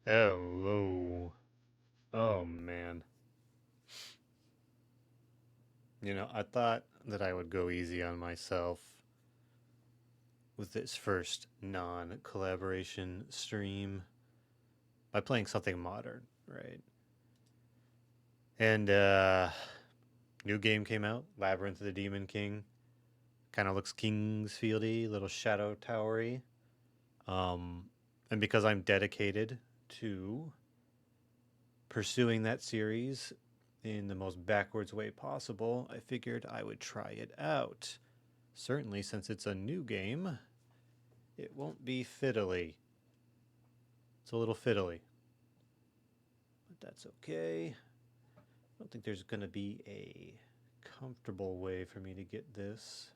Hello. Oh man. I thought that I would go easy on myself with this first non collaboration stream by playing something modern, right? And new game came out, Labyrinth of the Demon King. Kind of looks Kingsfieldy, little shadow towery. Um and because I'm dedicated to pursuing that series in the most backwards way possible, I figured I would try it out. Certainly, since it's a new game, it won't be fiddly. It's a little fiddly, but that's okay. I don't think there's going to be a comfortable way for me to get this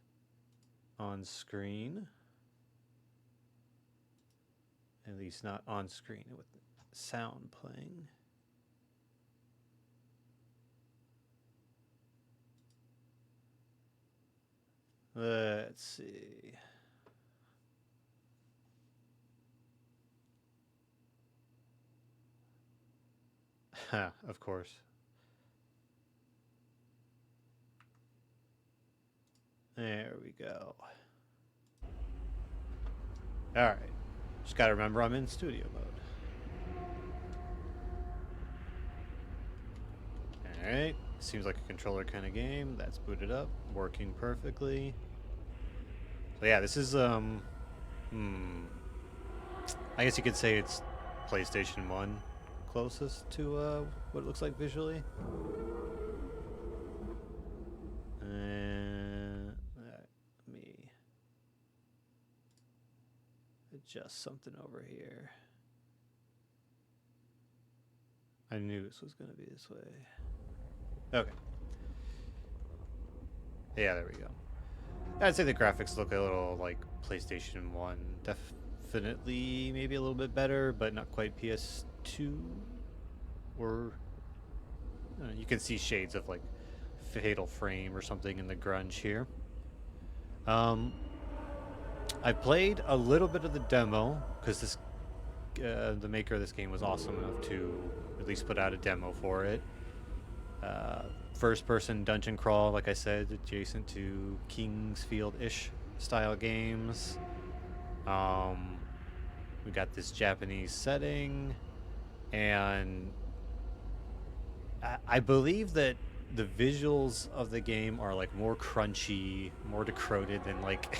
on screen. At least not on screen with sound playing. Let's see. Of course. There we go. Alright. Just gotta remember I'm in studio mode. Alright. Seems like a controller kind of game. That's booted up. Working perfectly. So yeah, this is I guess you could say it's PlayStation 1 closest to what it looks like visually. Let me adjust something over here. I knew this was going to be this way. Okay. Yeah, there we go. I'd say the graphics look a little like PlayStation 1. Definitely maybe a little bit better, but not quite PS2. Or you can see shades of like Fatal Frame or something in the grunge here. Um, I played a little bit of the demo because the maker of this game was awesome enough to at least put out a demo for it. First person dungeon crawl, like I said, adjacent to Kingsfield ish style games. We got this Japanese setting, and I believe that the visuals of the game are like more crunchy, more decroded than like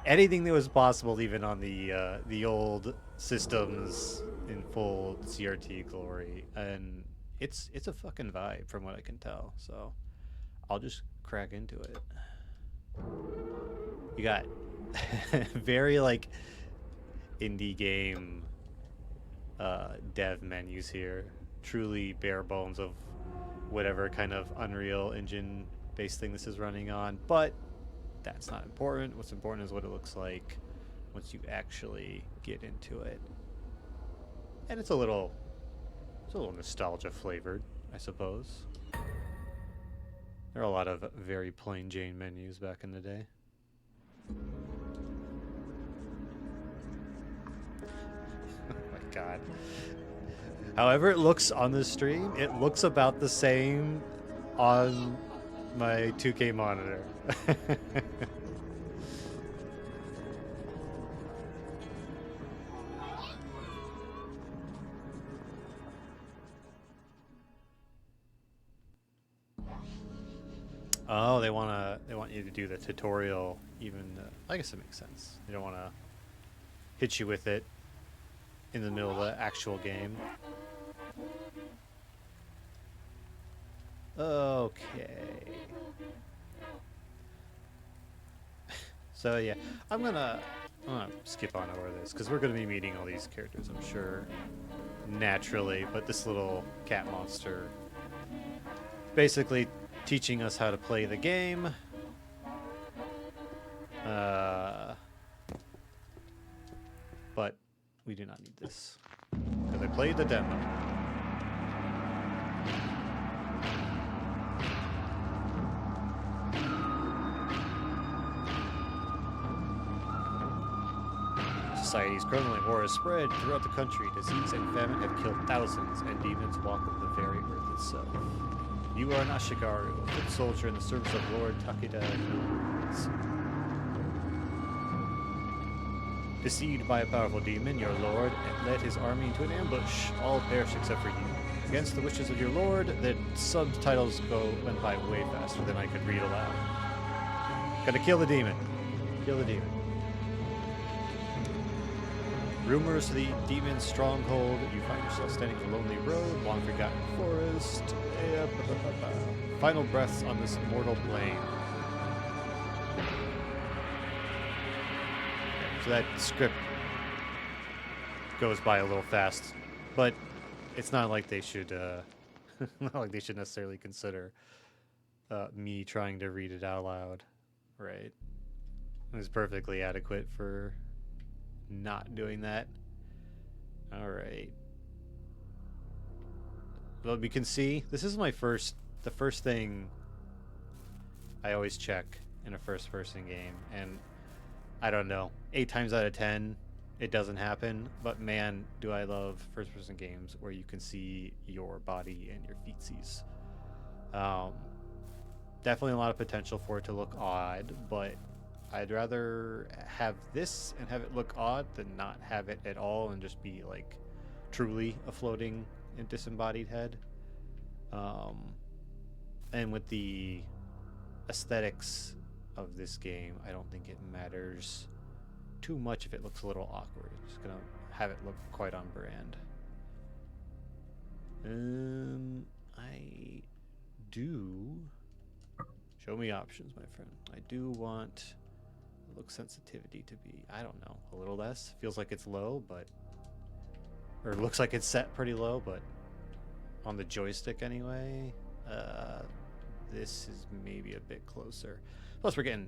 anything that was possible even on the old systems in full CRT glory. And it's a fucking vibe from what I can tell. So I'll just crack into it. You got very like indie game dev menus here. Truly bare bones of whatever kind of Unreal Engine based thing this is running on. But that's not important. What's important is what it looks like. once you actually get into it. And it's a little nostalgia flavored, I suppose. There are a lot of very plain Jane menus back in the day. Oh my god. However it looks on the stream, it looks about the same on my 2K monitor. Oh, they want you to do the tutorial even. I guess it makes sense. They don't want to hit you with it in the middle of the actual game. Okay. So yeah, I'm gonna skip on over this because we're gonna be meeting all these characters, I'm sure, naturally. But this little cat monster, basically teaching us how to play the game. But we do not need this because I played the demo. Society's criminal war has spread throughout the country. Disease and famine have killed thousands, and demons walk the very earth itself. You are an Ashigaru, a foot soldier in the service of Lord Takeda. Deceived by a powerful demon, your lord led his army into an ambush. All perished except for you. Against the wishes of your lord, the subtitles went by way faster than I could read aloud. Gotta kill the demon. Kill the demon. Rumors of the demon's stronghold. You find yourself standing on a lonely road, long forgotten forest. Final breaths on this mortal plane. So that script goes by a little fast, but it's not like they should, not like they should necessarily consider me trying to read it out loud, right? It's perfectly adequate for not doing that. All right. Well, we can see this is the first thing I always check in a first-person game, and I don't know, 8 times out of 10 it doesn't happen, but man, do I love first-person games where you can see your body and your feetsies. Definitely a lot of potential for it to look odd, but I'd rather have this and have it look odd than not have it at all and just be like truly a floating and disembodied head. And with the aesthetics of this game, I don't think it matters too much if it looks a little awkward. I'm just gonna have it look quite on brand. I do show me options, my friend. I do want look sensitivity to be, I don't know, a little less. Feels like it's low, but, or looks like it's set pretty low, but on the joystick anyway, this is maybe a bit closer. Plus we're getting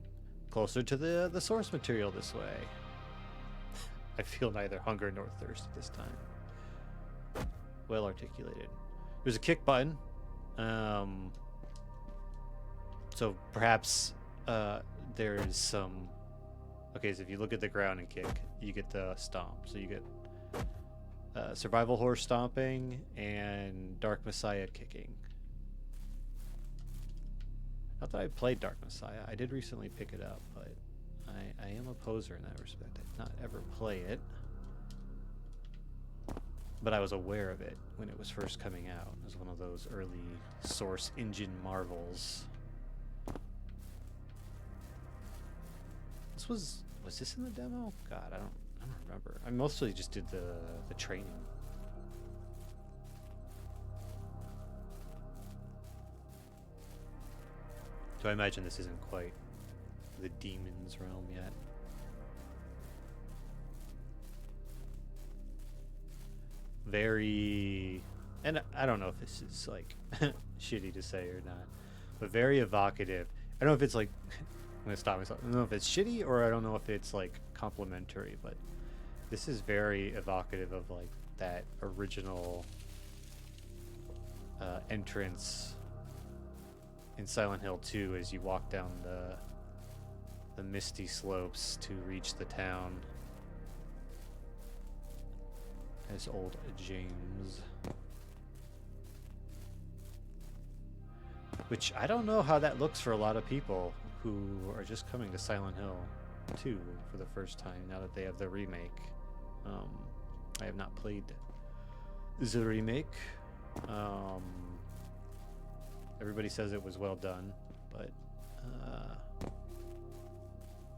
closer to the source material this way. I feel neither hunger nor thirst at this time. Well articulated. There's a kick button. So perhaps there's some. Okay, so if you look at the ground and kick, you get the stomp. So you get survival horse stomping and Dark Messiah kicking. Not that I played Dark Messiah. I did recently pick it up, but I am a poser in that respect. I did not ever play it. But I was aware of it when it was first coming out. It was one of those early Source engine marvels. Was this in the demo? God, I don't remember. I mostly just did the training. So I imagine this isn't quite the demon's realm yet. Very, and I don't know if this is like shitty to say or not, but very evocative. I don't know if it's like gonna stop myself. I don't know if it's shitty or I don't know if it's like complimentary, but this is very evocative of like that original entrance in Silent Hill 2 as you walk down the misty slopes to reach the town as old James. Which I don't know how that looks for a lot of people who are just coming to Silent Hill 2 for the first time now that they have the remake. I have not played the remake. Everybody says it was well done, but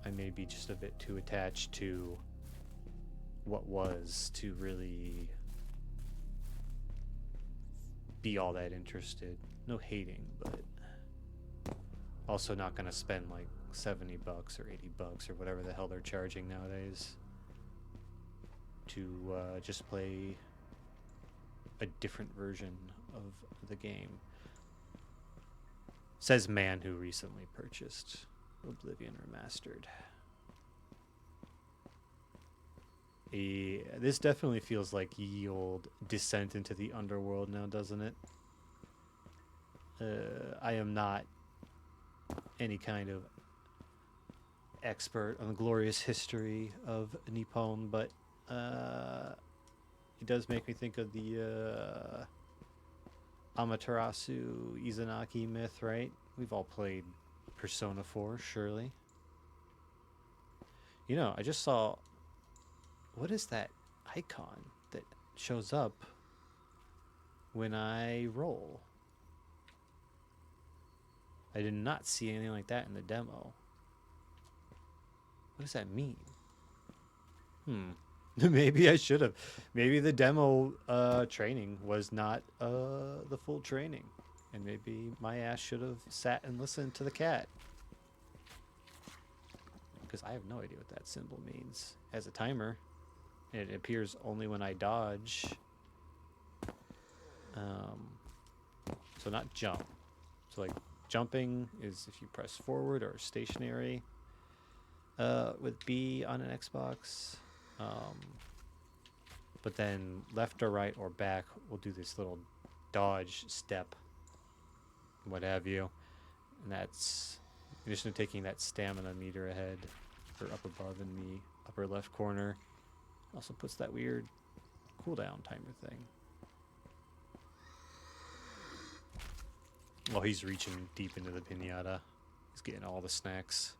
I may be just a bit too attached to what was to really be all that interested. No hating, but also not gonna spend like $70 or $80 or whatever the hell they're charging nowadays to just play a different version of the game. Says man who recently purchased Oblivion Remastered. This definitely feels like ye old Descent into the Underworld now, doesn't it? I am not any kind of expert on the glorious history of Nippon, but it does make me think of the Amaterasu Izanagi myth, right? We've all played Persona 4, surely. You know, I just saw... What is that icon that shows up when I roll? I did not see anything like that in the demo. What does that mean? Maybe I should have. Maybe the demo training was not the full training. And maybe my ass should have sat and listened to the cat. Because I have no idea what that symbol means. As a timer, it appears only when I dodge. So not jump. So like jumping is if you press forward or stationary with B on an Xbox. But then left or right or back will do this little dodge step, what have you. And that's, in addition to taking that stamina meter ahead or up above in the upper left corner, also puts that weird cooldown timer thing. Oh, he's reaching deep into the pinata. He's getting all the snacks.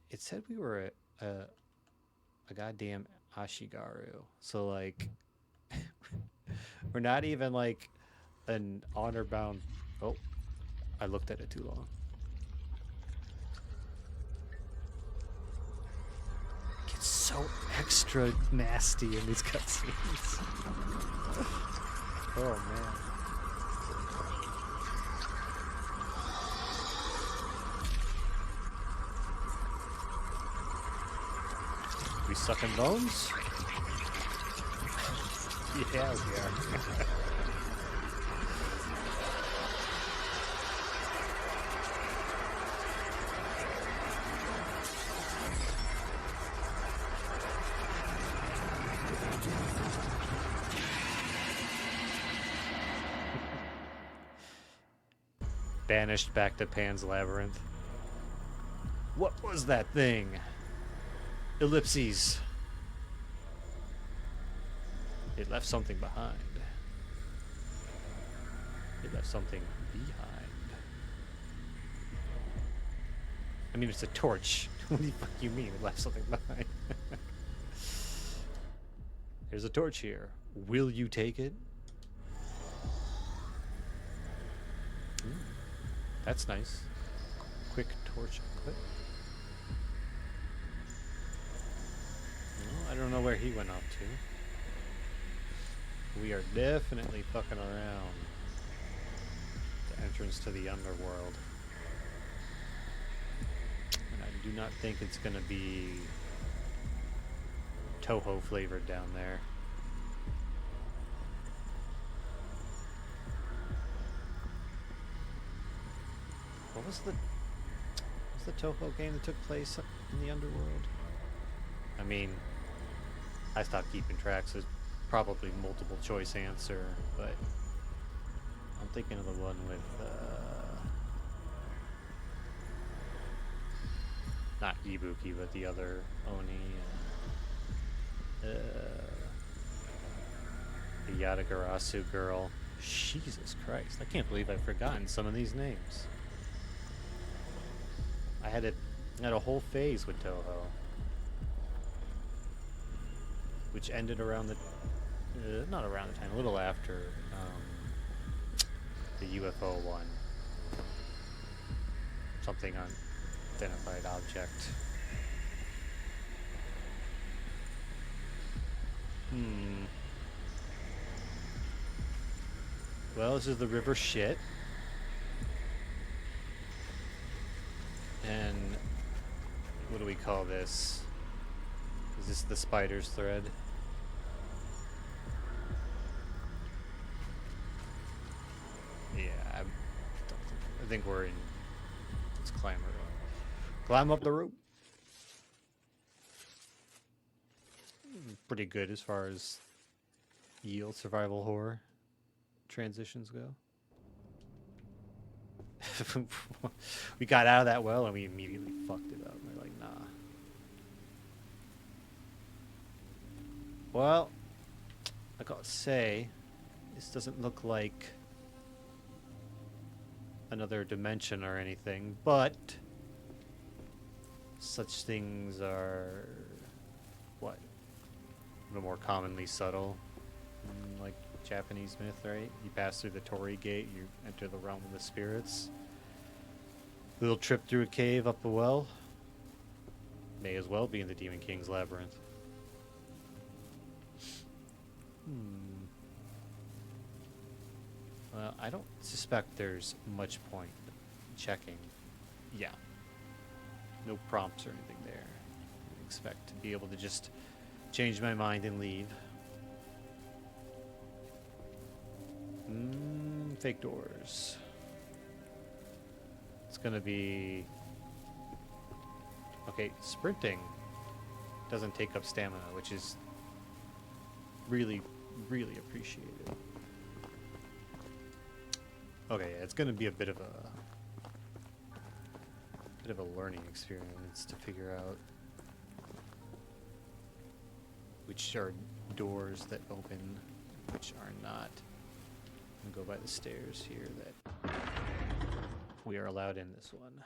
It said we were a goddamn Ashigaru. So, like, we're not even, like, an honor-bound... Oh, I looked at it too long. It gets so extra nasty in these cutscenes. Oh, man. We sucking bones? Yeah, we are. Banished back to Pan's Labyrinth. What was that thing? Ellipses. It left something behind. It left something behind. I mean, it's a torch. What the fuck you mean it left something behind? There's a torch here. Will you take it? Ooh, that's nice. Quick torch equip. Well, I don't know where he went off to. We are definitely fucking around the entrance to the underworld. And I do not think it's going to be Toho flavored down there. What was the Toho game that took place in the underworld? I mean, I stopped keeping tracks. There's probably multiple choice answer, but I'm thinking of the one with not Ibuki, but the other Oni. The Yatagarasu girl. Jesus Christ! I can't believe I've forgotten some of these names. I had a whole phase with Toho, which ended around the not around the time, a little after the UFO one. Something unidentified object. Well, this is the river shit. And what do we call this? Is this the spider's thread? Yeah, I think we're in. Let's climb up the rope. Pretty good as far as yield survival horror transitions go. We got out of that well and we immediately fucked it up. We're like, nah. Well, I gotta say, this doesn't look like another dimension or anything, but such things are what? A little more commonly subtle, like Japanese myth, right? You pass through the Torii Gate, you enter the realm of the spirits. Little trip through a cave, up a well. May as well be in the Demon King's Labyrinth. Well, I don't suspect there's much point checking. Yeah. No prompts or anything there. I expect to be able to just change my mind and leave. Fake doors. It's gonna be... Okay, sprinting doesn't take up stamina, which is really, really appreciated. Okay, yeah, it's gonna be a bit of a learning experience to figure out which are doors that open, which are not. I'm gonna go by the stairs here that we are allowed in this one.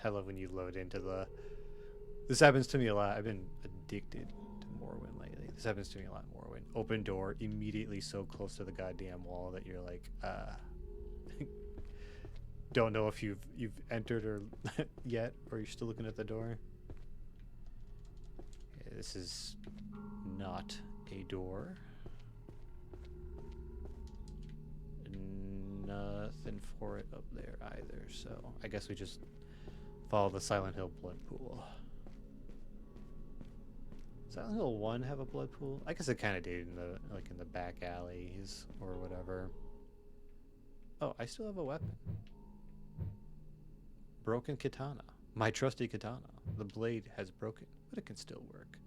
I love when you load into the... This happens to me a lot. I've been addicted to Morrowind lately. This happens to me a lot in Morrowind. Open door, immediately so close to the goddamn wall that you're like, don't know if you've entered or yet, or you're still looking at the door. Okay, this is not a door. Nothing for it up there either, so I guess we just follow the Silent Hill blood pool. Silent Hill 1 have a blood pool? I guess it kind of did in the in the back alleys or whatever. Oh, I still have a weapon. Broken katana. My trusty katana. The blade has broken, but it can still work.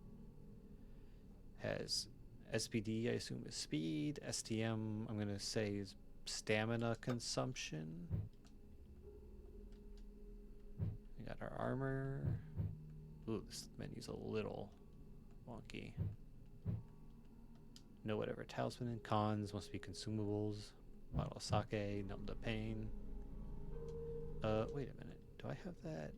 Has SPD, I assume, is speed. STM, I'm gonna say, is stamina consumption. We got our armor. Ooh, this menu's a little wonky. No whatever talisman. Cons must be consumables. Bottle of sake, numb the pain. Wait a minute. Do I have that?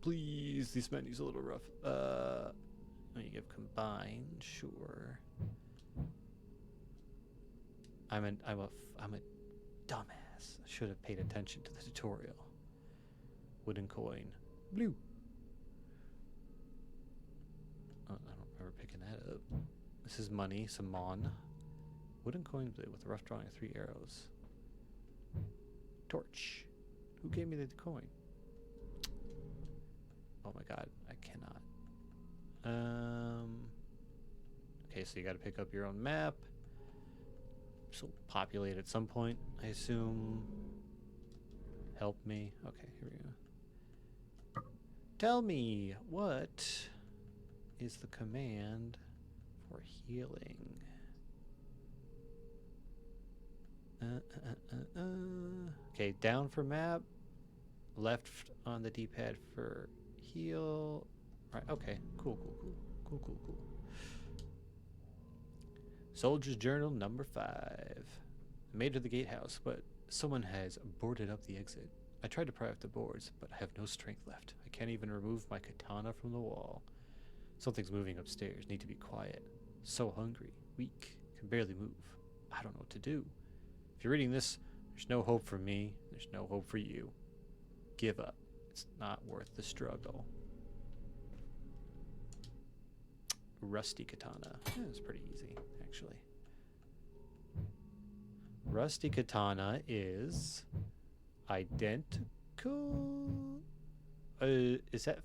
Please, this menu's a little rough. Let me give combine, sure. I'm a dumbass. I should have paid attention to the tutorial. Wooden coin. Blue. Oh, I don't remember picking that up. This is money, some mon. Wooden coin blade with a rough drawing of 3 arrows. Torch. Who gave me the coin? Oh my god, I cannot. Okay, so you got to pick up your own map. So populate at some point, I assume. Help me. Okay, here we go. Tell me, what is the command for healing? Okay, down for map. Left on the D-pad for heal. All right, okay, cool. Soldier's Journal number 5. I made it to the gatehouse, but someone has boarded up the exit. I tried to pry off the boards, but I have no strength left. I can't even remove my katana from the wall. Something's moving upstairs. Need to be quiet. So hungry, weak, can barely move. I don't know what to do. If you're reading this, there's no hope for me. There's no hope for you. Give up. It's not worth the struggle. Rusty katana. Yeah, it's pretty easy, actually. Rusty katana is identical. Is that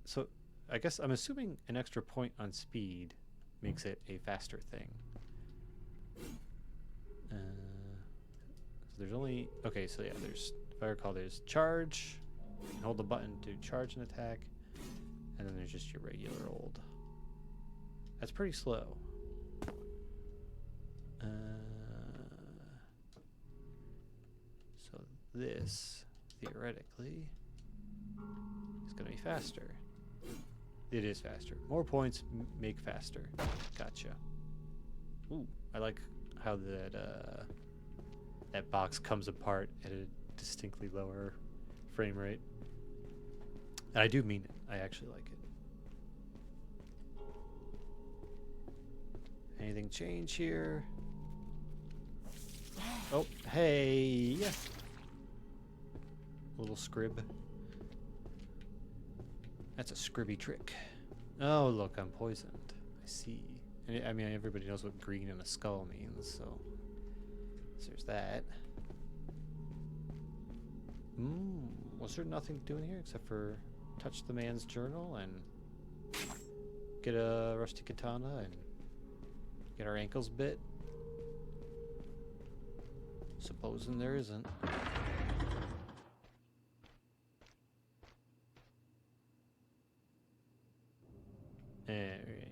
so? I guess I'm assuming an extra point on speed makes it a faster thing. So there's only okay. So yeah, there's if I recall, there's charge. You can hold the button to charge an attack, and then there's just your regular old. That's pretty slow. So this, theoretically, is going to be faster. It is faster. More points make faster. Gotcha. Ooh, I like how that box comes apart at a distinctly lower frame rate. And I do mean it. I actually like it. Anything change here? Oh, hey! Little scrib. That's a scribby trick. Oh, look, I'm poisoned. I see. I mean, everybody knows what green in a skull means, so there's that. Was there nothing to do in here except for touch the man's journal and get a rusty katana and get our ankles bit? Supposing there isn't. Alright.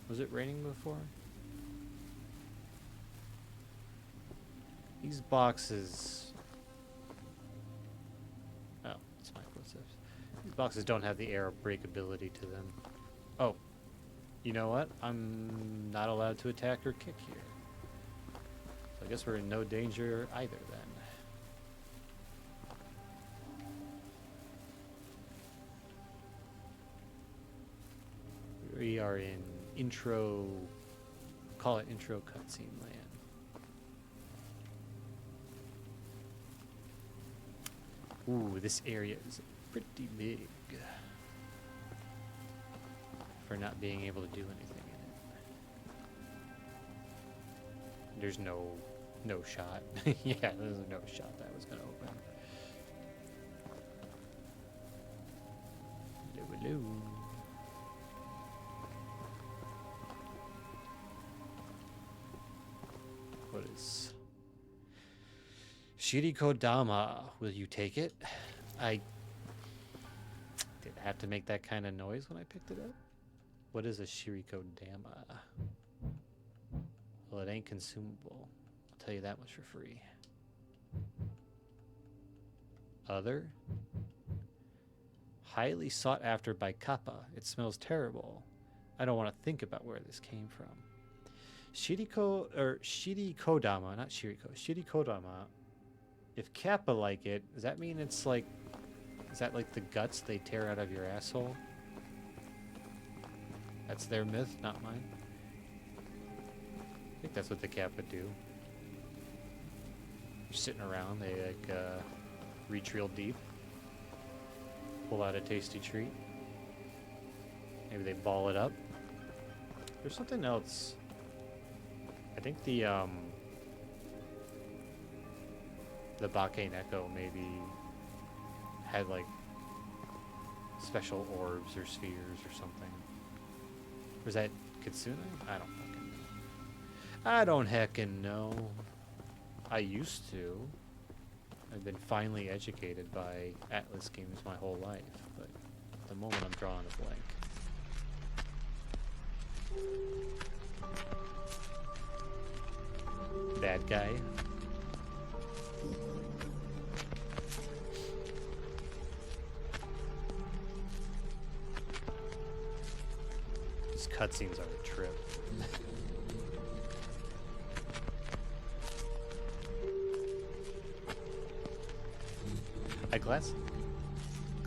Was it raining before? These boxes... Oh, it's my footsteps. These boxes don't have the air breakability to them. Oh. You know what? I'm not allowed to attack or kick here. So I guess we're in no danger either then. We are in intro... Call it intro cutscene land. Ooh, this area is pretty big for not being able to do anything in it. There's no shot. Yeah, there's no shot that was gonna open. Hello. What is... Shirikodama, will you take it? I did have to make that kind of noise when I picked it up. What is a Shirikodama? Well, it ain't consumable. I'll tell you that much for free. Other? Highly sought after by Kappa. It smells terrible. I don't want to think about where this came from. Shirikodama, not Shiriko. Shirikodama. If Kappa like it, does that mean it's like... Is that like the guts they tear out of your asshole? That's their myth, not mine. I think that's what the Kappa do. They're sitting around, they like reach real deep. Pull out a tasty treat. Maybe they ball it up. There's something else. I think the Bake Neko maybe had like special orbs or spheres or something. Or is that Kitsune? I don't fucking know. I don't heckin' know. I used to. I've been finally educated by Atlas games my whole life, but at the moment I'm drawing a blank. Bad guy. These cutscenes are a trip. I glance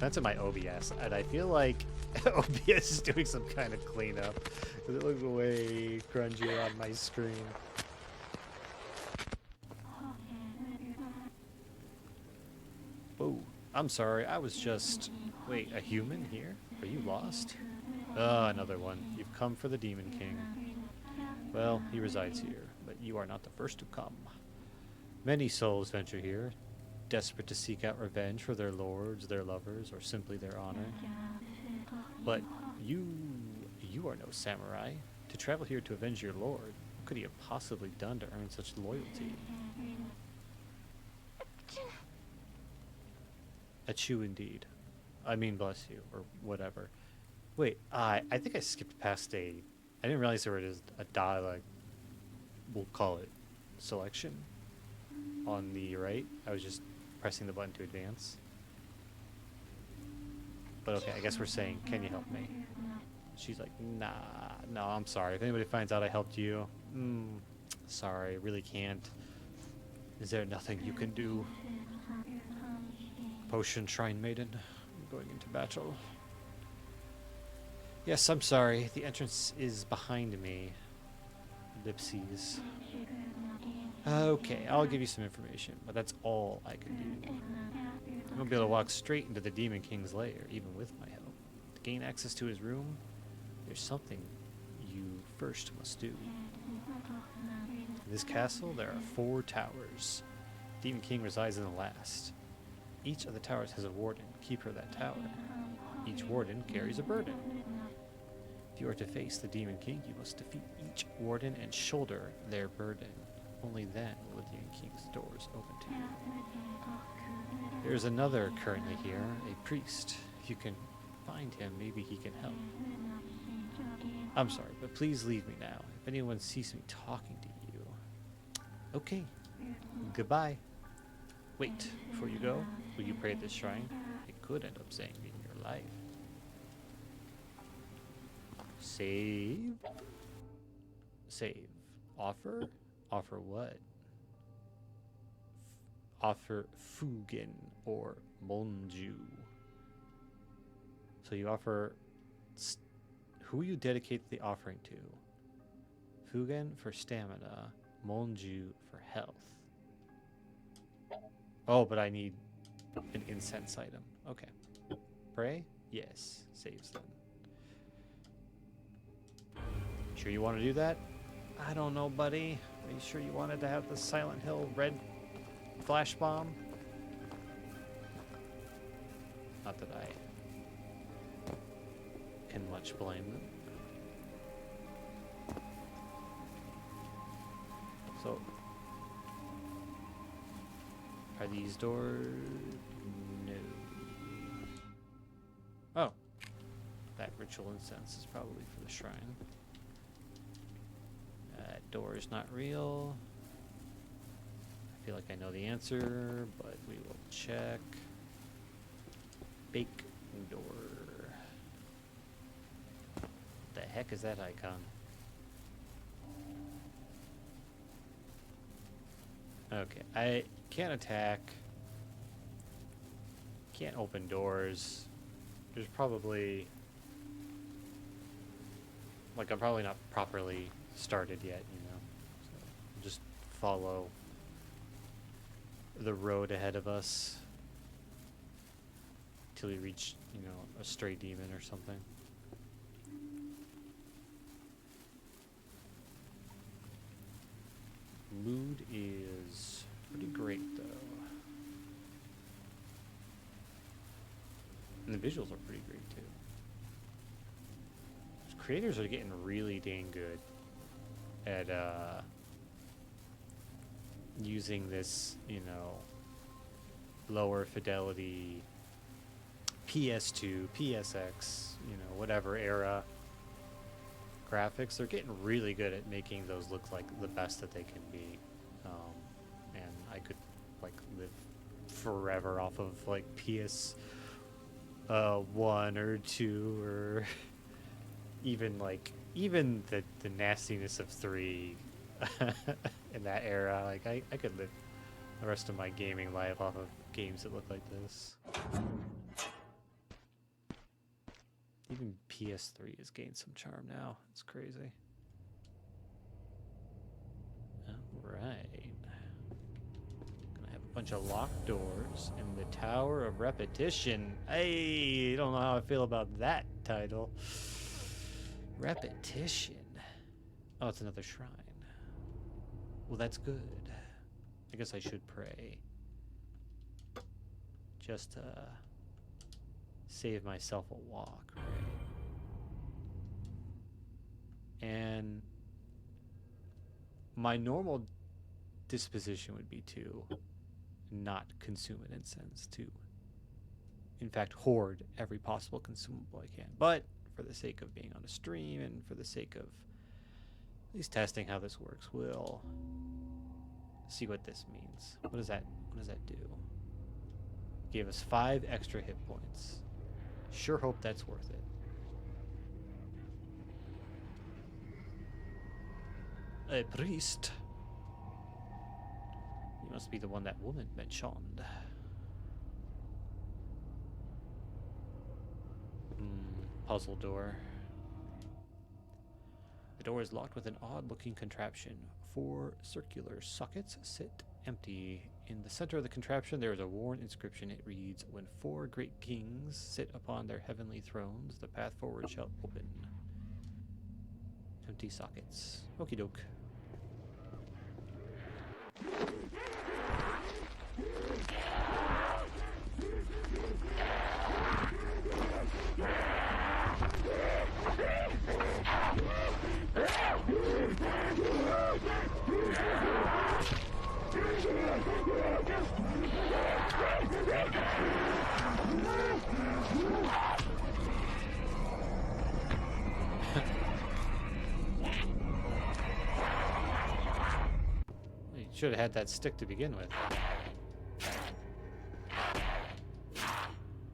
at my OBS, and I feel like OBS is doing some kind of cleanup, because it looks way grungier on my screen. Whoa, I'm sorry, I was just... Wait, a human here? Are you lost? Another one. You've come for the Demon King. Well, he resides here, but you are not the first to come. Many souls venture here, desperate to seek out revenge for their lords, their lovers, or simply their honor. But you are no samurai. To travel here to avenge your lord, what could he have possibly done to earn such loyalty? Achoo indeed. I mean bless you, or whatever. Wait, I think I skipped past I didn't realize there was a dialogue, we'll call it selection, on the right. I was just pressing the button to advance. But okay, I guess we're saying, can you help me? She's like, nah, no, I'm sorry. If anybody finds out I helped you, sorry, really can't. Is there nothing you can do? Potion Shrine Maiden, I'm going into battle. Yes, I'm sorry. The entrance is behind me. Ellipses. Okay, I'll give you some information, but that's all I can do. I won't be able to walk straight into the Demon King's lair, even with my help. To gain access to his room, there's something you first must do. In this castle, there are 4 towers. The Demon King resides in the last. Each of the towers has a warden, keeper of that tower. Each warden carries a burden. If you are to face the Demon King, you must defeat each warden and shoulder their burden. Only then will the Demon King's doors open to you. There is another currently here, a priest. If you can find him, maybe he can help. I'm sorry, but please leave me now. If anyone sees me talking to you... Okay. Goodbye. Wait, before you go, will you pray at this shrine? It could end up saving your life. Save. Save. Offer? Offer what? Offer Fugen or Monju. So you offer... Who will you dedicate the offering to? Fugen for stamina. Monju for health. Oh, but I need an incense item. Okay. Pray? Yes. Saves them. Sure you want to do that? I don't know, buddy. Are you sure you wanted to have the Silent Hill red flash bomb? Not that I can much blame them. So, are these doors? No. Oh. That ritual incense is probably for the shrine. That door is not real. I feel like I know the answer, but we will check. Bake door. What the heck is that icon? Okay, I can't attack. Can't open doors. There's probably... Like, I'm probably not properly started yet, you know. So just follow the road ahead of us till we reach, you know, a stray demon or something. Mood is pretty great, though. In the the visuals are pretty great too. Creators are getting really dang good at using this, you know, lower fidelity PS2, PSX, you know, whatever era graphics. They're getting really good at making those look like the best that they can be. And I could like live forever off of like PS 1 or 2 or even the nastiness of 3 in that era. Like I could live the rest of my gaming life off of games that look like this. Even PS3 has gained some charm now. It's crazy. Alright. Gonna have a bunch of locked doors in the Tower of Repetition. Hey, I don't know how I feel about that title. Repetition. Oh, it's another shrine. Well, that's good. I guess I should pray. Just to save myself a walk, right? And my normal disposition would be to not consume an incense, to in fact hoard every possible consumable I can. But for the sake of being on a stream and for the sake of at least testing how this works, we'll see what this means. What does that do? Gave us 5 extra hit points. Sure hope that's worth it. A priest. You must be the one that woman mentioned. Puzzle door. The door is locked with an odd-looking contraption. 4 circular sockets sit empty. In the center of the contraption, there is a worn inscription. It reads, "When 4 great kings sit upon their heavenly thrones, the path forward shall open." Empty sockets. Okie doke. You should have had that stick to begin with.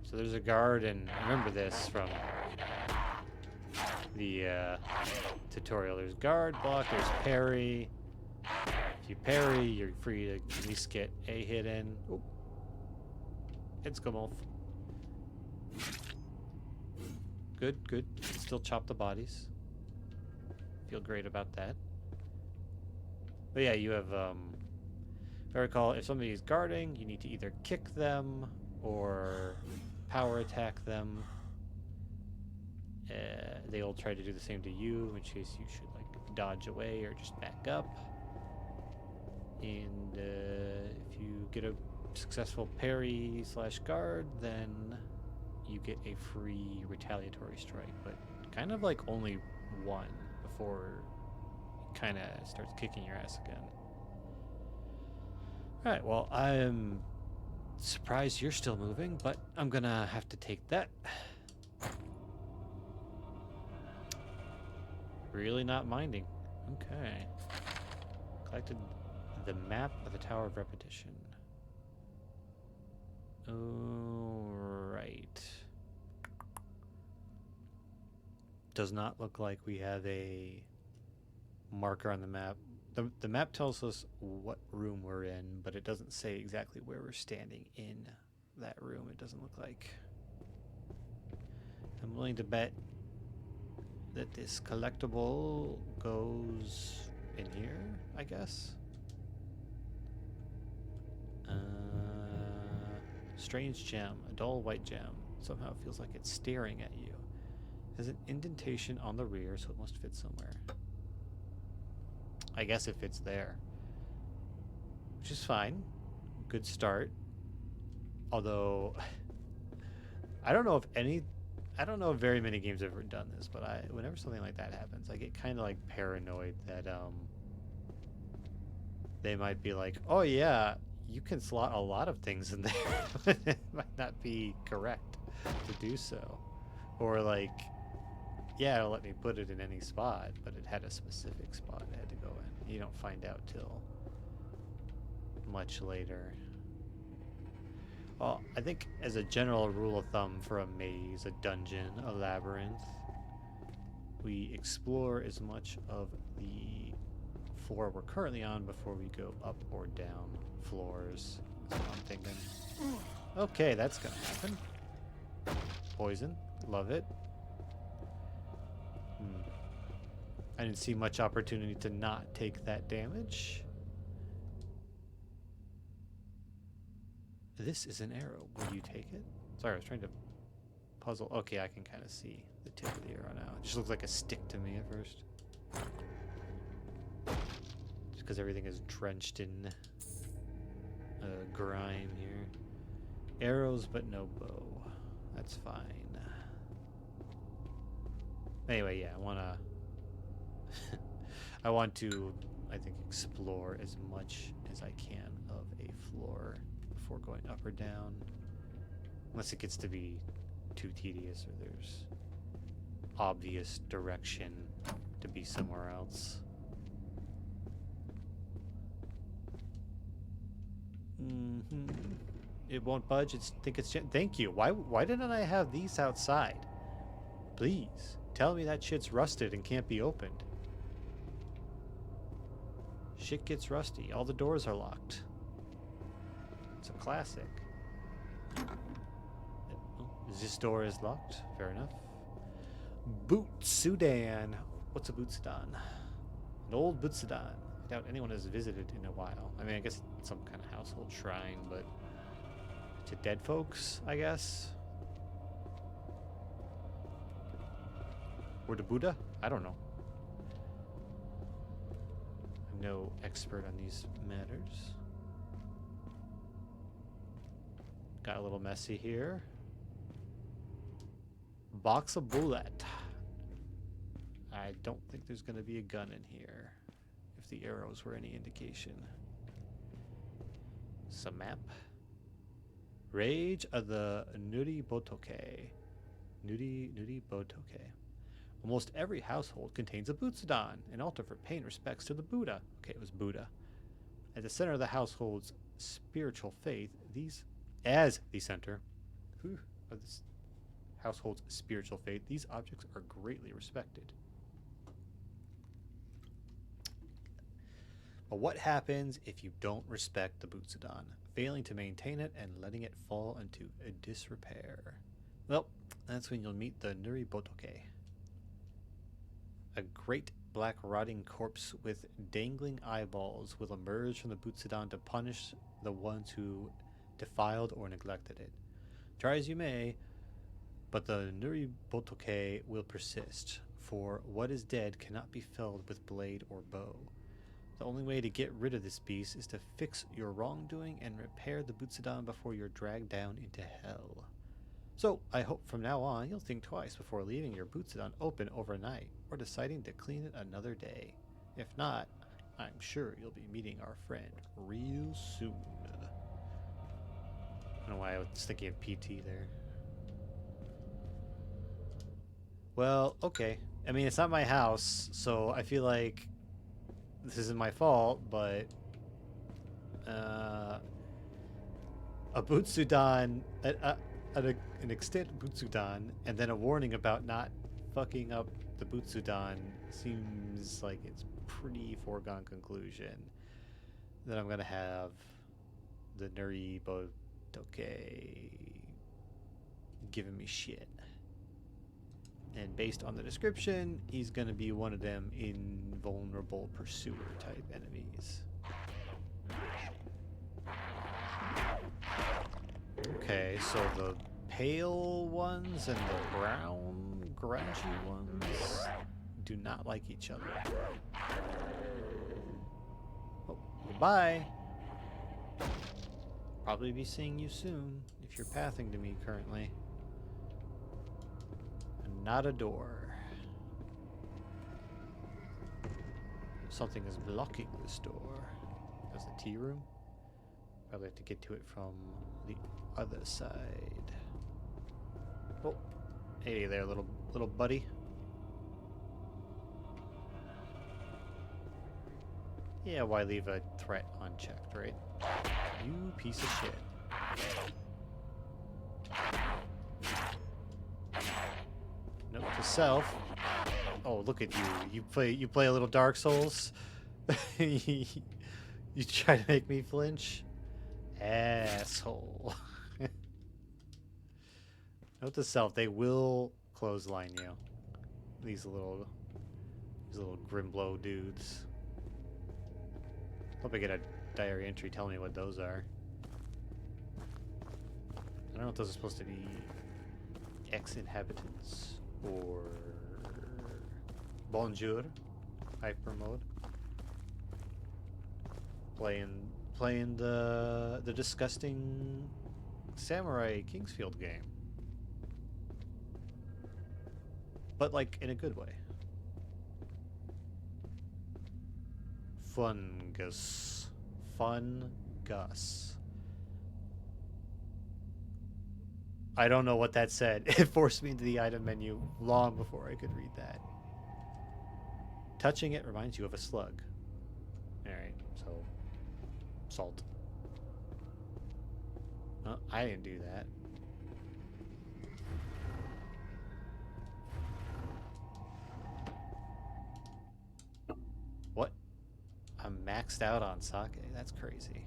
So there's a guard, and remember this from the tutorial. There's guard, block, there's parry. If you parry, you're free to at least get a hit in. Oh, heads come off. Good, good. Still chop the bodies. Feel great about that. But yeah, you have, if I recall, if somebody is guarding, you need to either kick them or power attack them. They'll try to do the same to you, in which case you should like dodge away or just back up. And if you get a successful parry / guard, then you get a free retaliatory strike, but kind of like only one before it kind of starts kicking your ass again. Alright, well, I'm surprised you're still moving, but I'm gonna have to take that. Really not minding. Okay. Collected the map of the Tower of Repetition. Alright. Does not look like we have a marker on the map. The map tells us what room we're in, but it doesn't say exactly where we're standing in that room, it doesn't look like. I'm willing to bet that this collectible goes in here, I guess. Strange gem, a dull white gem. Somehow it feels like it's staring at you. There's an indentation on the rear, so it must fit somewhere. I guess it fits there. Which is fine. Good start. Although, I don't know if any, I don't know if very many games have ever done this, but whenever something like that happens, I get kind of like paranoid that they might be like, oh yeah, you can slot a lot of things in there, but it might not be correct to do so, or like, yeah, it'll let me put it in any spot, but it had a specific spot it had to go in. You don't find out till much later. Well, I think as a general rule of thumb for a maze, a dungeon, a labyrinth, we explore as much of the floor we're currently on before we go up or down floors. That's what I'm thinking. Okay, that's gonna happen. Poison. Love it. I didn't see much opportunity to not take that damage. This is an arrow. Will you take it? Sorry, I was trying to puzzle. Okay, I can kind of see the tip of the arrow now. It just looks like a stick to me at first. Just because everything is drenched in grime here. Arrows, but no bow. That's fine. Anyway, yeah, I want to, I think, explore as much as I can of a floor before going up or down. Unless it gets to be too tedious or there's obvious direction to be somewhere else. It won't budge. Thank you. Why didn't I have these outside? Please tell me that shit's rusted and can't be opened. Shit gets rusty. All the doors are locked. It's a classic. This door is locked. Fair enough. Bootsudan. What's a Bootsudan? An old Bootsudan. I doubt anyone has visited in a while. I mean, I guess it's some kind of household shrine, but to dead folks, I guess. Or to Buddha? I don't know. I'm no expert on these matters. Got a little messy here. Box of bullet. I don't think there's going to be a gun in here, if the arrows were any indication. Some map. Rage of the Nuri Botoke. Nuri Botoke. Almost every household contains a Bootsudan, an altar for paying respects to the Buddha. Okay, it was Buddha. At the center of the household's spiritual faith, as the center of this household's spiritual faith, these objects are greatly respected. But what happens if you don't respect the Bootsudan, failing to maintain it and letting it fall into a disrepair? Well, that's when you'll meet the Nuri Botoke. A great black rotting corpse with dangling eyeballs will emerge from the Bootsudan to punish the ones who defiled or neglected it. Try as you may, but the Nuri Botoke will persist, for what is dead cannot be felled with blade or bow. The only way to get rid of this beast is to fix your wrongdoing and repair the Bootsudan before you're dragged down into hell. So, I hope from now on you'll think twice before leaving your Bootsudan open overnight or deciding to clean it another day. If not, I'm sure you'll be meeting our friend real soon. I don't know why I was thinking of PT there. Well, okay. I mean, it's not my house, so I feel like this isn't my fault, but a Bootsudan, an extant Bootsudan, and then a warning about not fucking up the Bootsudan seems like it's pretty foregone conclusion that I'm gonna have the Nuri Botoke giving me shit. And based on the description, he's gonna be one of them invulnerable pursuer type enemies. Okay, so the pale ones and the brown grungy ones do not like each other. Oh, goodbye. Probably be seeing you soon if you're pathing to me currently. not a door. Something is blocking this door. There's a tea room. Probably have to get to it from the other side. Oh, hey there, little buddy. Yeah, why leave a threat unchecked, right? You piece of shit. Note to self. Oh, look at you. You play a little Dark Souls. You try to make me flinch? Asshole. Note to self, they will clothesline you. These little Grimblow dudes. Hope I get a diary entry telling me what those are. I don't know if those are supposed to be ex-inhabitants or bonjour hyper mode. Playing the disgusting Samurai Kingsfield game. But like in a good way. Fungus. Fungus. I don't know what that said. It forced me into the item menu long before I could read that. Touching it reminds you of a slug. Alright, so salt. Oh, I didn't do that. What? I'm maxed out on sake? That's crazy.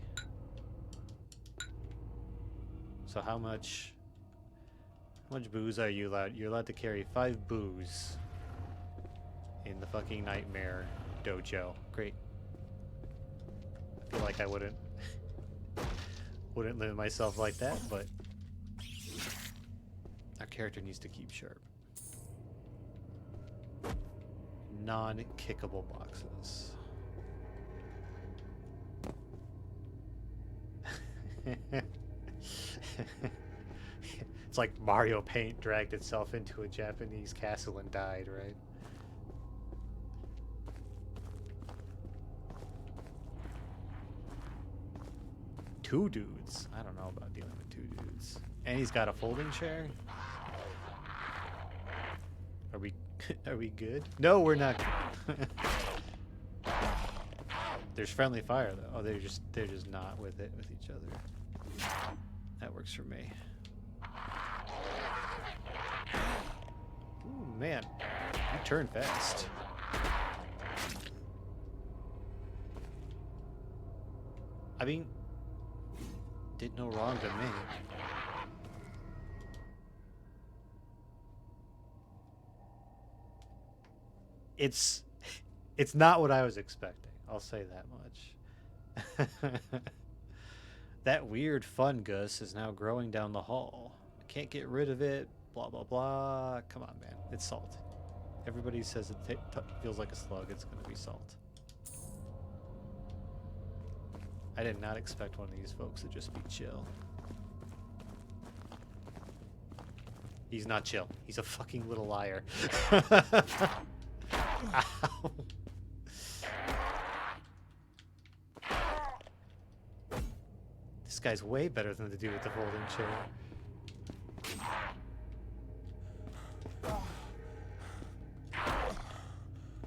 So how much booze are you allowed? You're allowed to carry 5 booze in the fucking Nightmare Dojo. Great. I feel like I wouldn't limit myself like that, but our character needs to keep sharp. Non-kickable boxes. It's like Mario Paint dragged itself into a Japanese castle and died, right? Two dudes? I don't know about dealing with 2 dudes. And he's got a folding chair? Are we good? No, we're not good. There's friendly fire though. Oh, they're just not with it with each other. That works for me. Ooh, man, you turn fast. I mean, did no wrong to me. It's not what I was expecting. I'll say that much. That weird fungus is now growing down the hall. I can't get rid of it. Blah, blah, blah. Come on, man. It's salt. Everybody says it feels like a slug. It's going to be salt. I did not expect one of these folks to just be chill. He's not chill. He's a fucking little liar. Ow. This guy's way better than the dude with the folding chair.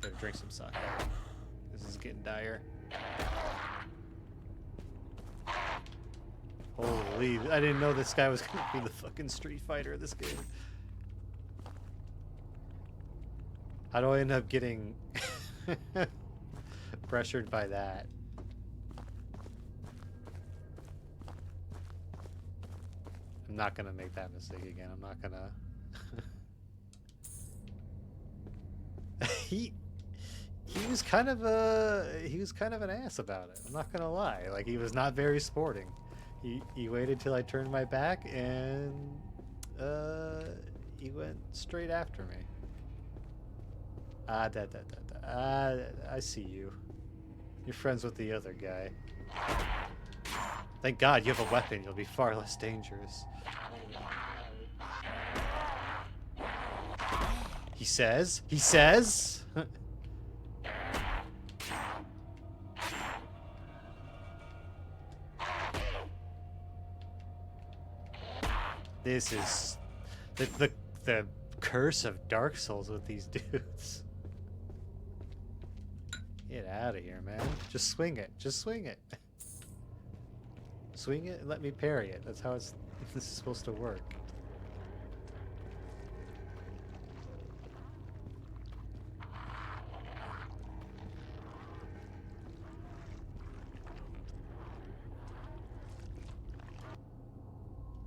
Better drink some sake. This is getting dire. Holy, I didn't know this guy was gonna be the fucking Street Fighter of this game. How do I end up getting pressured by that? I'm not gonna make that mistake again. I'm not gonna. He was kind of an ass about it. I'm not gonna lie. Like, he was not very sporting. He waited till I turned my back and he went straight after me. I see you. You're friends with the other guy. Thank God you have a weapon. You'll be far less dangerous. He says. He says. This is the curse of Dark Souls with these dudes. Get out of here, man. Just swing it. Just swing it. Swing it and let me parry it. That's how this is supposed to work.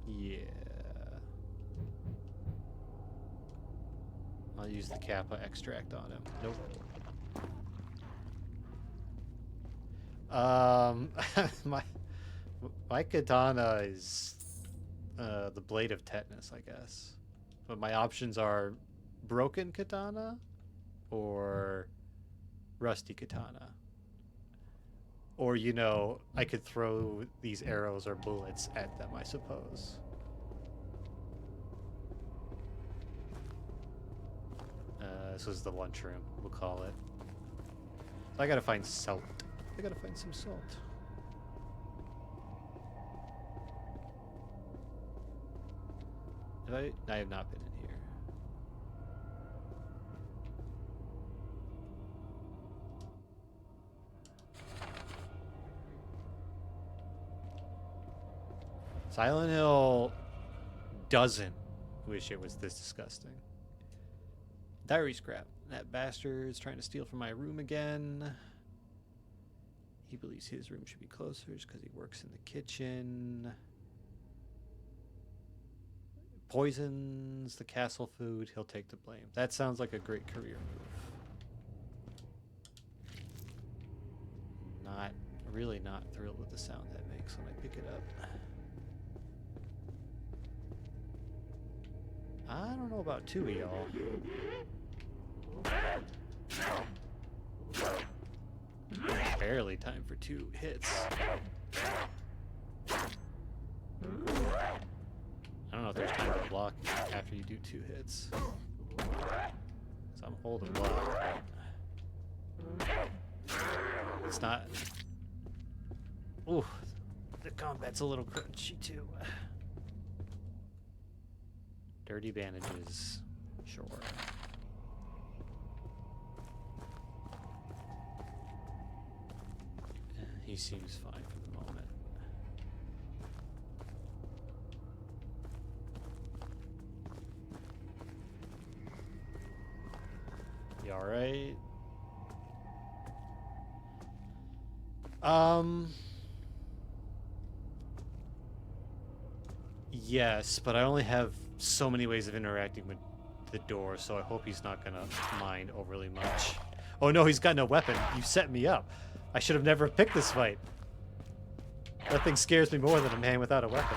Yeah. I'll use the Kappa extract on him. Nope. My katana is the Blade of Tetanus, I guess. But my options are broken katana or rusty katana. Or, you know, I could throw these arrows or bullets at them, I suppose. This was the lunchroom, we'll call it. I gotta find salt. I gotta find some salt. I have not been in here. Silent Hill doesn't wish it was this disgusting. Diary scrap. That bastard is trying to steal from my room again. He believes his room should be closer just because he works in the kitchen. Poisons the castle food. He'll take the blame. That sounds like a great career move. Really not thrilled with the sound that makes when I pick it up. I don't know about two of y'all. Barely time for 2 hits. I don't know if there's time to block after you do 2 hits. So I'm holding block. It's not. Ooh, the combat's a little crunchy too. Dirty bandages, sure. He seems fine for the moment. You alright? Yes, but I only have so many ways of interacting with the door, so I hope he's not gonna mind overly much. Oh no, he's got no weapon. You set me up. I should have never picked this fight. Nothing scares me more than a man without a weapon.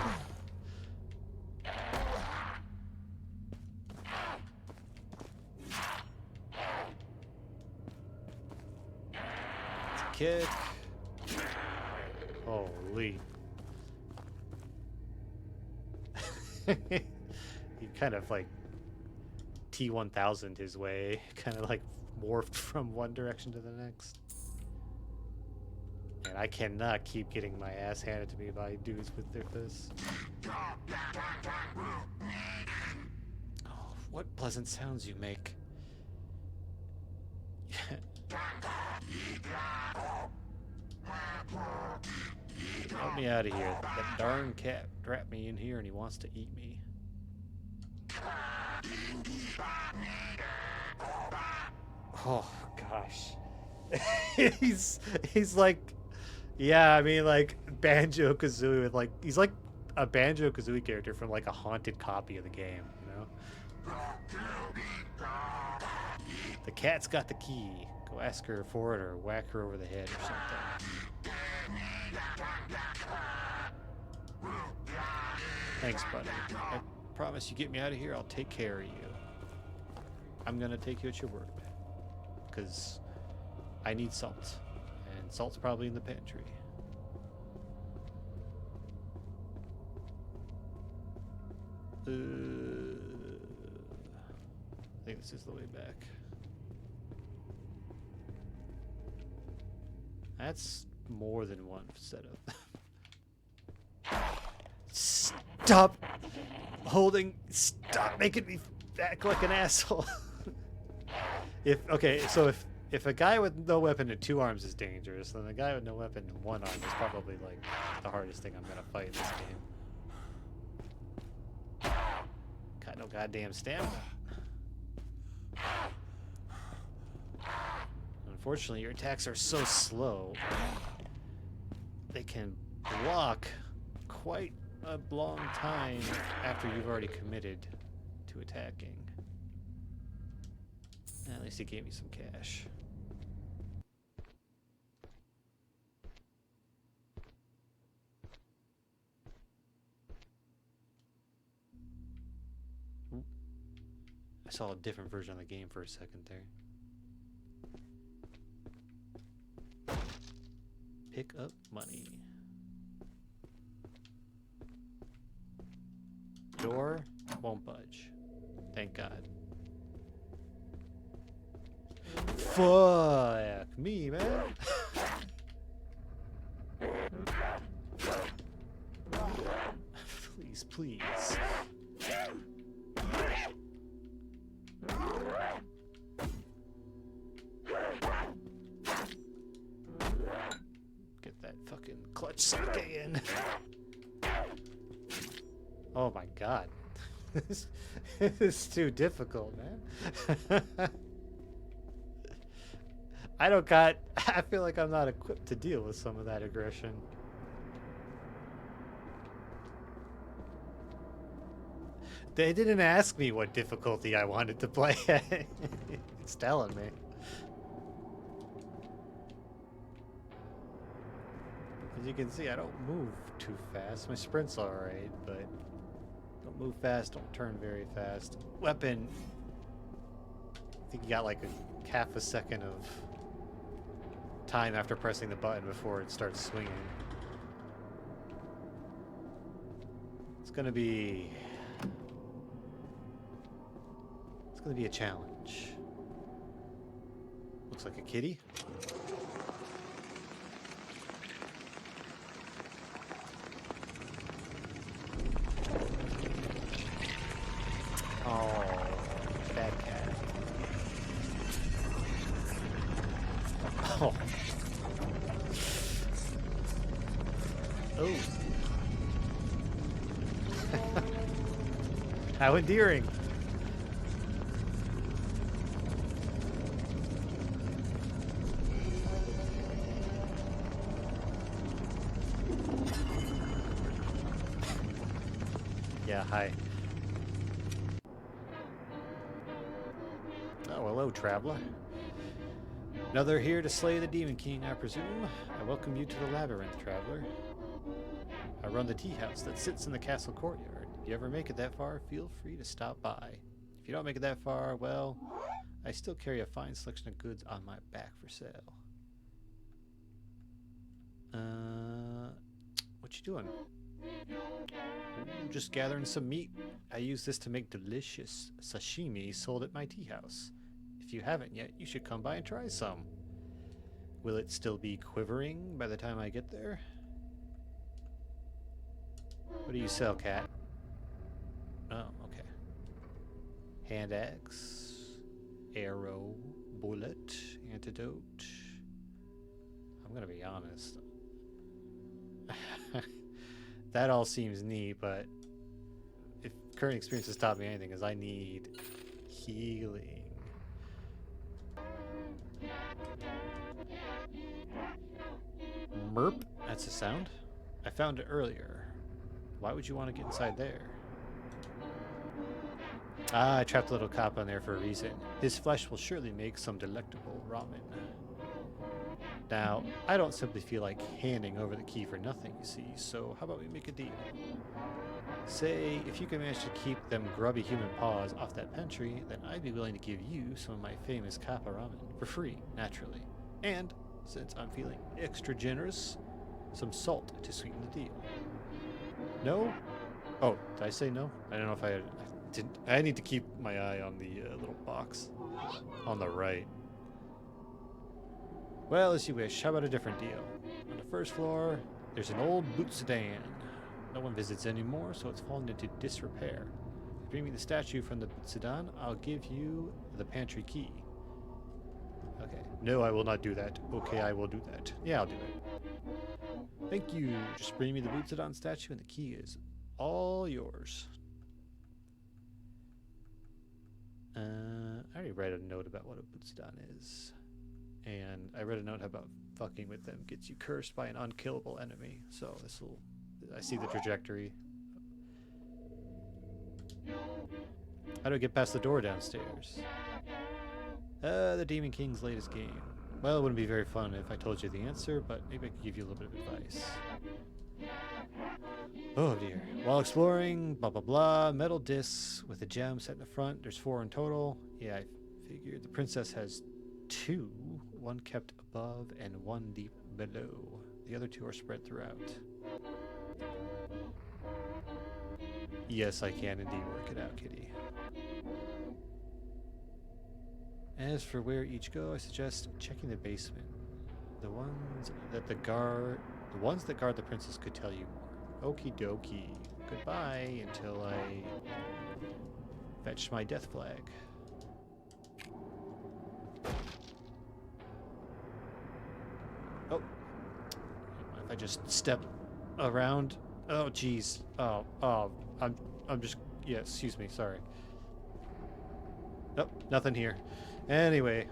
It's a kick. Holy. He kind of like T-1000 his way, kind of like morphed from one direction to the next. And I cannot keep getting my ass handed to me by dudes with their fists. Oh, what pleasant sounds you make. Help me out of here. That darn cat trapped me in here and he wants to eat me. Oh gosh. he's like, yeah, I mean like Banjo-Kazooie with like, he's like a Banjo-Kazooie character from like a haunted copy of the game, you know? The cat's got the key. Go ask her for it or whack her over the head or something. Thanks, buddy. I promise you get me out of here, I'll take care of you. I'm gonna take you at your word. Because I need salt. And salt's probably in the pantry. think this is the way back. That's more than one setup. Stop holding. Stop making me act like an asshole. So if a guy with no weapon and 2 arms is dangerous, then a guy with no weapon and 1 arm is probably like the hardest thing I'm gonna fight in this game. Got no goddamn stamina. Unfortunately, your attacks are so slow. They can block quite a long time after you've already committed to attacking. At least he gave me some cash. Ooh. I saw a different version of the game for a second there. Pick up money. Door won't budge. Thank God. Fuck me, man. Please, please. Get that fucking clutch sake in. Oh my God. This is too difficult, man. I feel like I'm not equipped to deal with some of that aggression. They didn't ask me what difficulty I wanted to play at. It's telling me. As you can see, I don't move too fast. My sprint's alright, but don't move fast, don't turn very fast. Weapon, I think you got like a half a second of time after pressing the button before it starts swinging. It's gonna be a challenge. Looks like a kitty. Oh, bad cat. Oh. Oh. How endearing. Yeah, hi. Oh, hello, traveler. Another here to slay the Demon King, I presume. I welcome you to the Labyrinth, traveler. I run the tea house that sits in the castle courtyard. If you ever make it that far, feel free to stop by. If you don't make it that far, well, I still carry a fine selection of goods on my back for sale. What you doing? Ooh, just gathering some meat. I use this to make delicious sashimi sold at my tea house. If you haven't yet, you should come by and try some. Will it still be quivering by the time I get there? What do you sell, cat? Oh, okay. Hand axe, arrow, bullet, antidote. I'm gonna be honest. That all seems neat, but if current experience has taught me anything, is I need healing. Merp, that's a sound. I found it earlier. Why would you want to get inside there? Ah, I trapped a little cop on there for a reason. His flesh will surely make some delectable ramen. Now, I don't simply feel like handing over the key for nothing, you see, so how about we make a deal? Say, if you can manage to keep them grubby human paws off that pantry, then I'd be willing to give you some of my famous kappa ramen, for free, naturally. And, since I'm feeling extra generous, some salt to sweeten the deal. No? Oh, did I say no? I don't know if I I need to keep my eye on the little box on the right. Well, as you wish. How about a different deal? On the first floor, there's an old boot sedan. No one visits anymore, so it's fallen into disrepair. If you bring me the statue from the boot sedan, I'll give you the pantry key. Okay. No, I will not do that. Okay, I will do that. Yeah, I'll do it. Thank you. Just bring me the boot sedan statue and the key is all yours. I already read a note about what a boot sedan is. And I read a note about fucking with them gets you cursed by an unkillable enemy. So this will... I see the trajectory. How do I get past the door downstairs? The Demon King's latest game. Well, it wouldn't be very fun if I told you the answer, but maybe I could give you a little bit of advice. Oh dear. While exploring, blah blah blah, metal discs with a gem set in the front. There's 4 in total. Yeah, I figured the princess has 2. 1 kept above and 1 deep below. The other 2 are spread throughout. Yes, I can indeed work it out, kitty. As for where each go, I suggest checking the basement. The ones that guard the princess could tell you more. Okie dokie. Goodbye until I fetch my death flag. Oh. If I just step around. Oh jeez. Oh, I'm just, yeah, excuse me, sorry. Nope, nothing here. Anyway.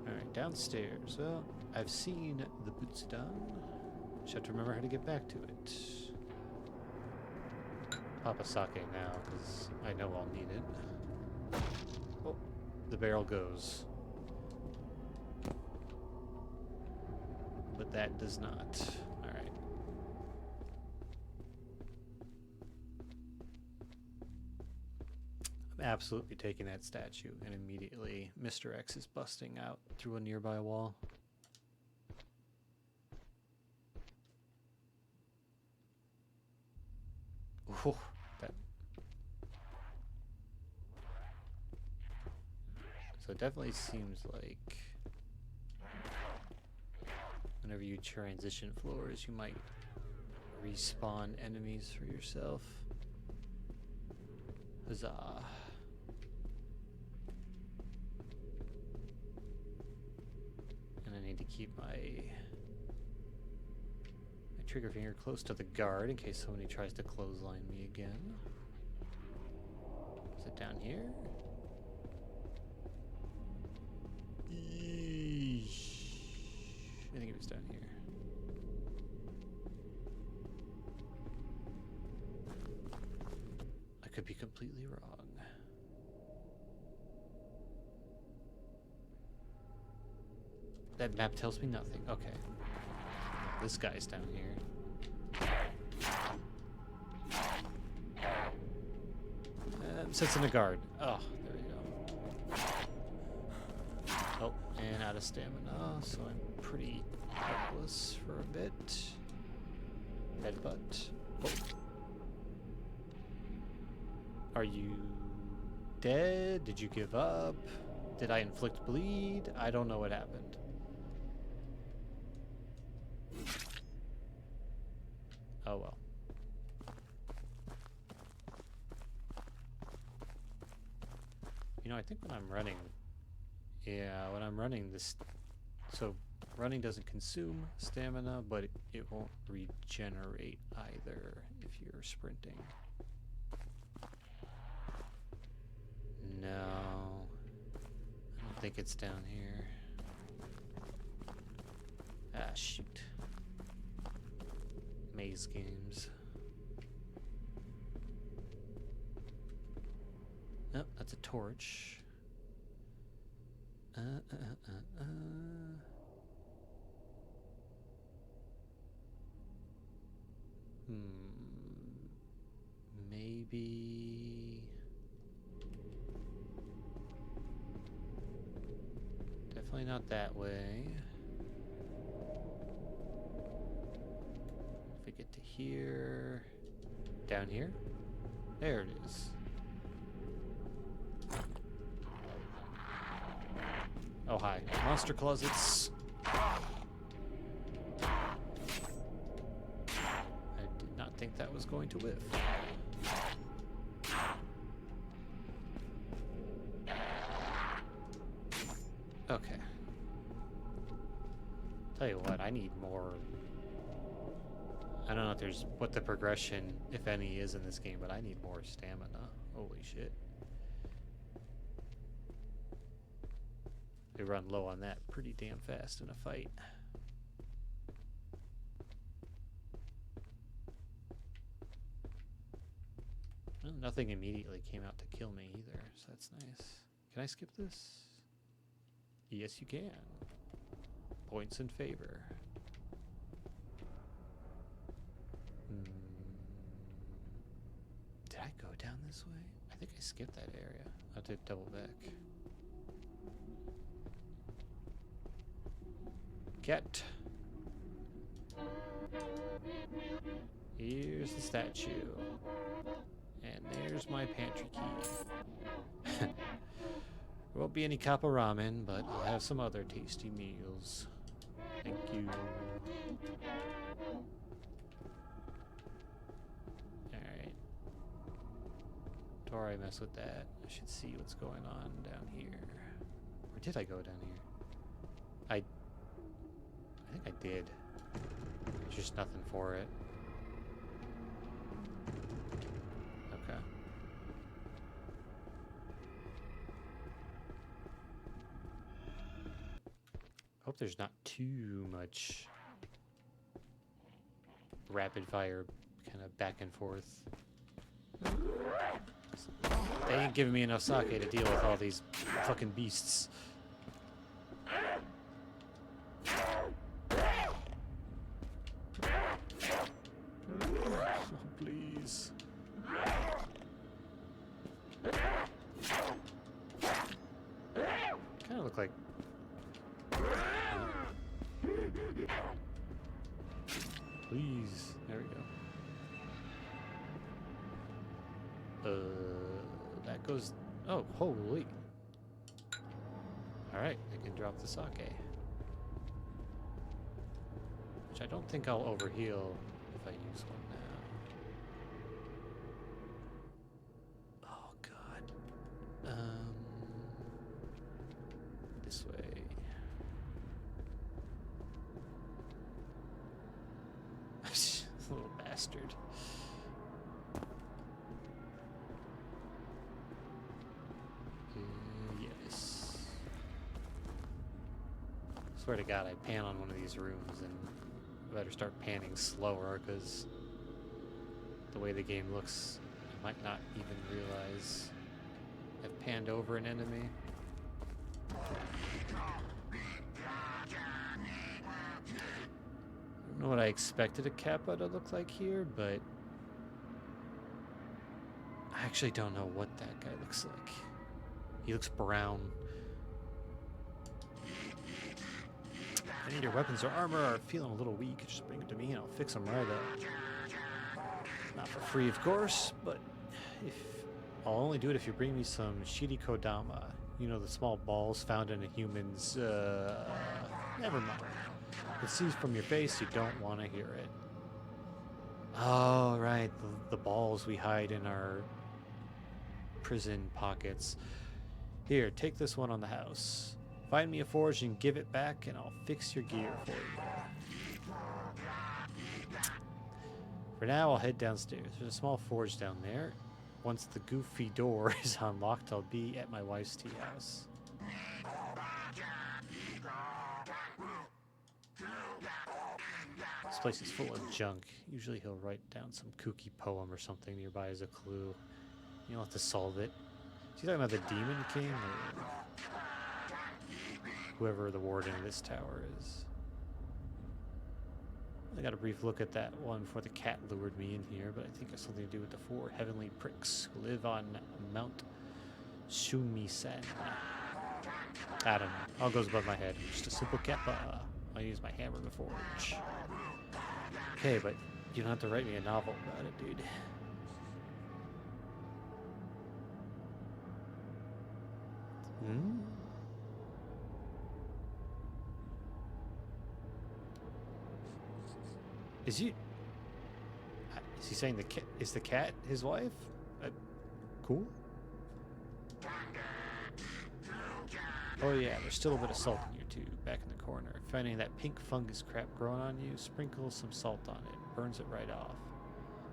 Alright, downstairs. Well, I've seen the boot sedan. Just have to remember how to get back to it. Pop a sake now, because I know I'll need it. Oh, the barrel goes. But that does not. Alright. I'm absolutely taking that statue, and immediately Mr. X is busting out through a nearby wall. Ooh, that. So it definitely seems like whenever you transition floors, you might respawn enemies for yourself. Huzzah. And I need to keep my trigger finger close to the guard in case somebody tries to clothesline me again. Is it down here? Eesh. I think it was down here. I could be completely wrong. That map tells me nothing. Okay. This guy's down here. Sits in a guard. Oh, there we go. Oh, and out of stamina, so I'm pretty helpless for a bit. Headbutt. Oh. Are you dead? Did you give up? Did I inflict bleed? I don't know what happened. Oh well. You know, I think when I'm running, when I'm running this, so running doesn't consume stamina, but it won't regenerate either if you're sprinting. No, I don't think it's down here. Ah, shoot. Maze games. Oh, that's a torch. Maybe... Definitely not that way. here. Down here? There it is. Oh, hi. Monster closets. I did not think that was going to whiff. Okay. Tell you what, I need more. I don't know if there's what the progression, if any, is in this game, but I need more stamina. Holy shit. They run low on that pretty damn fast in a fight. Well, nothing immediately came out to kill me either, so that's nice. Can I skip this? Yes, you can. Points in favor. Did I go down this way? I think I skipped that area. I have to double back. Get. Here's the statue. And there's my pantry key. There won't be any kappa ramen, but I'll have some other tasty meals. Thank you. Alright. Before I mess with that, I should see what's going on down here. Or did I go down here? I think I did. There's just nothing for it. Okay. Hope there's not too much rapid fire kind of back and forth. They ain't giving me enough sake to deal with all these fucking beasts. Please. Kind of look like. Please. There we go. That goes. Oh, holy. Alright, I can drop the sake. Which I don't think I'll overheal if I use one now. Oh, God. This way. Little bastard. Yes. Swear to God, I pan on one of these rooms and I better start panning slower because the way the game looks, I might not even realize I've panned over an enemy. I don't know what I expected a Kappa to look like here, but I actually don't know what that guy looks like. He looks brown. Any of your weapons or armor are feeling a little weak, just bring it to me and I'll fix them right up. Not for free, of course, but I'll only do it if you bring me some shirikodama. You know, the small balls found in a human's, never mind. It sees from your face, you don't want to hear it. Oh, right, the balls we hide in our prison pockets. Here, take this one on the house. Find me a forge and give it back, and I'll fix your gear for you. For now, I'll head downstairs. There's a small forge down there. Once the goofy door is unlocked, I'll be at my wife's tea house. This place is full of junk. Usually he'll write down some kooky poem or something nearby as a clue. You'll have to solve it. Is he talking about the Demon King or whoever the warden of this tower is? I got a brief look at that one before the cat lured me in here, but I think it has something to do with the 4 heavenly pricks who live on Mount Shumisen. I don't know. All goes above my head. Just a simple kappa. I'll use my hammer to forge. Okay, but You don't have to write me a novel about it, dude. Hmm? Is he saying the cat his wife? Cool. Oh yeah, there's still a bit of salt in your tube, back in the corner. If any of that pink fungus crap growing on you, sprinkle some salt on it. Burns it right off.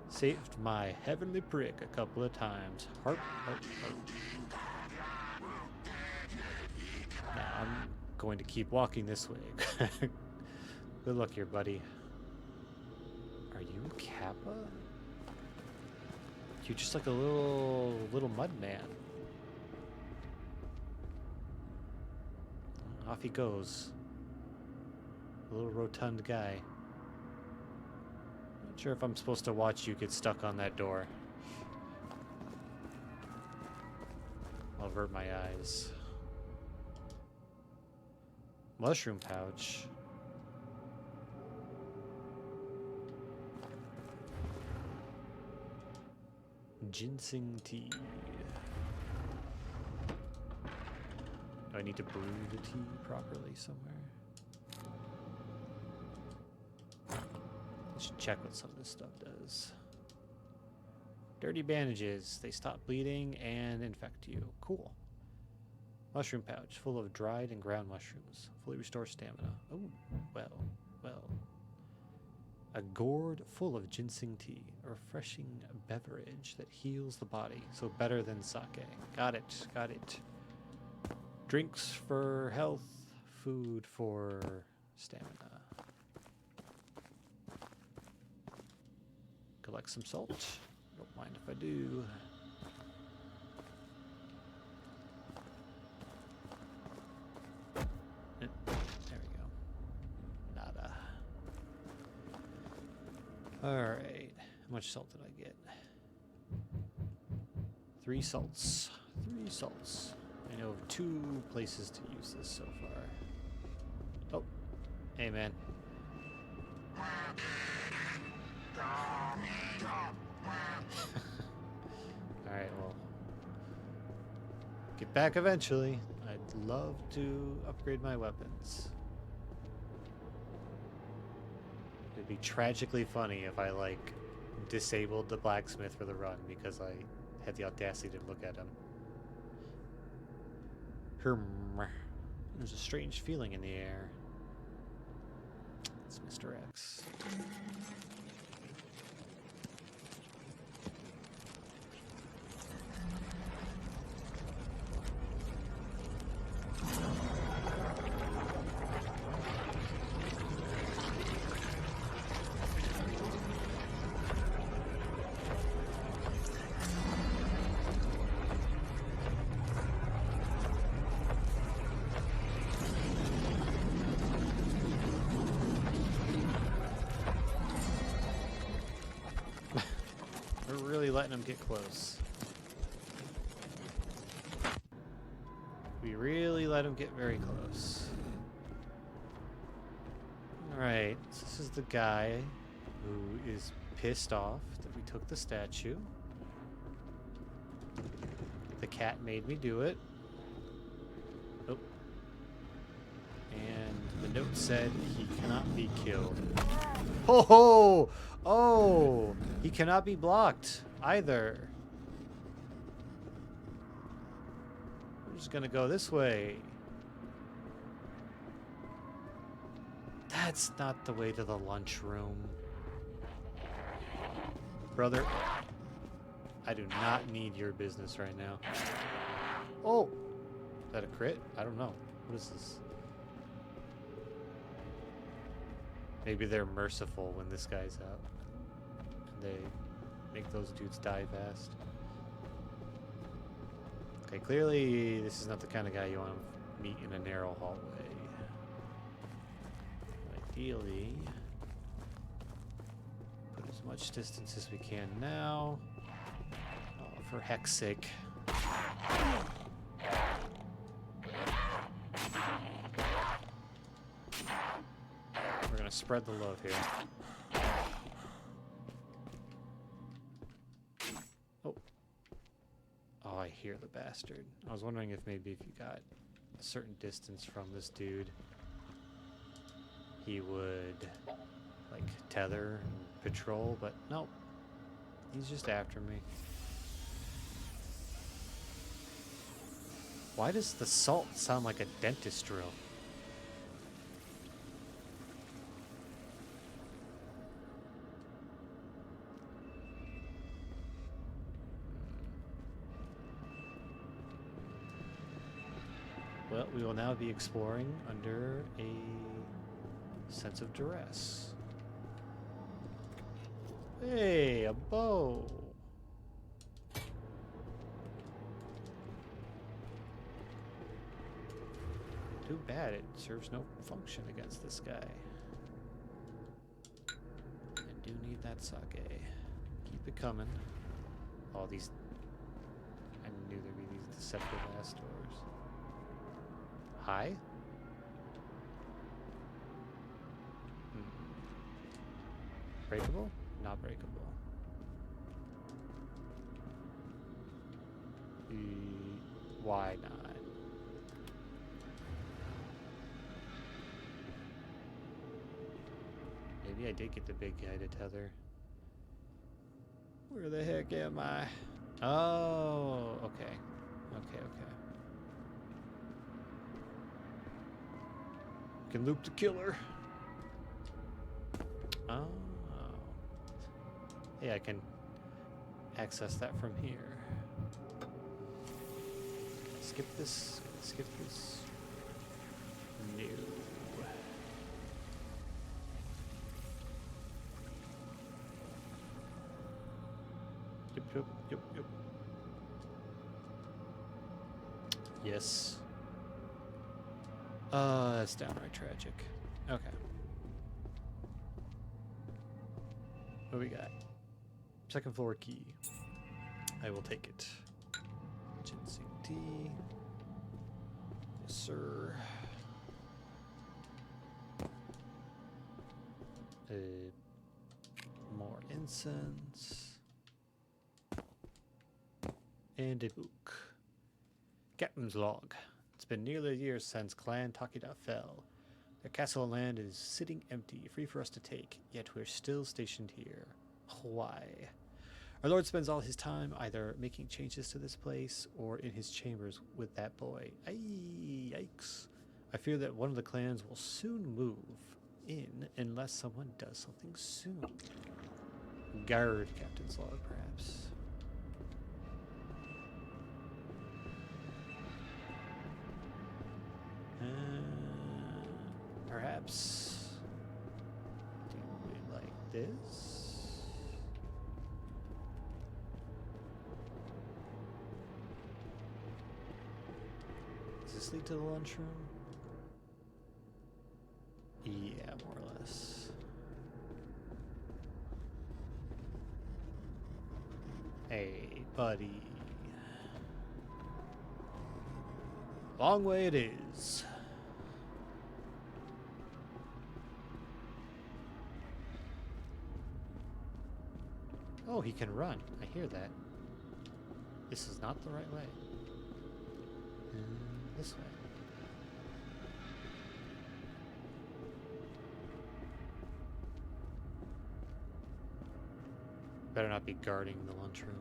Saved my heavenly prick a couple of times. Harp, harp, harp. Now I'm going to keep walking this way. Good luck here, buddy. Are you Kappa? You're just like a little mud man. Off he goes. A little rotund guy. Not sure if I'm supposed to watch you get stuck on that door. I'll avert my eyes. Mushroom pouch. Ginseng tea. Do I need to brew the tea properly somewhere? I should check what some of this stuff does. Dirty bandages. They stop bleeding and infect you. Cool. Mushroom pouch full of dried and ground mushrooms. Fully restore stamina. Oh, well. A gourd full of ginseng tea. A refreshing beverage that heals the body. So better than sake. Got it. Drinks for health. Food for stamina. Collect some salt. Don't mind if I do. There we go. Nada. Alright. How much salt did I get? 3 salts. 3 salts. I know of 2 places to use this so far. Oh. Hey, man. Alright, well. Get back eventually. I'd love to upgrade my weapons. It'd be tragically funny if I, like, disabled the blacksmith for the run because I had the audacity to look at him. There's a strange feeling in the air. It's Mr. X. Letting them get close. We really let him get very close. Alright, so this is the guy who is pissed off that we took the statue. The cat made me do it. Oh. And the note said he cannot be killed. Ho ho! Oh! He cannot be blocked either. We're just gonna go this way. That's not the way to the lunchroom. Brother, I do not need your business right now. Oh! Is that a crit? I don't know. What is this? Maybe they're merciful when this guy's out. And they make those dudes die fast. Okay, clearly this is not the kind of guy you want to meet in a narrow hallway. Ideally, put as much distance as we can now. Oh, for heck's sake. We're gonna spread the love here. hear the bastard. I was wondering if maybe if you got a certain distance from this dude, he would like tether and patrol, but nope. He's just after me. Why does the salt sound like a dentist drill? Well, we will now be exploring under a sense of duress. Hey, a bow. Too bad it serves no function against this guy. I do need that sake. Keep it coming. All these... I knew there'd be these deceptive ass doors. Hi? Breakable? Not breakable. Why not? Maybe I did get the big guy to tether. Where the heck am I? Oh, okay. Okay. Can loop the killer. Oh. Hey, I can access that from here. Skip this. No. Yep. Yes. That's downright tragic. Okay. What do we got? Second floor key. I will take it. Ginseng tea. Yes, sir. More incense. And a book. Captain's log. It's been nearly a year since Clan Takeda fell. Their castle and land is sitting empty, free for us to take, yet we're still stationed here. Why? Our lord spends all his time either making changes to this place or in his chambers with that boy. Aye, yikes. I fear that one of the clans will soon move in unless someone does something soon. Guard Captain's log, perhaps. Perhaps do it like this. Does this lead to the lunchroom? Yeah, more or less. Hey, buddy. Long way it is. Oh, he can run. I hear that. This is not the right way. This way. Better not be guarding the lunchroom.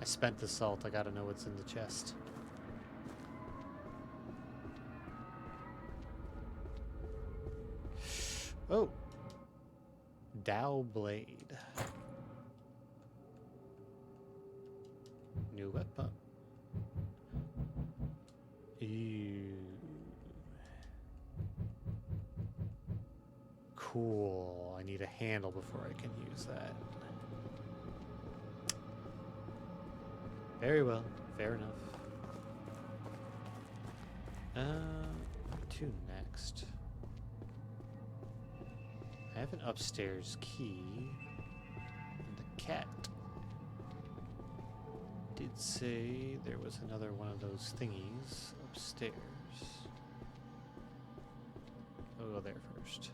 I spent the salt. I gotta know what's in the chest. Oh. Dow blade. New weapon. Ew. Cool. I need a handle before I can use that. Very well. Fair enough. Where to next? I have an upstairs key. And the cat did say there was another one of those thingies upstairs. I'll go there first.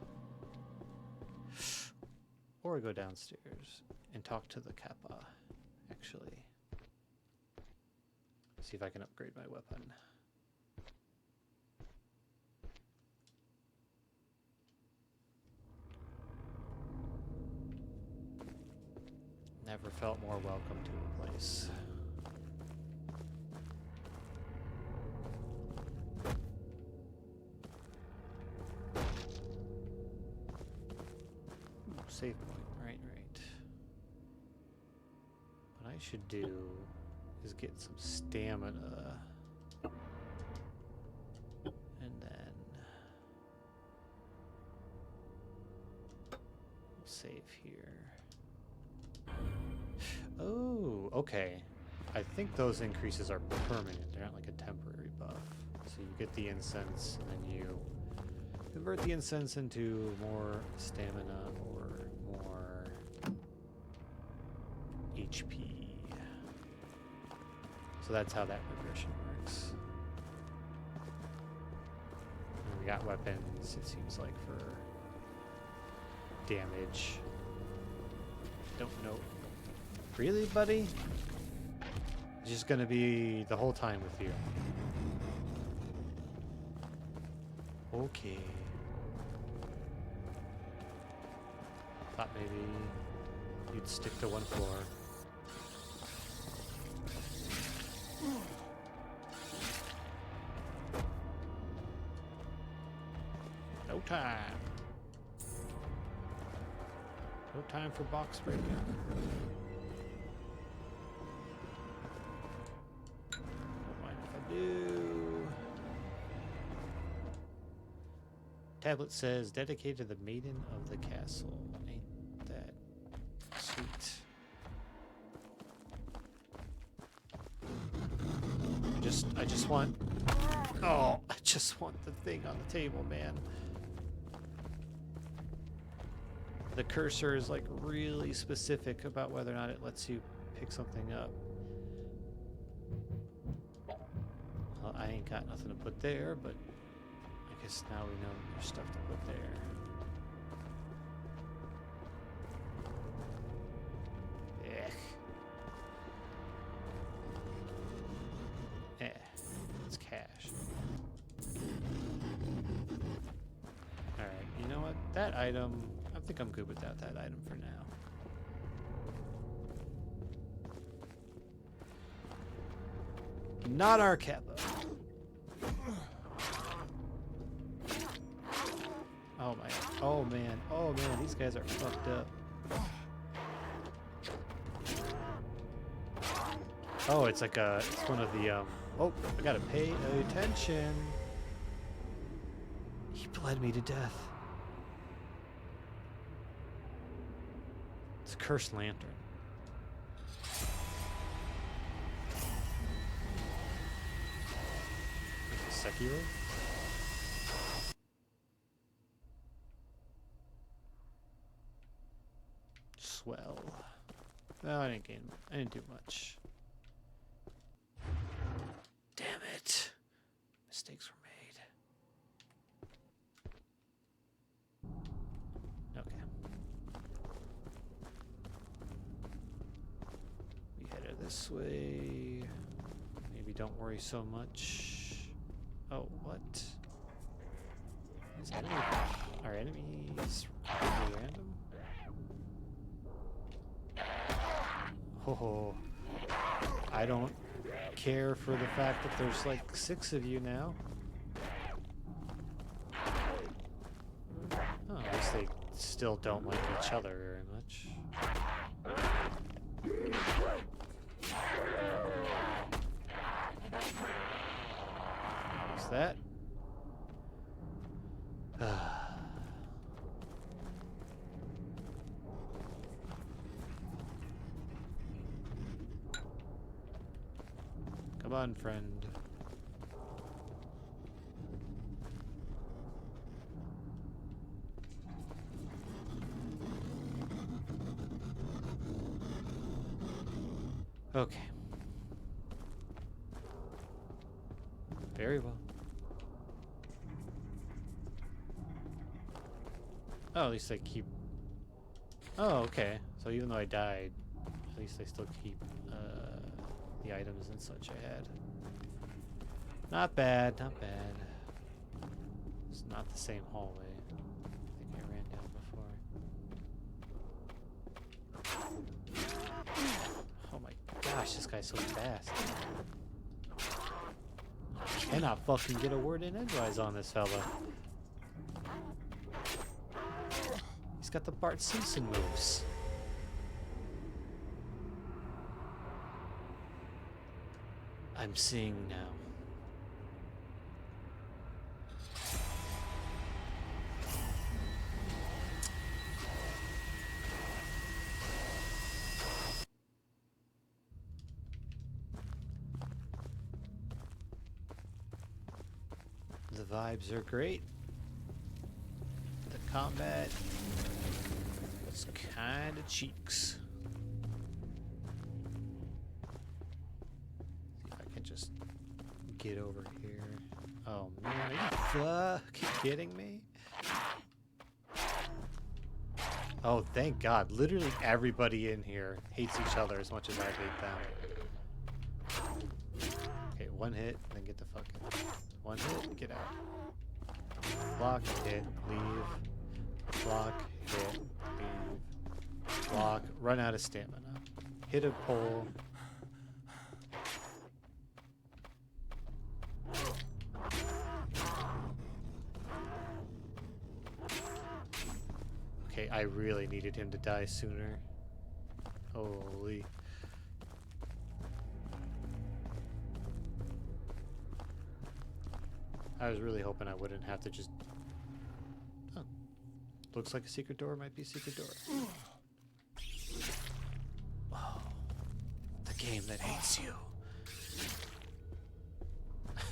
Or go downstairs and talk to the kappa, actually. See if I can upgrade my weapon. Never felt more welcome to a place. Ooh, save point. Right. What I should do is get some stamina. And then we'll save here. Oh, okay. I think those increases are permanent. They're not like a temporary buff. So you get the incense, and then you convert the incense into more stamina or more HP. So that's how that progression works. And we got weapons, it seems like, for damage. Don't know. Really, buddy? It's just gonna be the whole time with you. Okay. Thought maybe you'd stick to one floor. No time. No time for box breaking. Tablet says, dedicated to the maiden of the castle. Ain't that sweet? I just want... Oh, I just want the thing on the table, man. The cursor is like really specific about whether or not it lets you pick something up. Well, I ain't got nothing to put there, but I guess now we know there's stuff to put there. It's cash. Alright, you know what? That item, I think I'm good without that item for now. Not our Kappa. Oh my, oh man, these guys are fucked up. Oh, it's like it's one of the, oh, I gotta pay attention. He bled me to death. It's a cursed lantern. Sekiro? Swell. No, I didn't do much. Damn it. Mistakes were made. Okay. We headed this way. Maybe don't worry so much. Oh, what? Is our enemies completely random? Oh, I don't care for the fact that there's like 6 of you now. Oh, I guess they still don't like each other very much. What's that? Come on, friend. Okay. Very well. Oh, at least I keep... Oh, okay. So even though I died, at least I still keep the items and such I had. Not bad, not bad. It's not the same hallway. I think I ran down before. Oh my gosh, this guy's so fast. I cannot fucking get a word in edgewise on this fella. He's got the Bart Simpson moves. I'm seeing now. The vibes are great. The combat was kind of cheeks. See if I can just get over here. Oh man, are you fucking kidding me? Oh, thank God. Literally everybody in here hates each other as much as I hate them. Okay, one hit, then get the fuck out. One hit, get out. Block, hit, leave. Block, hit, leave. Block, run out of stamina. Hit a pole. Okay, I really needed him to die sooner. Holy. I was really hoping I wouldn't have to just... Oh. Looks like a secret door might be a secret door. Oh. The game that hates you. You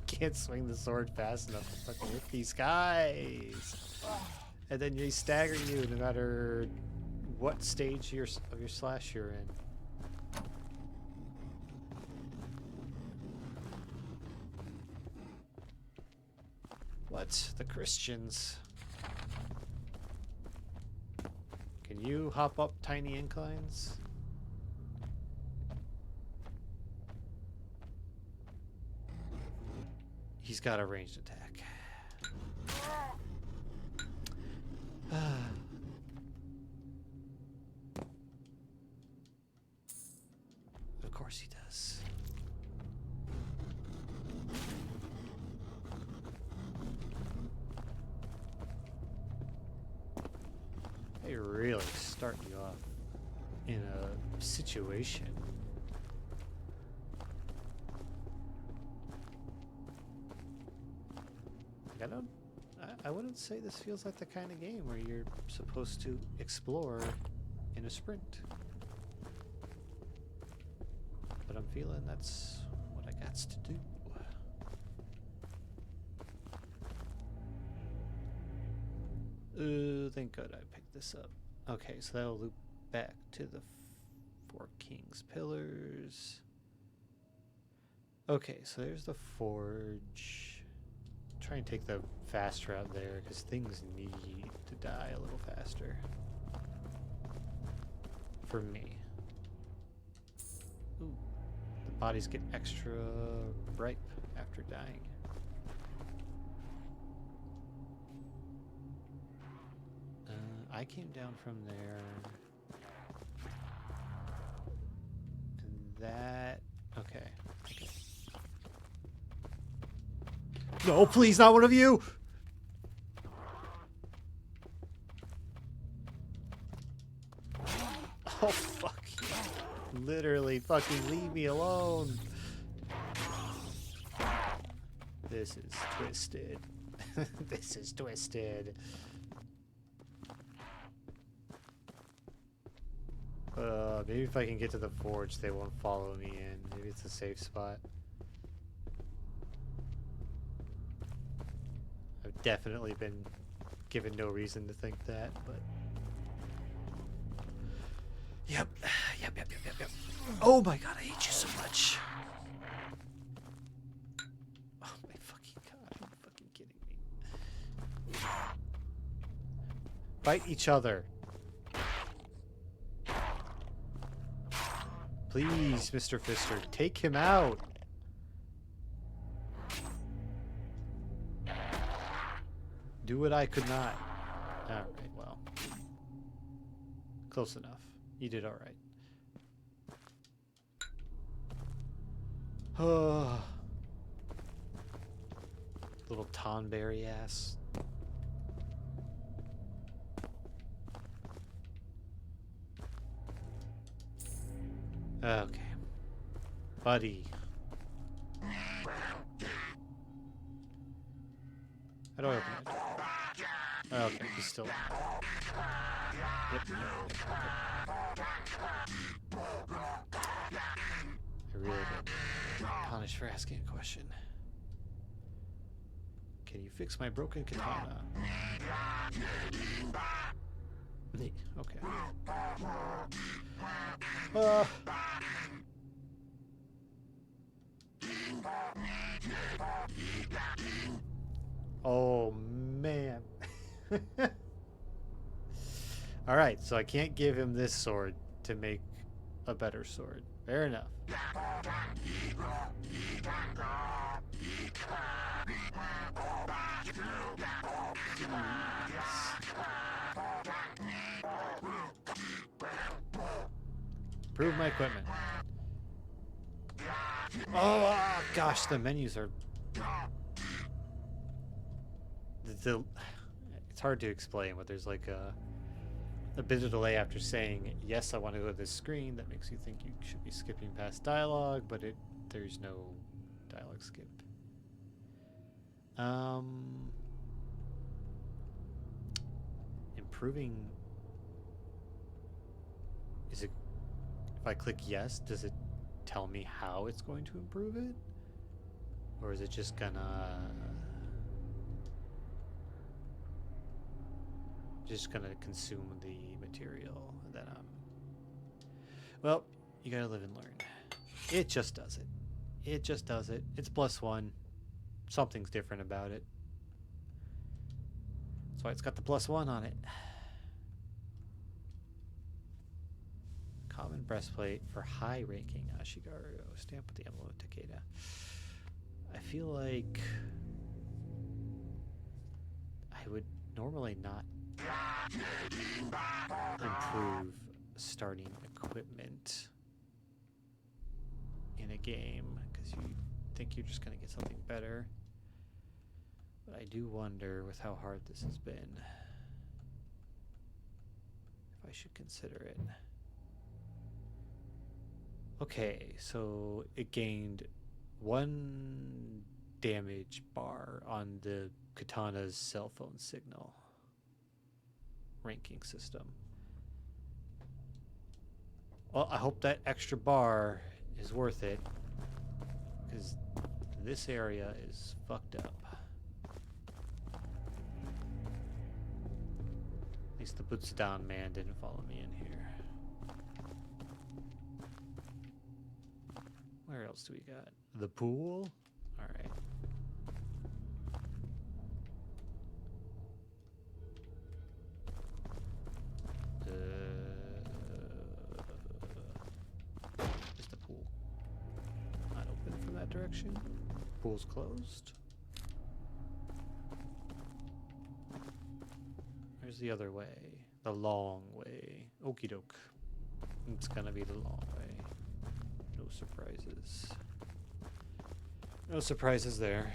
can't swing the sword fast enough to fucking hit these guys. And then they stagger you no matter what stage of your slash you're in. What? The Christians. Can you hop up tiny inclines? He's got a ranged attack. Of course he does. They really start you off in a situation. Like I wouldn't say this feels like the kind of game where you're supposed to explore in a sprint. But I'm feeling that's what I got to do. Thank God I picked this up. Okay, so that'll loop back to the Four Kings Pillars. Okay, so there's the forge. Try and take the fast route there, because things need to die a little faster. For me. Ooh, the bodies get extra ripe after dying. I came down from there. And that... Okay. Okay. No, please, not one of you! Oh, fuck you. Literally, fucking leave me alone. This is twisted. This is twisted. Maybe if I can get to the forge, they won't follow me in. Maybe it's a safe spot. I've definitely been given no reason to think that, but... Yep. Yep. Oh my god, I hate you so much. Oh my fucking god, are you fucking kidding me? Fight each other. Please, Mr. Fister, take him out. Do what I could not. Alright, well. Close enough. You did alright. Little Tonberry ass. Okay. Buddy. How do I open it? Okay, he's still in. Yep. I really get punished for asking a question. Can you fix my broken katana? Neat. Okay. Oh, man. Alright, so I can't give him this sword to make a better sword. Fair enough. Improve my equipment. Oh, gosh, the menus are... It's hard to explain, but there's like a bit of delay after saying, yes, I want to go to this screen. That makes you think you should be skipping past dialogue, but there's no dialogue skip. Improving... Is it... If I click yes, does it tell me how it's going to improve it? Or is it just gonna... consume the material and then well, you gotta live and learn. It just does it. It just does it. It's +1. Something's different about it. That's why it's got the +1 on it. Common breastplate for high-ranking Ashigaru. Stamp with the emblem of Takeda. I feel like I would normally not improve starting equipment in a game because you think you're just going to get something better. But I do wonder, with how hard this has been, if I should consider it. Okay, so it gained 1 damage bar on the katana's cell phone signal ranking system. Well, I hope that extra bar is worth it, because this area is fucked up. At least the boots down man didn't follow me in here. Where else do we got? The pool? Alright. Is the pool not open from that direction? Pool's closed. Where's the other way? The long way. Okie doke. It's gonna be the long way. No surprises. No surprises there.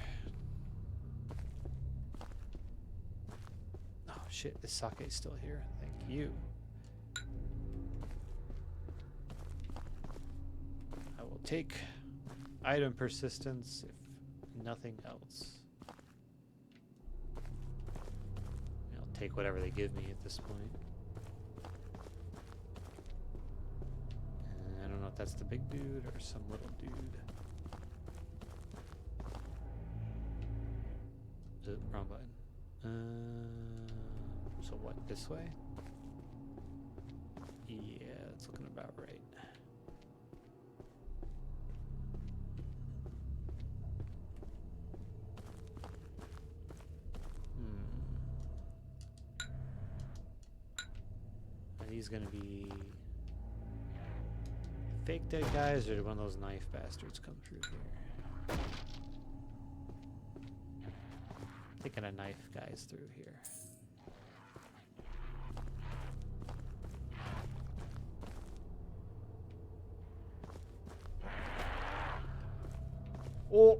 Oh shit, this sake's still here. Thank you. I will take item persistence if nothing else. I'll take whatever they give me at this point. And I don't know if that's the big dude or some little dude. Wrong button. So what, this way? Yeah, it's looking about right. Are these gonna be fake dead guys, or did one of those knife bastards come through here? Thinking a knife guy's through here. Oh!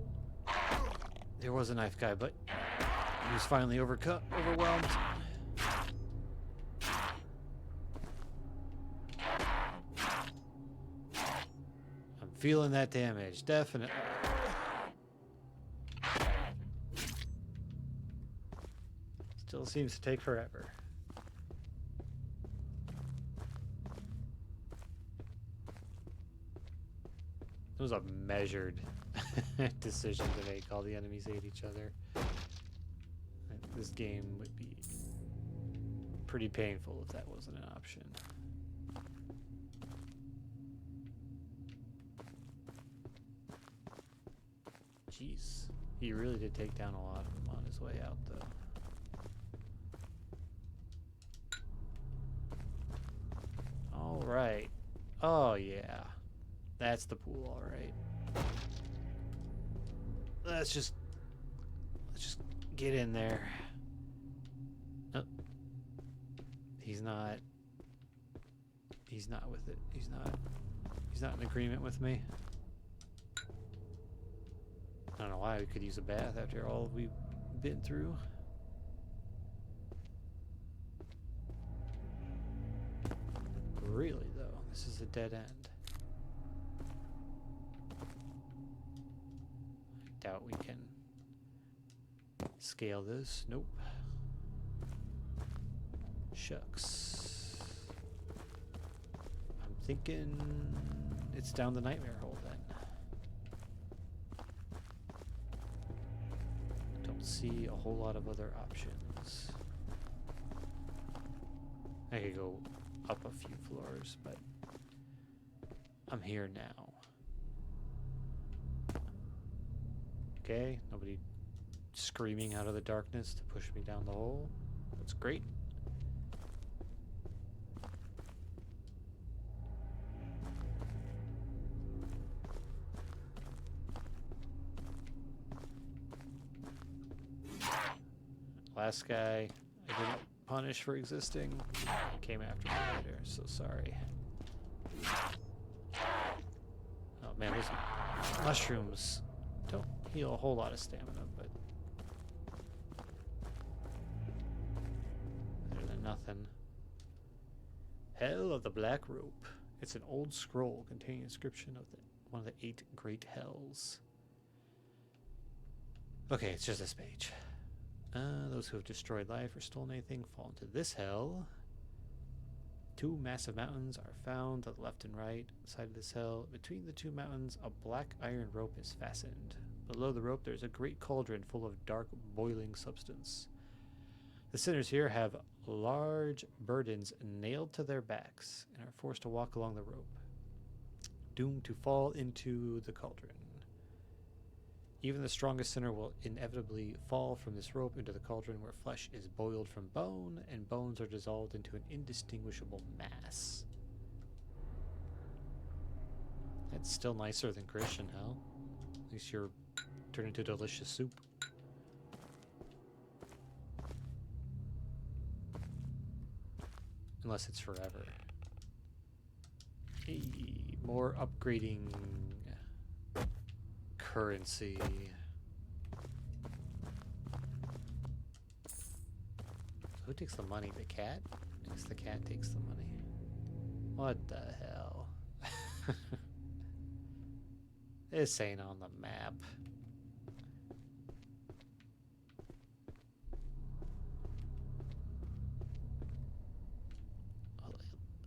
There was a knife guy, but he was finally overwhelmed. I'm feeling that damage, definitely. Still seems to take forever. It was a measured decision to make. All the enemies hate each other. This game would be pretty painful if that wasn't an option. Jeez. He really did take down a lot of them on his way out, though. Alright. Oh, yeah. That's the pool, alright. Let's just get in there. Oh. He's not with it. He's not in agreement with me. I don't know why we could use a bath after all we've been through. Really, though, this is a dead end. I doubt we can scale this. Nope. Shucks. I'm thinking it's down the nightmare hole then. Don't see a whole lot of other options. I could go up a few floors, but I'm here now. Okay, nobody screaming out of the darkness to push me down the hole. That's great. Last guy I didn't punish for existing came after me later, so sorry. Oh man, those mushrooms don't heal a whole lot of stamina, but better than nothing. Hell of the Black Rope. It's an old scroll containing an inscription of one of the 8 great hells. Okay, it's just this page. Those who have destroyed life or stolen anything fall into this hell. 2 massive mountains are found on the left and right side of this hell. Between the 2 mountains, a black iron rope is fastened. Below the rope, there's a great cauldron full of dark, boiling substance. The sinners here have large burdens nailed to their backs and are forced to walk along the rope, doomed to fall into the cauldron. Even the strongest sinner will inevitably fall from this rope into the cauldron where flesh is boiled from bone and bones are dissolved into an indistinguishable mass. That's still nicer than Christian hell. At least you're turned into delicious soup. Unless it's forever. Hey, more upgrading currency. Who takes the money? The cat? I guess the cat takes the money. What the hell? This ain't on the map.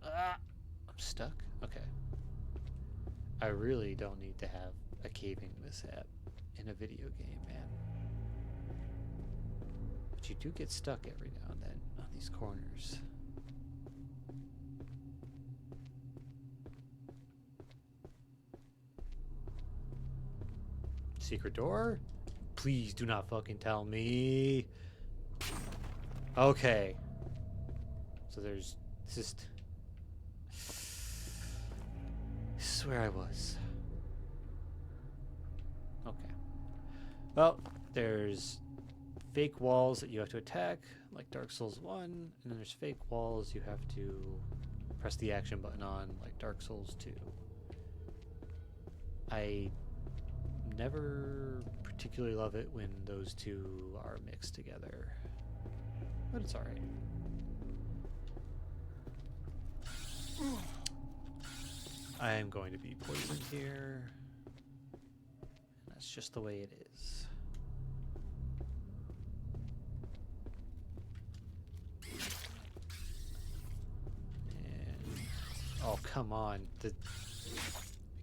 I'm stuck? Okay. I really don't need to have a caving mishap in a video game, man. But you do get stuck every now and then on these corners. Secret door? Please do not fucking tell me. Okay. So there's just... where I was. Okay. Well, there's fake walls that you have to attack, like Dark Souls 1, and then there's fake walls you have to press the action button on, like Dark Souls 2. I never particularly love it when those two are mixed together, but it's alright. I am going to be poisoned here. And that's just the way it is. And, oh, come on.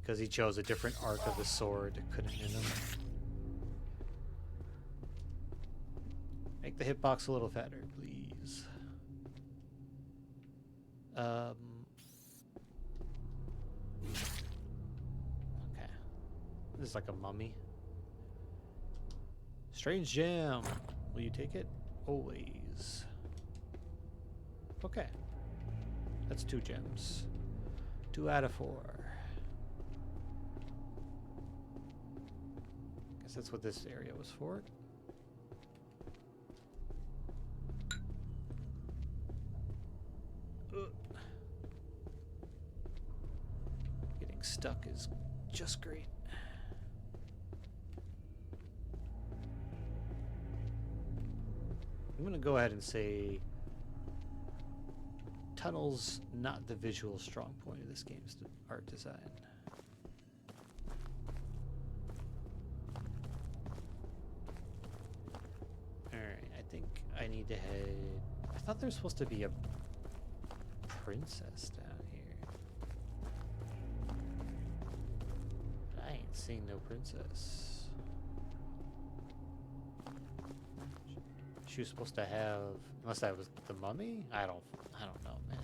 Because he chose a different arc of the sword, it couldn't hit him. Make the hitbox a little fatter, please. Okay. This is like a mummy. Strange gem. Will you take it? Always. Okay. That's 2 gems. 2 out of 4. Guess that's what this area was for. Getting stuck is just great. I'm gonna go ahead and say tunnels not the visual strong point of this game's art design. Alright, I think I need to head... I thought there was supposed to be a princess down here. I ain't seeing no princess. She was supposed to have... Unless that was the mummy? I don't know, man.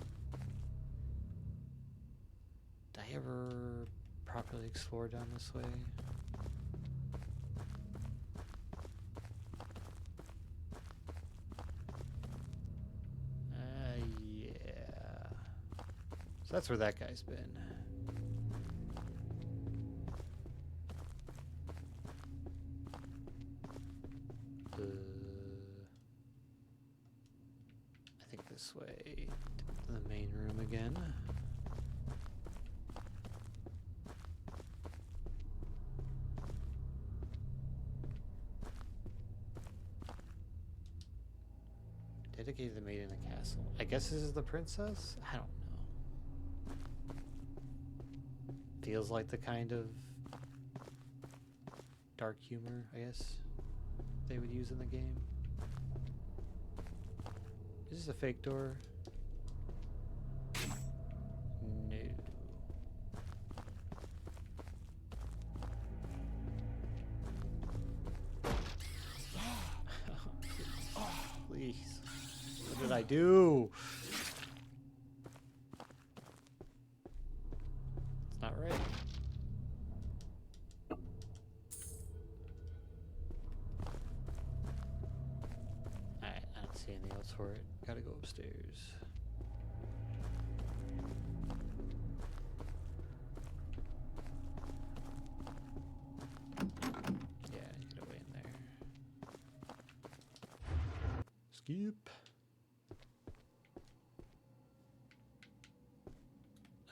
Did I ever properly explore down this way? Yeah. So that's where that guy's been. I think this way to the main room again. Dedicated to the maid in the castle. I guess this is the princess? I don't know. Feels like the kind of dark humor, I guess, they would use in the game. Is this a fake door? No. Please. What did I do? It's not right. Alright, I don't see anything else for it. Gotta go upstairs. Yeah, get away in there. Skip.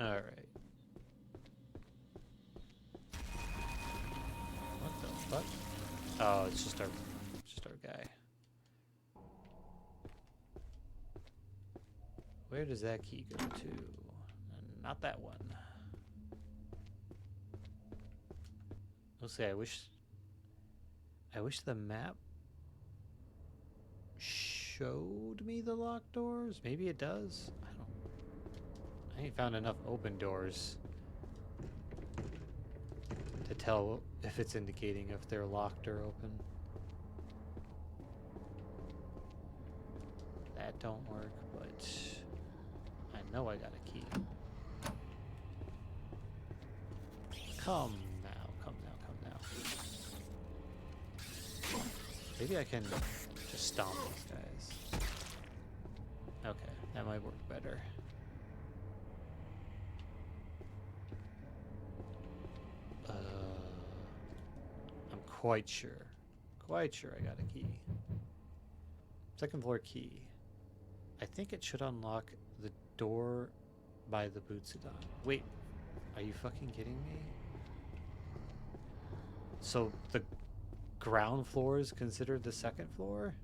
Alright. What the fuck? Oh, it's just our guy. Where does that key go to? Not that one. Let's see, I wish the map showed me the locked doors. Maybe it does. I ain't found enough open doors to tell if it's indicating if they're locked or open. That don't work, but I know I got a key. Come now, come now, come now. Maybe I can just stomp these guys. Okay, that might work better. quite sure. Quite sure I got a key. Second floor key. I think it should unlock the door by the Butsudan. Wait, are you fucking kidding me? So the ground floor is considered the second floor?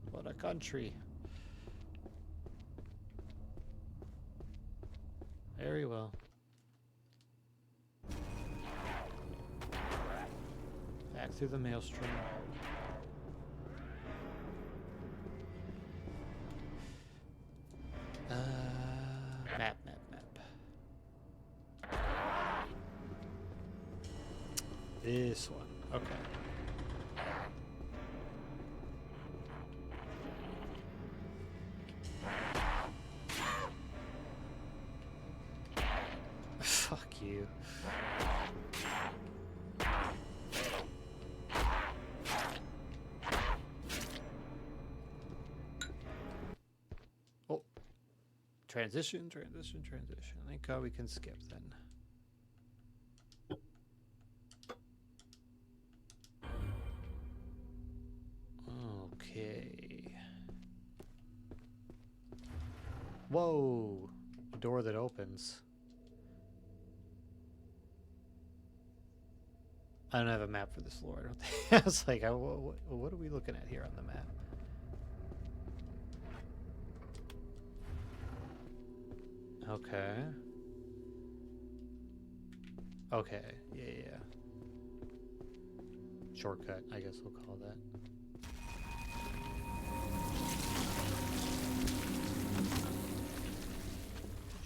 What a country. Very well. Back through the maelstrom. Map. This one. Okay. Fuck you. Oh. Transition. Thank God we can skip then. Okay. Whoa. A door that opens. I don't have a map for this floor, I don't think. I was like, what are we looking at here on the map? Okay. Okay, yeah. Shortcut, I guess we'll call that.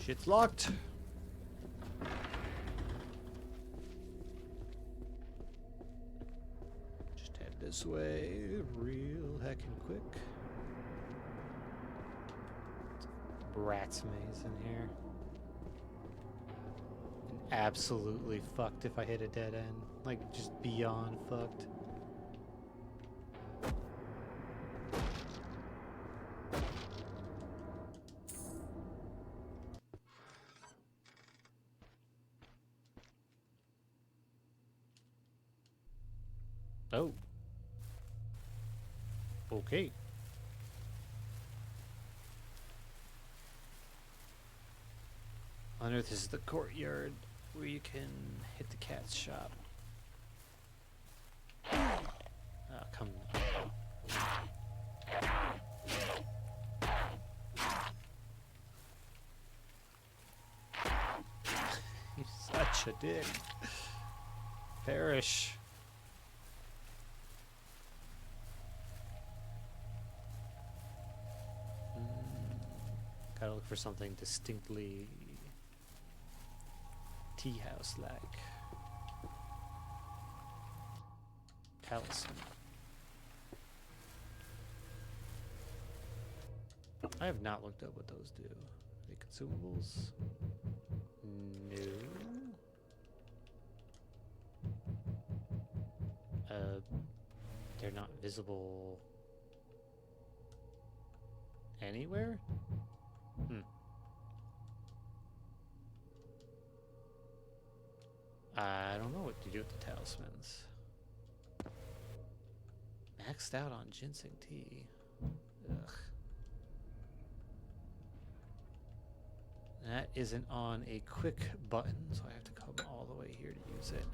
Shit's locked. Just head this way real heckin' quick. Rat's maze in here. And absolutely fucked if I hit a dead end. Like, just beyond fucked. Oh. Okay. Under this is the courtyard where you can hit the cat's shop. Oh, come on. You're such a dick. Perish. Gotta look for something distinctly tea house like. Talisman. I have not looked up what those do. Are they consumables? No. They're not visible anywhere? I don't know what to do with the talismans. Maxed out on ginseng tea. Ugh. That isn't on a quick button, so I have to come all the way here to use it.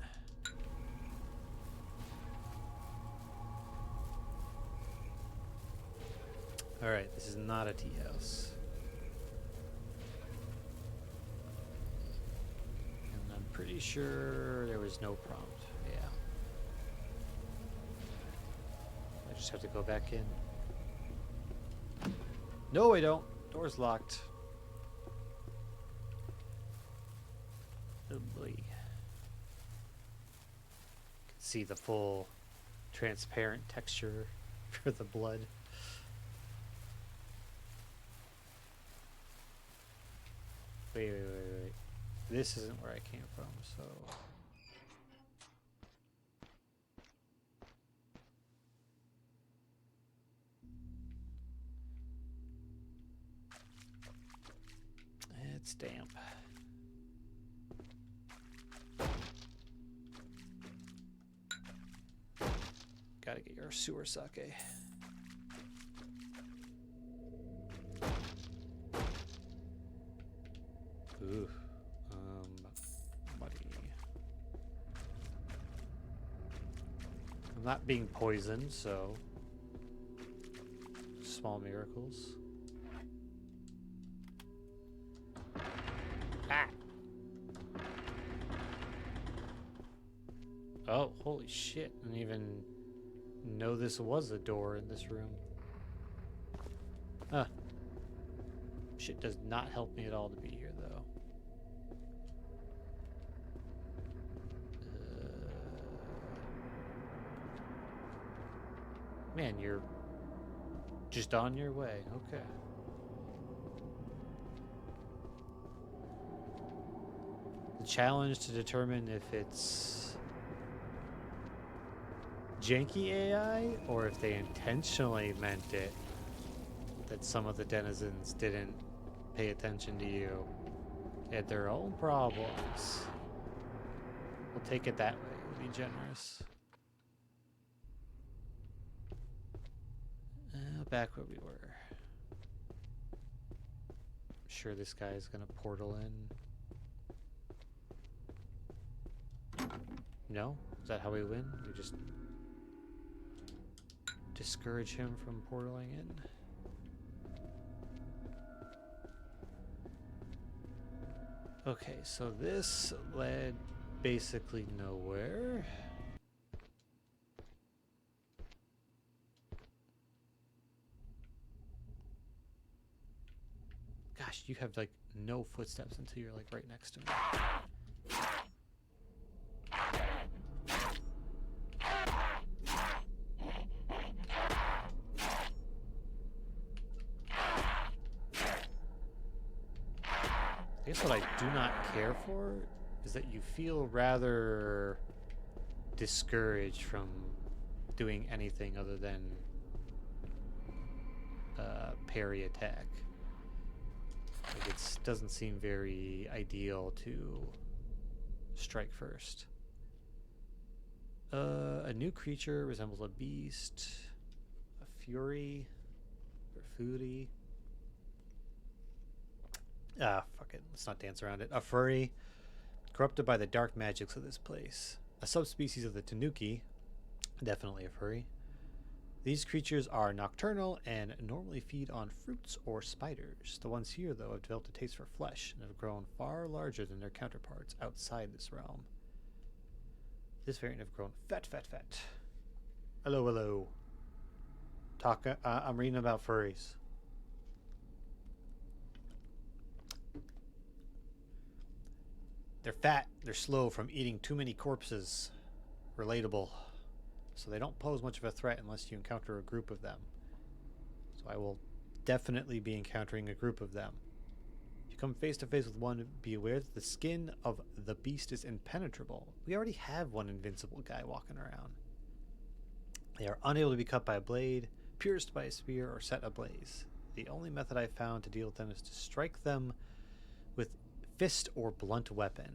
Alright, this is not a tea house. And I'm pretty sure there was no prompt. Yeah. I just have to go back in. No, I don't. Door's locked. Oh boy. You can see the full transparent texture for the blood. Wait. This isn't where I came from, so... It's damp. gotta get your sewer sake. Ooh. Muddy. I'm not being poisoned, so small miracles. Ah! Oh, holy shit. I didn't even know this was a door in this room. Huh. Shit does not help me at all to be here, though. Man, you're just on your way. Okay. The challenge to determine if it's janky AI or if they intentionally meant it, that some of the denizens didn't pay attention to you. They had their own problems. We'll take it that way. We'll be generous. Back where we were. I'm sure this guy is gonna portal in. No? Is that how we win? We just discourage him from portaling in? Okay, so this led basically nowhere. Gosh, you have like no footsteps until you're like right next to me. I guess what I do not care for is that you feel rather discouraged from doing anything other than parry attack. Like it doesn't seem very ideal to strike first. A new creature resembles a beast, a fury, or fury. Fuck it. Let's not dance around it. A furry, corrupted by the dark magics of this place. A subspecies of the Tanuki, definitely a furry. These creatures are nocturnal and normally feed on fruits or spiders. The ones here, though, have developed a taste for flesh and have grown far larger than their counterparts outside this realm. This variant have grown fat. Hello, hello. I'm reading about furries. They're fat, they're slow from eating too many corpses. Relatable. So they don't pose much of a threat unless you encounter a group of them. So I will definitely be encountering a group of them. If you come face to face with one, be aware that the skin of the beast is impenetrable. We already have one invincible guy walking around. They are unable to be cut by a blade, pierced by a spear, or set ablaze. The only method I've found to deal with them is to strike them with fist or blunt weapon.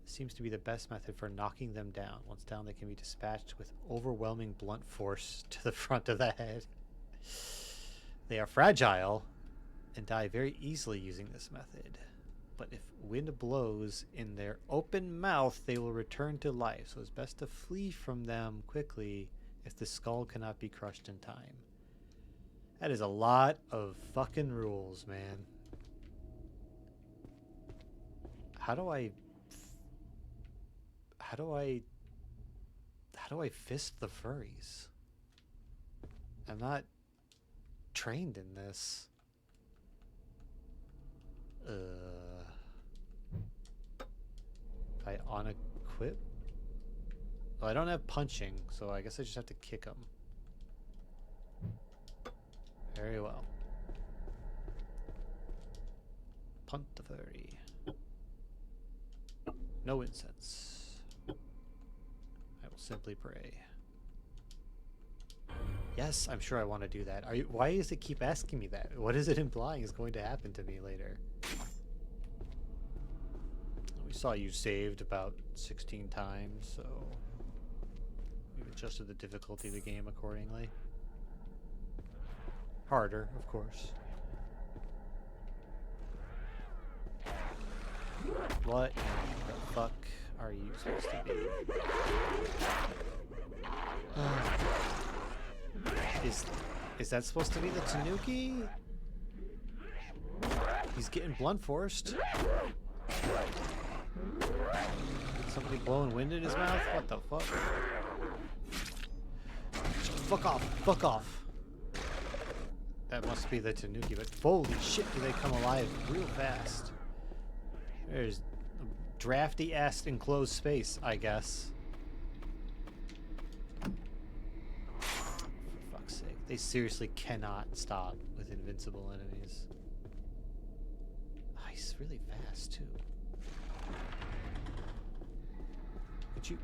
Seems to be the best method for knocking them down. Once down, they can be dispatched with overwhelming blunt force to the front of the head. They are fragile and die very easily using this method. But if wind blows in their open mouth, they will return to life. So it's best to flee from them quickly if the skull cannot be crushed in time. That is a lot of fucking rules, man. How do I fist the furries? I'm not trained in this. If I unequip? Well, I don't have punching, so I guess I just have to kick them. Very well. Punt the furry. No incense. I will simply pray. Yes, I'm sure I want to do that. Why does it keep asking me that? What is it implying is going to happen to me later? We saw you saved about 16 times, so we would adjusted the difficulty of the game accordingly. Harder, of course. What the fuck are you supposed to be? Is that supposed to be the Tanuki? He's getting blunt forced. Somebody blowing wind in his mouth? What the fuck? Fuck off! Fuck off! That must be the Tanuki, but holy shit, do they come alive real fast. There's a drafty-ass enclosed space, I guess. For fuck's sake. They seriously cannot stop with invincible enemies. Oh, he's really fast, too.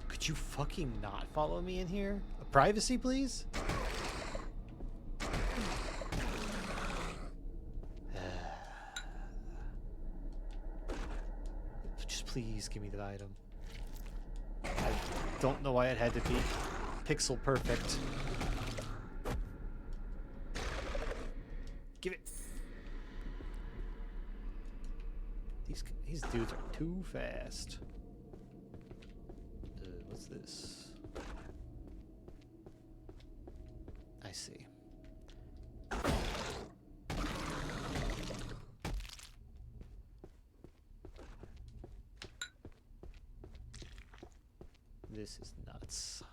Could you fucking not follow me in here? Privacy, please? Just please give me the item. I don't know why it had to be pixel perfect. Give it. These dudes are too fast. What's this? I see. This is nuts.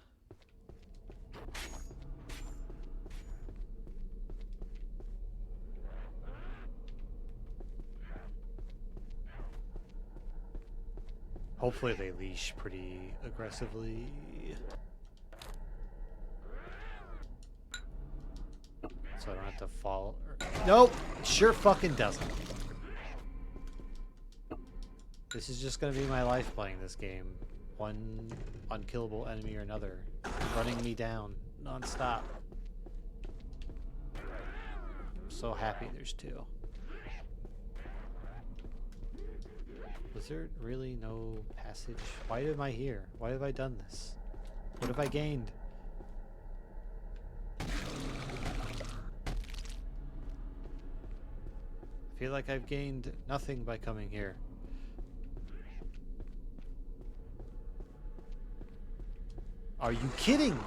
Hopefully they leash pretty aggressively. So I don't have to fall. Nope! Sure fucking doesn't. This is just gonna be my life playing this game. One unkillable enemy or another. Running me down non-stop. I'm so happy there's two. Was there really no passage? Why am I here? Why have I done this? What have I gained? I feel like I've gained nothing by coming here. Are you kidding?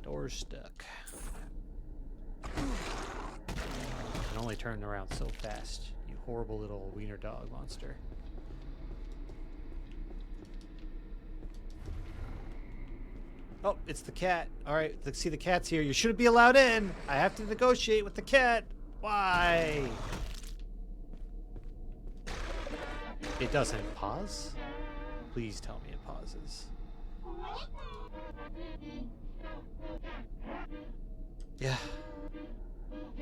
Door's stuck. I can only turn around so fast, you horrible little wiener dog monster. Oh, it's the cat. Alright, let's see the cat's here. You shouldn't be allowed in. I have to negotiate with the cat. Why? It doesn't pause? Please tell me it pauses. Yeah.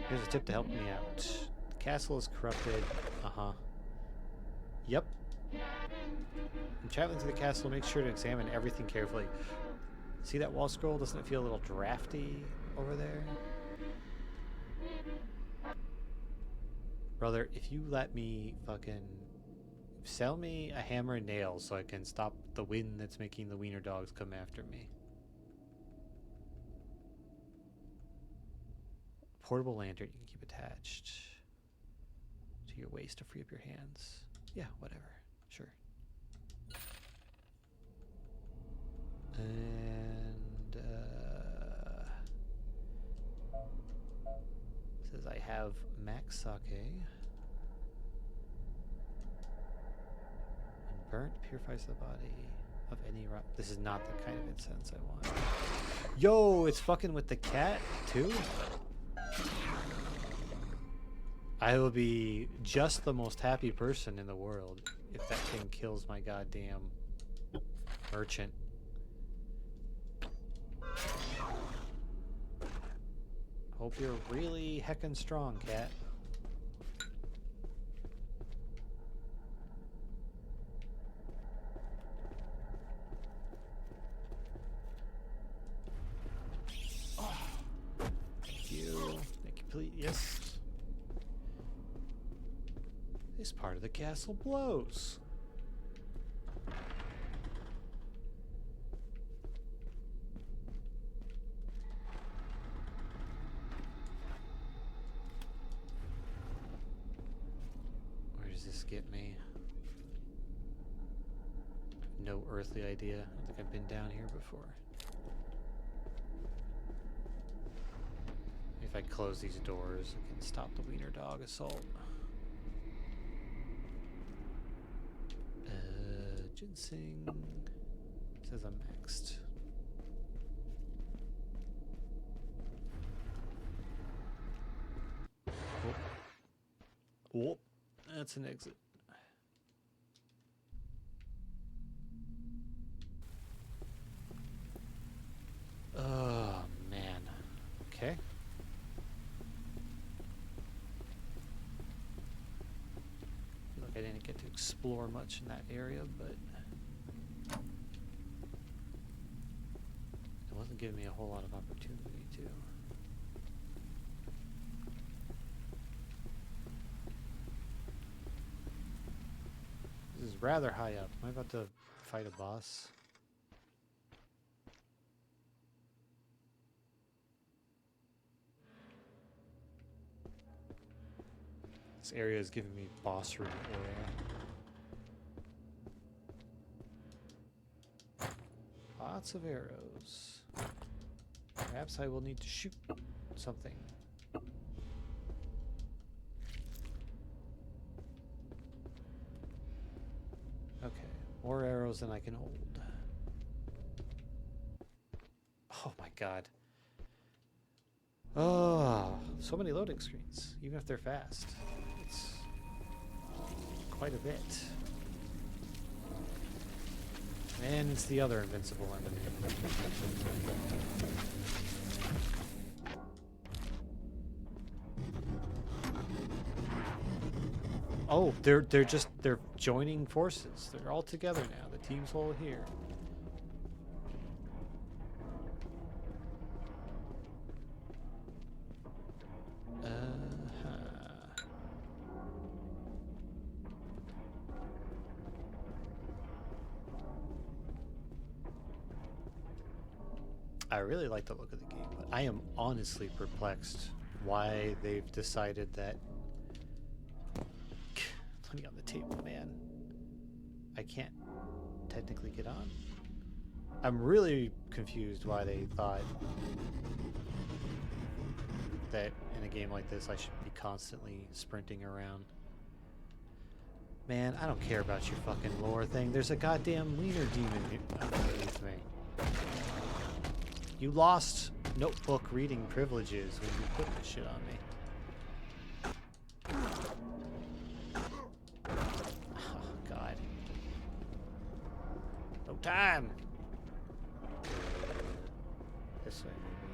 Here's a tip to help me out. The castle is corrupted. Uh-huh. Yep. When traveling to the castle, make sure to examine everything carefully. See that wall scroll? Doesn't it feel a little drafty over there? Brother, if you let me fucking sell me a hammer and nails so I can stop the wind that's making the wiener dogs come after me. Portable lantern you can keep attached to your waist to free up your hands. Yeah, whatever. Sure. And says I have max sake. Unburnt purifies the body of any rot. This is not the kind of incense I want. Yo, it's fucking with the cat too? I will be just the most happy person in the world if that thing kills my goddamn merchant. Hope you're really heckin' strong, cat. Oh, thank you. Yes. This part of the castle blows. Where does this get me? No earthly idea. I don't think I've been down here before. If I close these doors, I can stop the wiener dog assault. Ginseng says I'm next. Oh, that's an exit. Oh man. Okay. Feel like I didn't get to explore much in that area, but it wasn't giving me a whole lot of opportunity to. This is rather high up. Am I about to fight a boss? This area is giving me boss room aura. Lots of arrows. Perhaps I will need to shoot something. Okay, more arrows than I can hold. Oh my god. Oh, so many loading screens, even if they're fast. It's quite a bit. And it's the other invincible enemy. Oh, they're joining forces. They're all together now. The team's all here. I really like the look of the game, but I am honestly perplexed why they've decided that. Plenty on the table, man. I can't technically get on. I'm really confused why they thought that in a game like this I should be constantly sprinting around. Man, I don't care about your fucking lore thing. There's a goddamn wiener demon underneath me. You lost notebook reading privileges when you put this shit on me. Oh, God. No time! This way, maybe.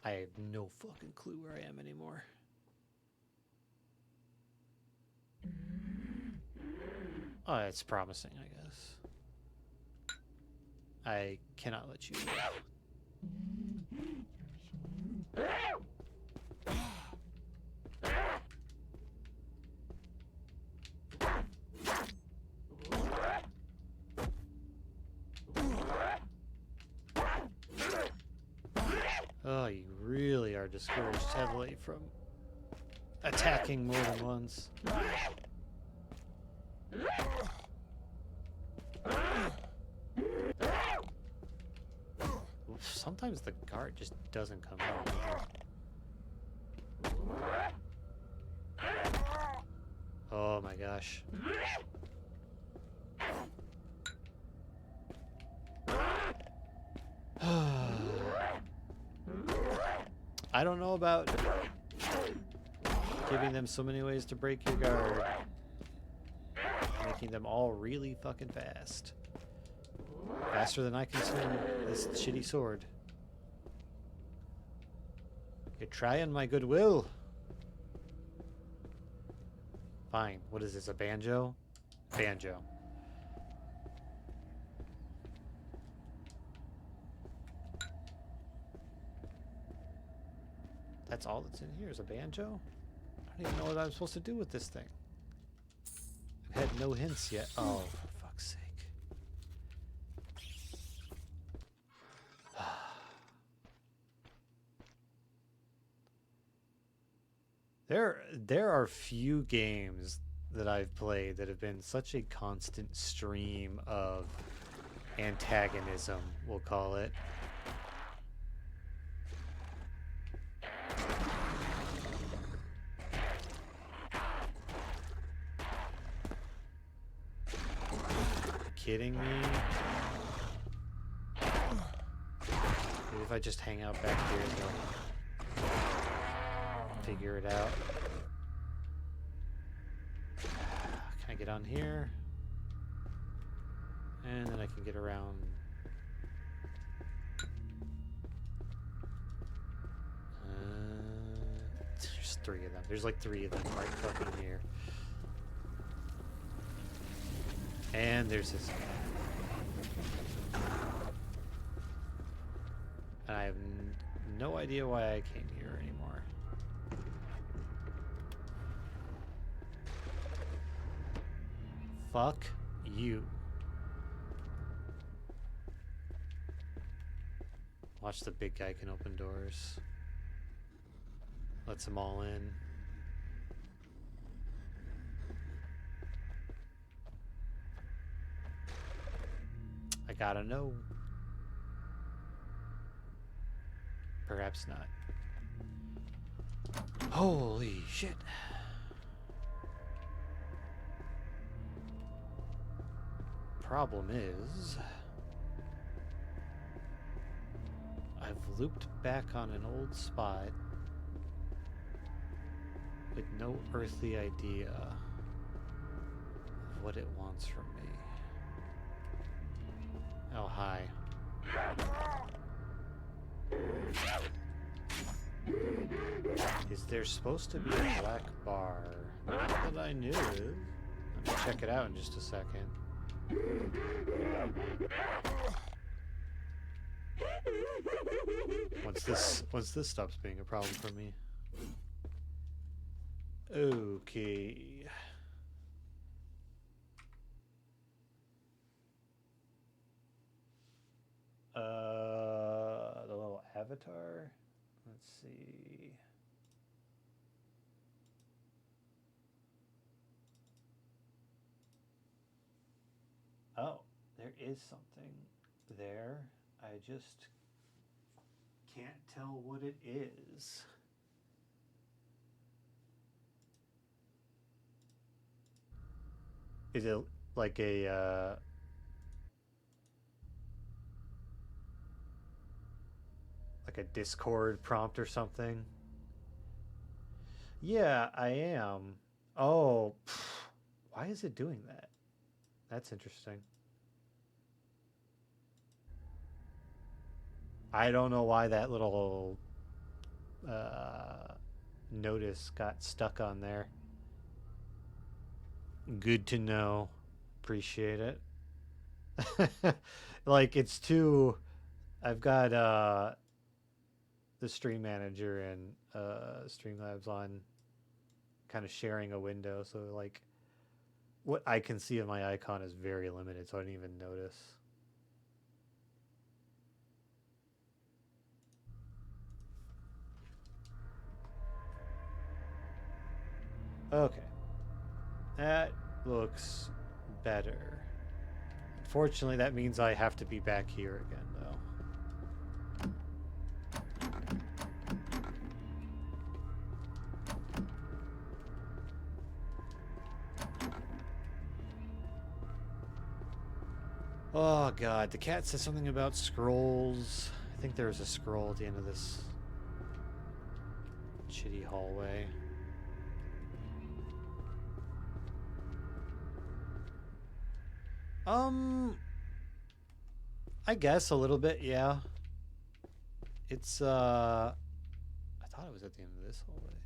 I have no fucking clue where I am anymore. Oh, it's promising, I guess. I cannot let you go. Oh, you really are discouraged heavily from attacking more than once. Sometimes the guard just doesn't come out. Oh my gosh. I don't know about giving them so many ways to break your guard. Making them all really fucking fast. Faster than I can swing this shitty sword. You're trying my goodwill. Fine. What is this, a banjo? Banjo. That's all that's in here is a banjo? I don't even know what I'm supposed to do with this thing. I've had no hints yet. Oh, for fuck's sake. There are few games that I've played that have been such a constant stream of antagonism, we'll call it. Kidding me? Maybe if I just hang out back here, they'll figure it out. Can I get on here? And then I can get around. There's 3 of them. There's like 3 of them right fucking here. And there's this guy. And I have no idea why I came here anymore. Fuck you. Watch the big guy can open doors. Lets them all in. I gotta know. Perhaps not. Holy shit. Problem is, I've looped back on an old spot with no earthly idea of what it wants from me. Oh, hi. Is there supposed to be a black bar? Not that I knew. Let me check it out in just a second. Once this stops being a problem for me. Okay. The little avatar. Let's see. Oh, there is something there. I just can't tell what it is. Is it like a Discord prompt or something? Yeah, I am. Oh, why is it doing that? That's interesting. I don't know why that little notice got stuck on there. Good to know. Appreciate it. Like, it's too... I've got the stream manager and Streamlabs on kind of sharing a window, so like what I can see of my icon is very limited, so I didn't even notice. Okay. That looks better. Unfortunately, that means I have to be back here again, though. Oh god, the cat said something about scrolls. I think there was a scroll at the end of this shitty hallway. I guess a little bit, yeah. It's I thought it was at the end of this hallway.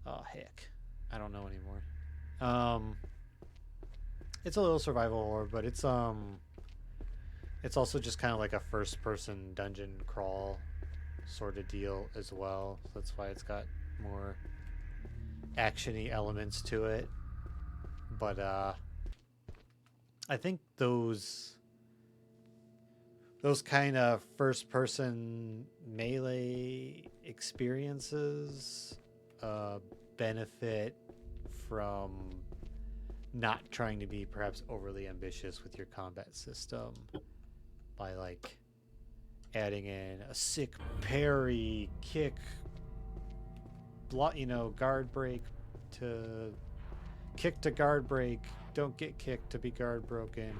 Oh heck. I don't know anymore. It's a little survival horror, but it's also just kind of like a first person dungeon crawl sort of deal as well. So that's why it's got more action-y elements to it. But I think those kind of first-person melee experiences benefit from not trying to be perhaps overly ambitious with your combat system by like adding in a sick parry, kick, block, guard break to kick to guard break, don't get kicked to be guard broken.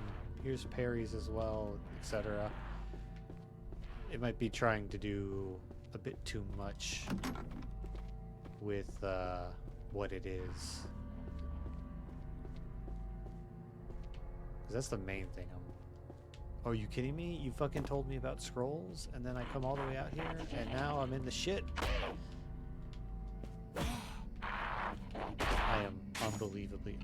Here's parries as well, etc. It might be trying to do a bit too much with what it is. Because that's the main thing. Oh, are you kidding me? You fucking told me about scrolls, and then I come all the way out here, and now I'm in the shit? I am unbelievably...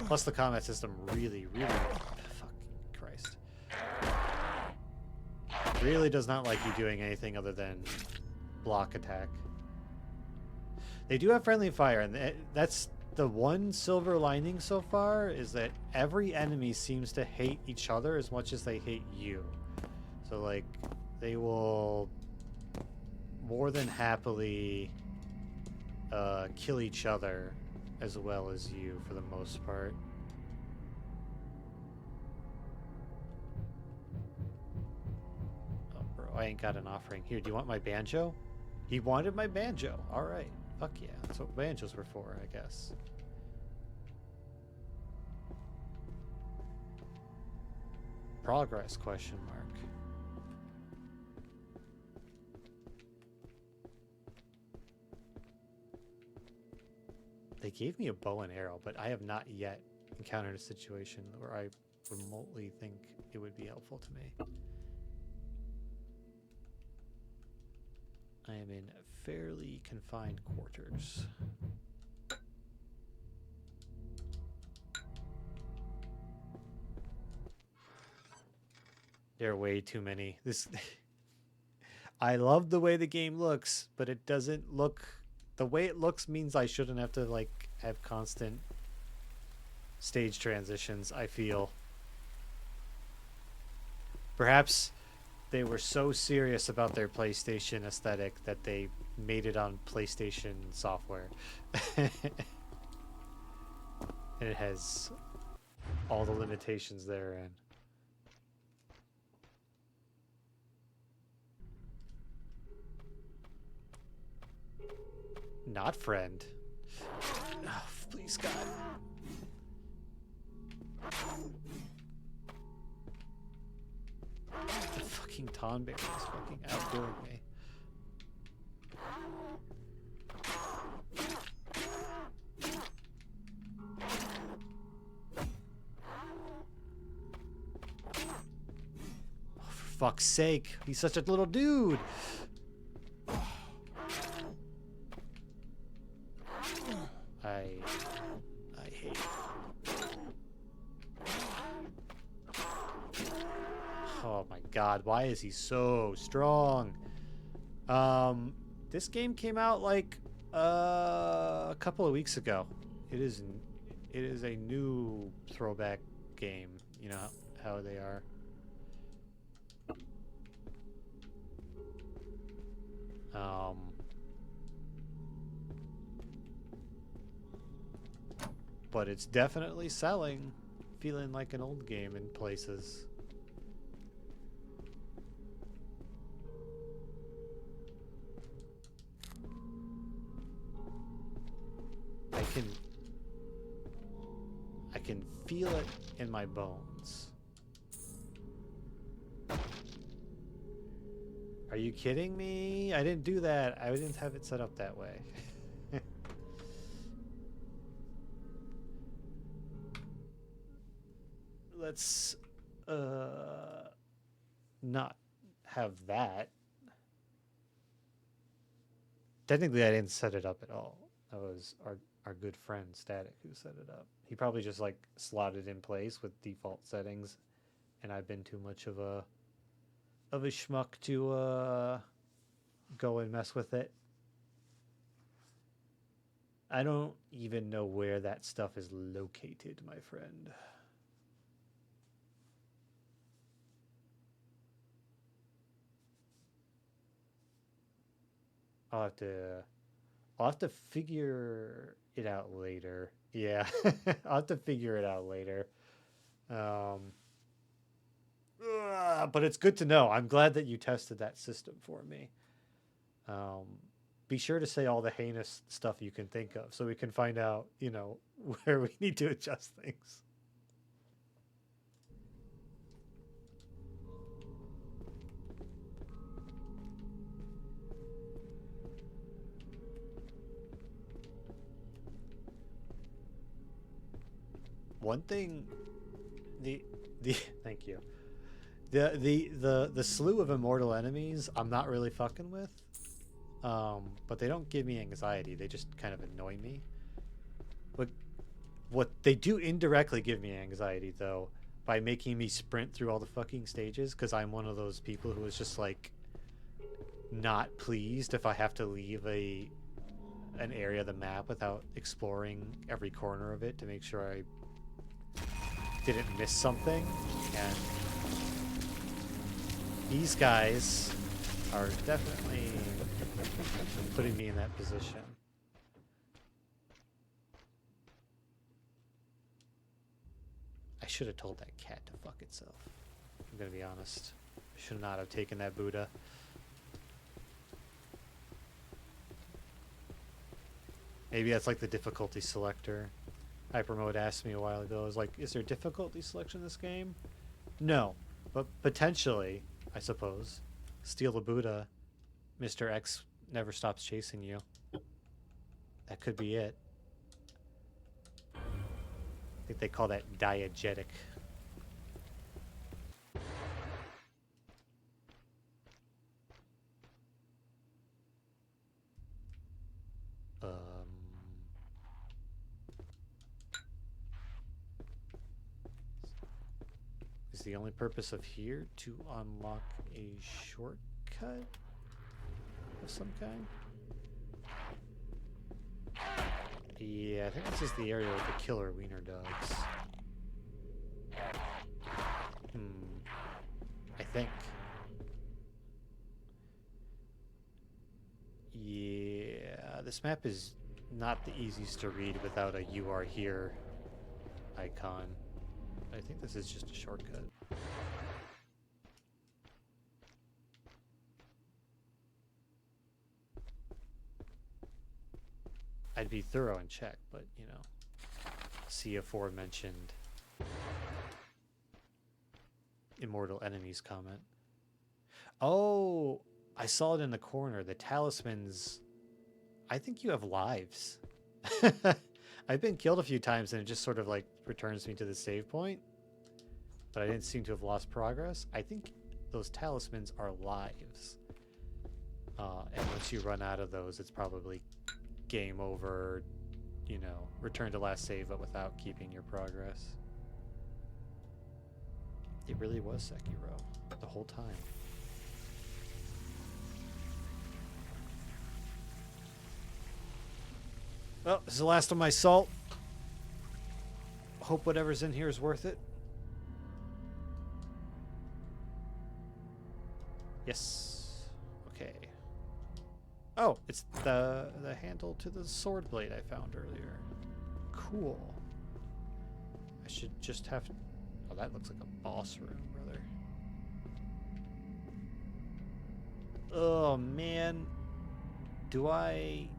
Plus the combat system really, fucking Christ. Really does not like you doing anything other than block attack. They do have friendly fire, and that's the one silver lining so far, is that every enemy seems to hate each other as much as they hate you. So like, they will more than happily kill each other as well as you for the most part. Oh, bro, I ain't got an offering. Here, do you want my banjo? He wanted my banjo. All right. Fuck yeah. That's what banjos were for, I guess. Progress, question mark. They gave me a bow and arrow, but I have not yet encountered a situation where I remotely think it would be helpful to me. I am in fairly confined quarters. There are way too many. This I love the way the game looks, but it doesn't look... The way it looks means I shouldn't have to, like, have constant stage transitions, I feel. Perhaps they were so serious about their PlayStation aesthetic that they made it on PlayStation software. And it has all the limitations therein. Not friend. Oh, please, God. The fucking Tonberry is fucking outdoing me. Oh, for fuck's sake. He's such a little dude. I hate it. Oh my god, why is he so strong? This game came out like a couple of weeks ago. It is a new throwback game, you know how they are. But it's definitely selling, feeling like an old game in places. I can feel it in my bones. Are you kidding me? I didn't do that. I didn't have it set up that way. Let's not have that. Technically, I didn't set it up at all. That was our good friend Static who set it up. He probably just like slotted in place with default settings, and I've been too much of a schmuck to go and mess with it. I don't even know where that stuff is located, my friend. I'll have to I'll have to figure it out later. Yeah, I'll have to figure it out later. Um, but it's good to know. I'm glad that you tested that system for me. Um, be sure to say all the heinous stuff you can think of so we can find out, where we need to adjust things. One thing, the the thank you. The slew of immortal enemies I'm not really fucking with. But they don't give me anxiety. They just kind of annoy me. What what they do indirectly give me anxiety though by making me sprint through all the fucking stages because I'm one of those people who is just like not pleased if I have to leave an area of the map without exploring every corner of it to make sure I didn't miss something. And these guys are definitely putting me in that position. I should have told that cat to fuck itself. I'm gonna be honest. I should not have taken that Buddha. Maybe that's like the difficulty selector. Hypermode asked me a while ago, I was like, is there difficulty selection in this game? No. But potentially, I suppose. Steal the Buddha. Mr. X never stops chasing you. That could be it. I think they call that diegetic. Is the only purpose of here to unlock a shortcut of some kind? Yeah, I think this is the area with the killer wiener dogs. I think. Yeah, this map is not the easiest to read without a "you are here" icon. I think this is just a shortcut. I'd be thorough and check, but, see aforementioned immortal enemies comment. Oh, I saw it in the corner. The talismans. I think you have lives. I've been killed a few times and it just sort of like returns me to the save point. But I didn't seem to have lost progress. I think those talismans are lives. And once you run out of those, it's probably game over, return to last save, but without keeping your progress. It really was Sekiro the whole time. Well, this is the last of my salt. Hope whatever's in here is worth it. Yes. Okay. Oh, it's the handle to the sword blade I found earlier. Cool. I should just have... Oh, that looks like a boss room, brother. Oh, man. Do I...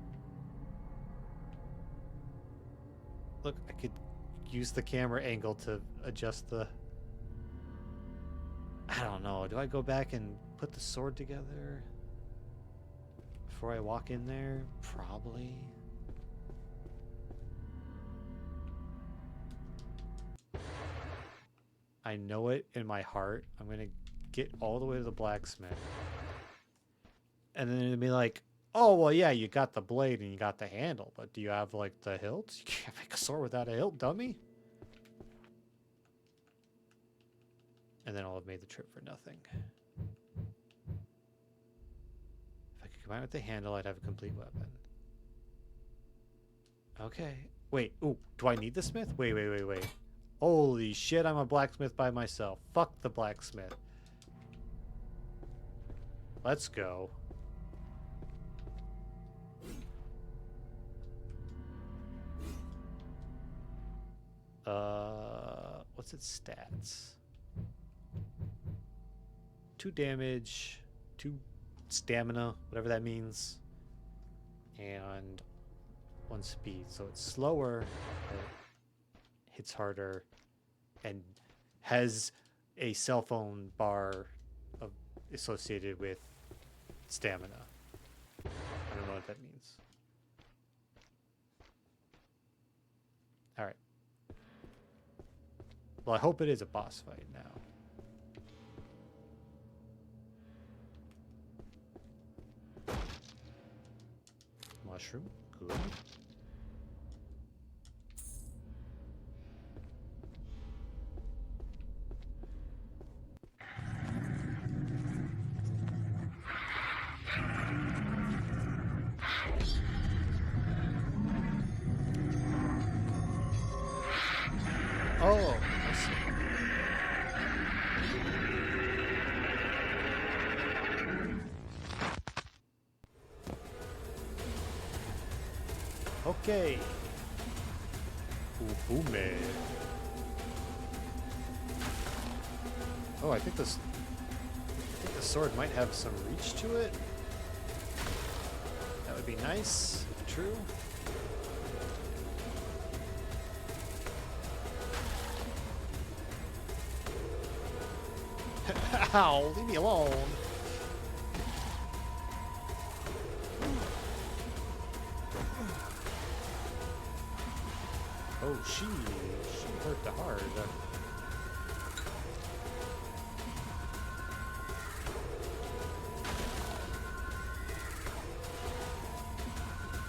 Look, I could use the camera angle to adjust the... I don't know. Do I go back and put the sword together before I walk in there? Probably. I know it in my heart. I'm going to get all the way to the blacksmith. And then it'll be like, Oh, well, yeah, you got the blade and you got the handle, but do you have, like, the hilt? You can't make a sword without a hilt, dummy. And then I'll have made the trip for nothing. If I could combine with the handle, I'd have a complete weapon. Okay. Wait, ooh, do I need the smith? Wait. Holy shit, I'm a blacksmith by myself. Fuck the blacksmith. Let's go. What's its stats? 2 damage, 2 stamina, whatever that means, and 1 speed. So it's slower, hits harder, and has a cell phone bar associated with stamina. I don't know what that means. Alright. Well, I hope it is a boss fight now. Mushroom, good. Oh, I see. Okay. Ufume. Oh, I think the sword might have some reach to it. That would be nice, if true. Ow, leave me alone. Oh, she hurt the hard.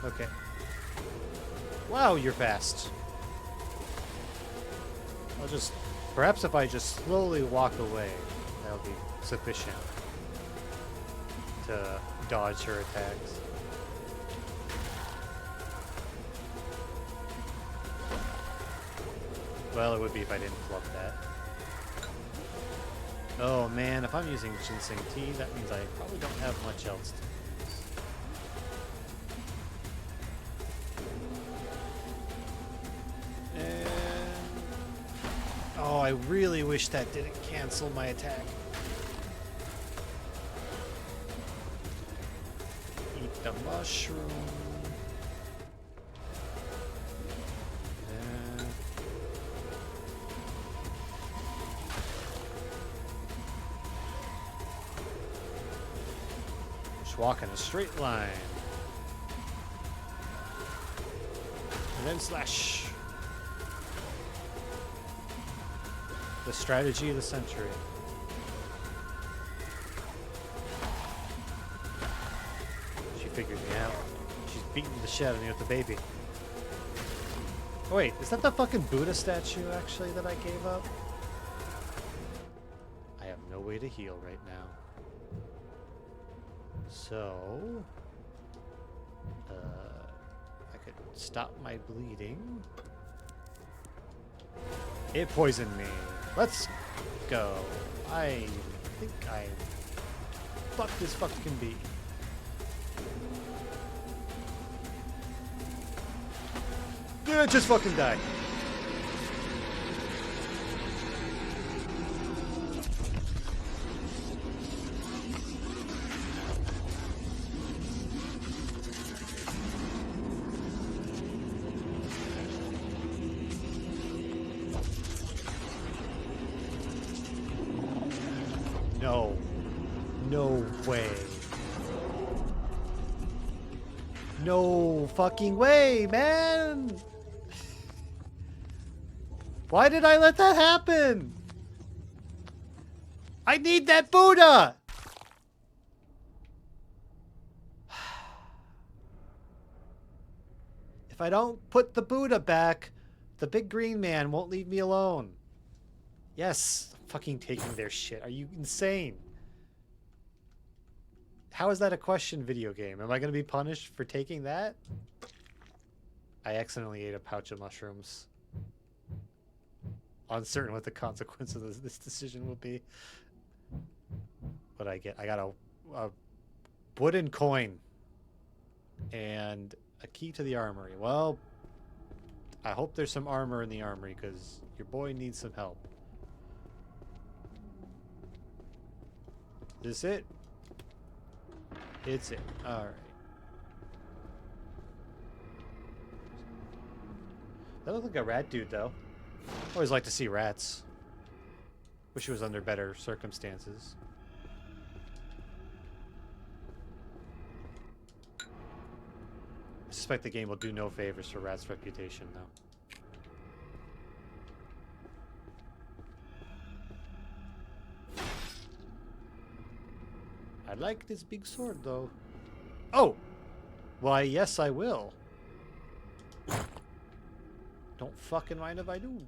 Okay. Wow, you're fast. Perhaps if I just slowly walk away, that'll be sufficient to dodge her attacks. Well, it would be if I didn't flub that. Oh man, if I'm using ginseng tea, that means I probably don't have much else to use. And... oh, I really wish that didn't cancel my attack. Eat the mushroom. Walk in a straight line. And then slash. The strategy of the century. She figured me out. She's beating the shit out of me with the baby. Oh wait, is that the fucking Buddha statue actually that I gave up? I have no way to heal right now. So, I could stop my bleeding. It poisoned me. Let's go. I think I'm fucked as fuck can be. Yeah, just fucking die. No. No way. No fucking way, man! Why did I let that happen? I need that Buddha! If I don't put the Buddha back, the big green man won't leave me alone. Yes, I'm fucking taking their shit. Are you insane? How is that a question video game? Am I going to be punished for taking that? I accidentally ate a pouch of mushrooms. Uncertain what the consequences of this decision will be. What I get? I got a wooden coin and a key to the armory. Well, I hope there's some armor in the armory because your boy needs some help. Is this it? It's it. Alright. That looked like a rat dude, though. Always like to see rats. Wish it was under better circumstances. I suspect the game will do no favors for rats' reputation, though. I like this big sword, though. Oh! Why, yes, I will. Don't fucking mind if I do.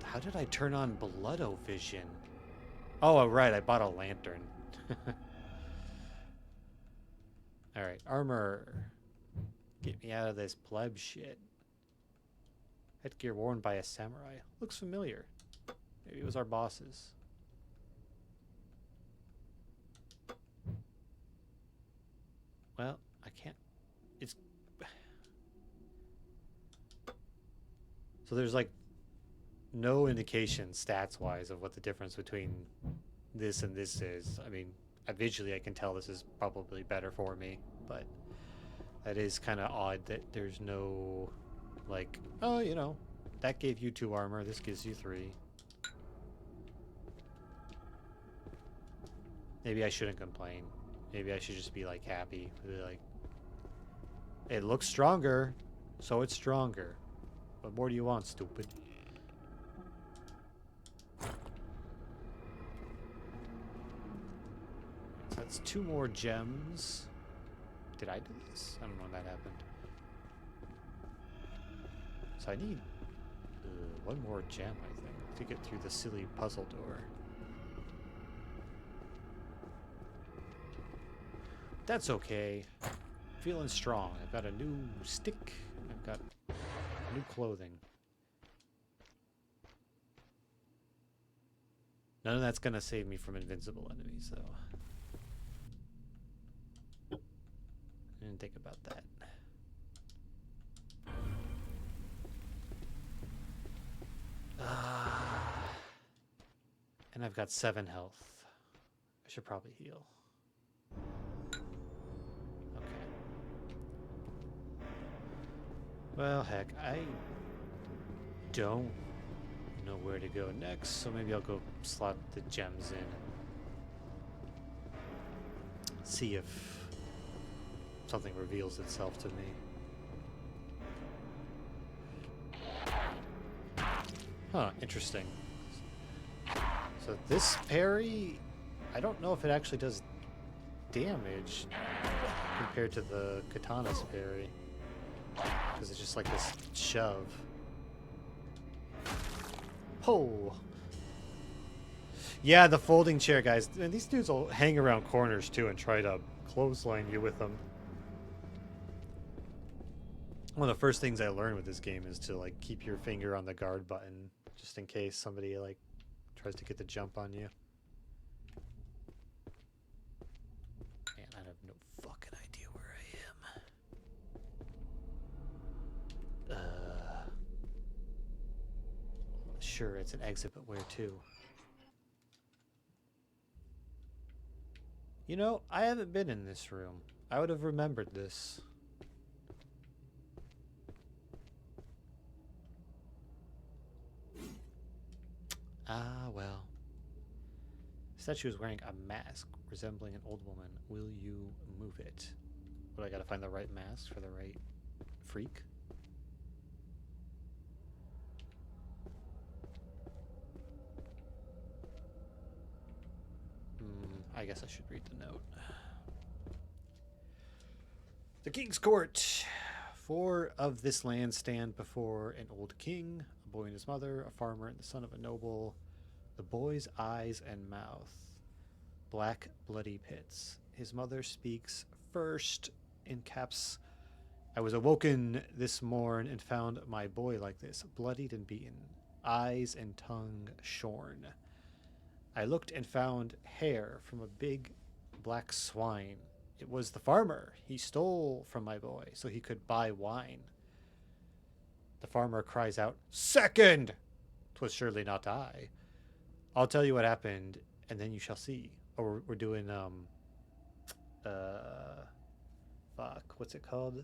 How did I turn on Blood-O-Vision? Oh, right, I bought a lantern. Alright, armor. Get me out of this pleb shit. Headgear worn by a samurai. Looks familiar. Maybe it was our bosses. Well, I can't... It's... So there's like no indication stats-wise of what the difference between this and this is. I mean, visually I can tell this is probably better for me, but that is kind of odd that there's no, like, oh, you know, that gave you 2 armor, this gives you 3. Maybe I shouldn't complain. Maybe I should just be, like, happy. Be like, it looks stronger, so it's stronger. What more do you want, stupid? So that's 2 more gems. Did I do this? I don't know when that happened. So I need 1 more gem, I think, to get through the silly puzzle door. That's okay. Feeling strong. I've got a new stick. I've got new clothing. None of that's gonna save me from invincible enemies, though. I didn't think about that. And I've got 7 health. I should probably heal. Okay. Well, heck, I don't know where to go next, so maybe I'll go slot the gems in. See if something reveals itself to me. Huh, interesting. So this parry, I don't know if it actually does damage compared to the katana's parry. Because it's just like this shove. Oh! Yeah, the folding chair guys. And these dudes will hang around corners too and try to clothesline you with them. One of the first things I learned with this game is to like keep your finger on the guard button just in case somebody like tries to get the jump on you. Man, I have no fucking idea where I am. Sure, it's an exit, but where to? You know, I haven't been in this room. I would have remembered this. Ah, well. The statue is wearing a mask resembling an old woman. Will you move it? But I gotta find the right mask for the right freak. I guess I should read the note. The king's court. 4 of this land stand before an old king, a boy and his mother, a farmer and the son of a noble. The boy's eyes and mouth, black bloody pits. His mother speaks first in caps. I was awoken this morn and found my boy like this, bloodied and beaten, eyes and tongue shorn. I looked and found hair from a big black swine. It was the farmer. He stole from my boy so he could buy wine. The farmer cries out, "Second!" 'Twas surely not I. I'll tell you what happened, and then you shall see. Oh, we're doing, fuck, what's it called?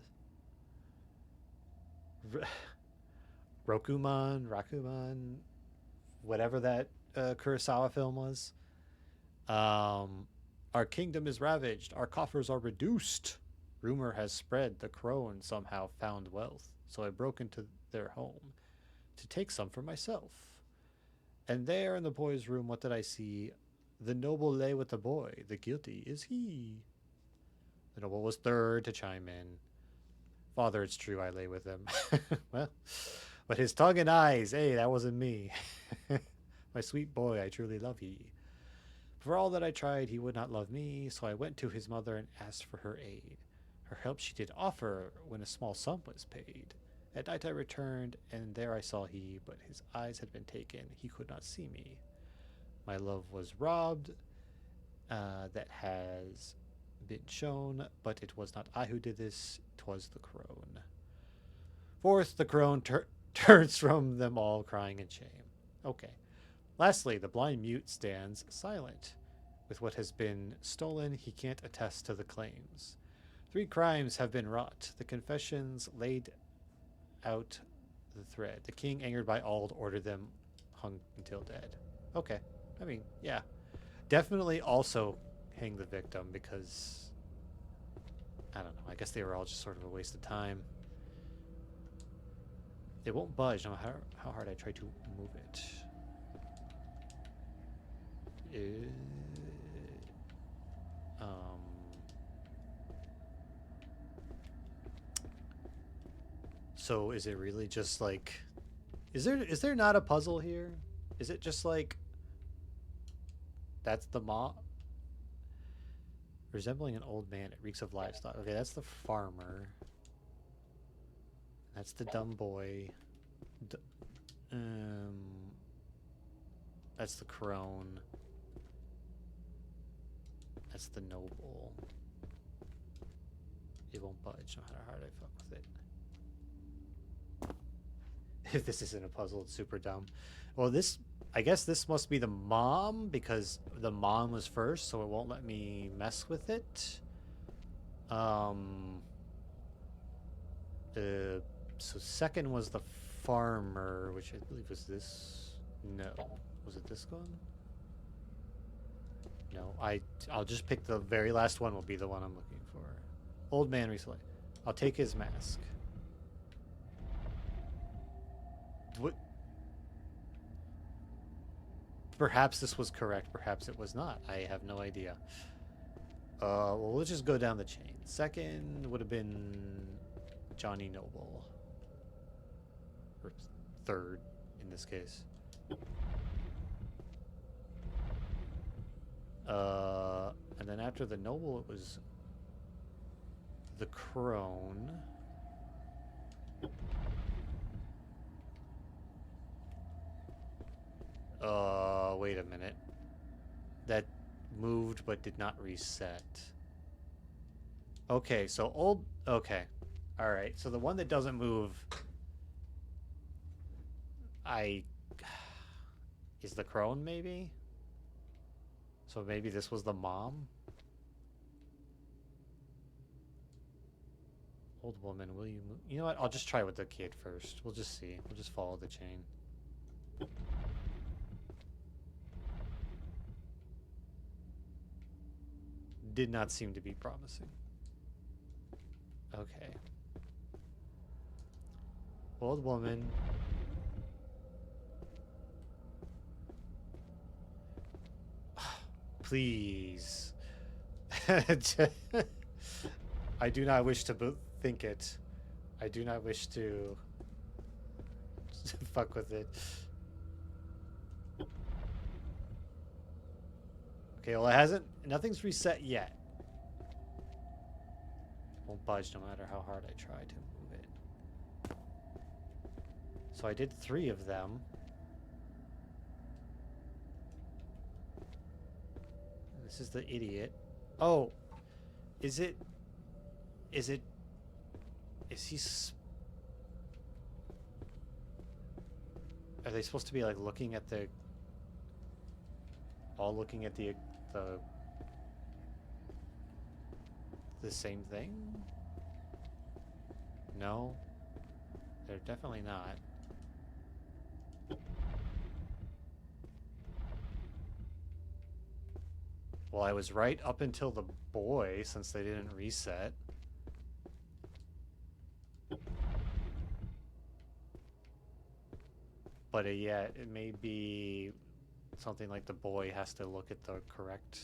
Rakuman, whatever that Kurosawa film was. Our kingdom is ravaged. Our coffers are reduced. Rumor has spread the crone somehow found wealth, so I broke into their home to take some for myself. And there in the boy's room, what did I see? The noble lay with the boy. The guilty is he. The noble was third to chime in. Father, it's true, I lay with him. Well, but his tongue and eyes, hey, that wasn't me. My sweet boy, I truly love ye. For all that I tried, he would not love me, so I went to his mother and asked for her aid. Her help she did offer when a small sum was paid. At night I returned, and there I saw he, but his eyes had been taken, he could not see me. My love was robbed, that has been shown, but it was not I who did this, 'twas the crone. Forth the crone turns from them all, crying in shame. Okay. Lastly, the blind mute stands silent. With what has been stolen, he can't attest to the claims. 3 crimes have been wrought. The confessions laid out the thread. The king, angered by all, ordered them hung until dead. Okay. I mean, yeah. Definitely also hang the victim because, I don't know, I guess they were all just sort of a waste of time. It won't budge no matter how hard I try to move it. So is it really just like, is there not a puzzle here? Is it just like, that's the mom? Resembling an old man, it reeks of livestock. Okay, that's the farmer. That's the dumb boy. That's the crone. That's the noble. It won't budge no matter how hard I fuck with it. If this isn't a puzzle, it's super dumb. Well, I guess this must be the mom because the mom was first, so it won't let me mess with it. So second was the farmer, which I believe was this. No, was it this one? No, I'll just pick the very last one. Will be the one I'm looking for. Old man recently. I'll take his mask. What? Perhaps this was correct. Perhaps it was not. I have no idea. Well, let's just go down the chain. Second would have been Johnny Noble. Or third, in this case. And then after the Noble, it was the crone. Wait a minute. That moved but did not reset. Okay, so old... Okay. Alright, so the one that doesn't move... Is the crone, maybe? So maybe this was the mom? Old woman, will you move? You know what? I'll just try with the kid first. We'll just see. We'll just follow the chain. Did not seem to be promising. Okay. Old woman. Please. I do not wish to think it. I do not wish to fuck with it. Okay, well, it hasn't. Nothing's reset yet. It won't budge no matter how hard I try to move it. So I did 3 of them. This is the idiot. Oh, is it? Is he? Are they supposed to be like looking at the? All looking at the same thing? No, they're definitely not. Well, I was right up until the boy, since they didn't reset. But yeah, it may be something like the boy has to look at the correct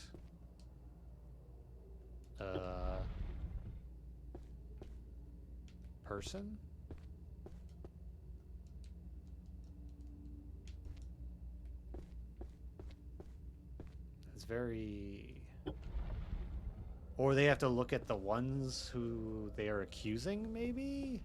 person. It's very... Or they have to look at the ones who they are accusing, maybe?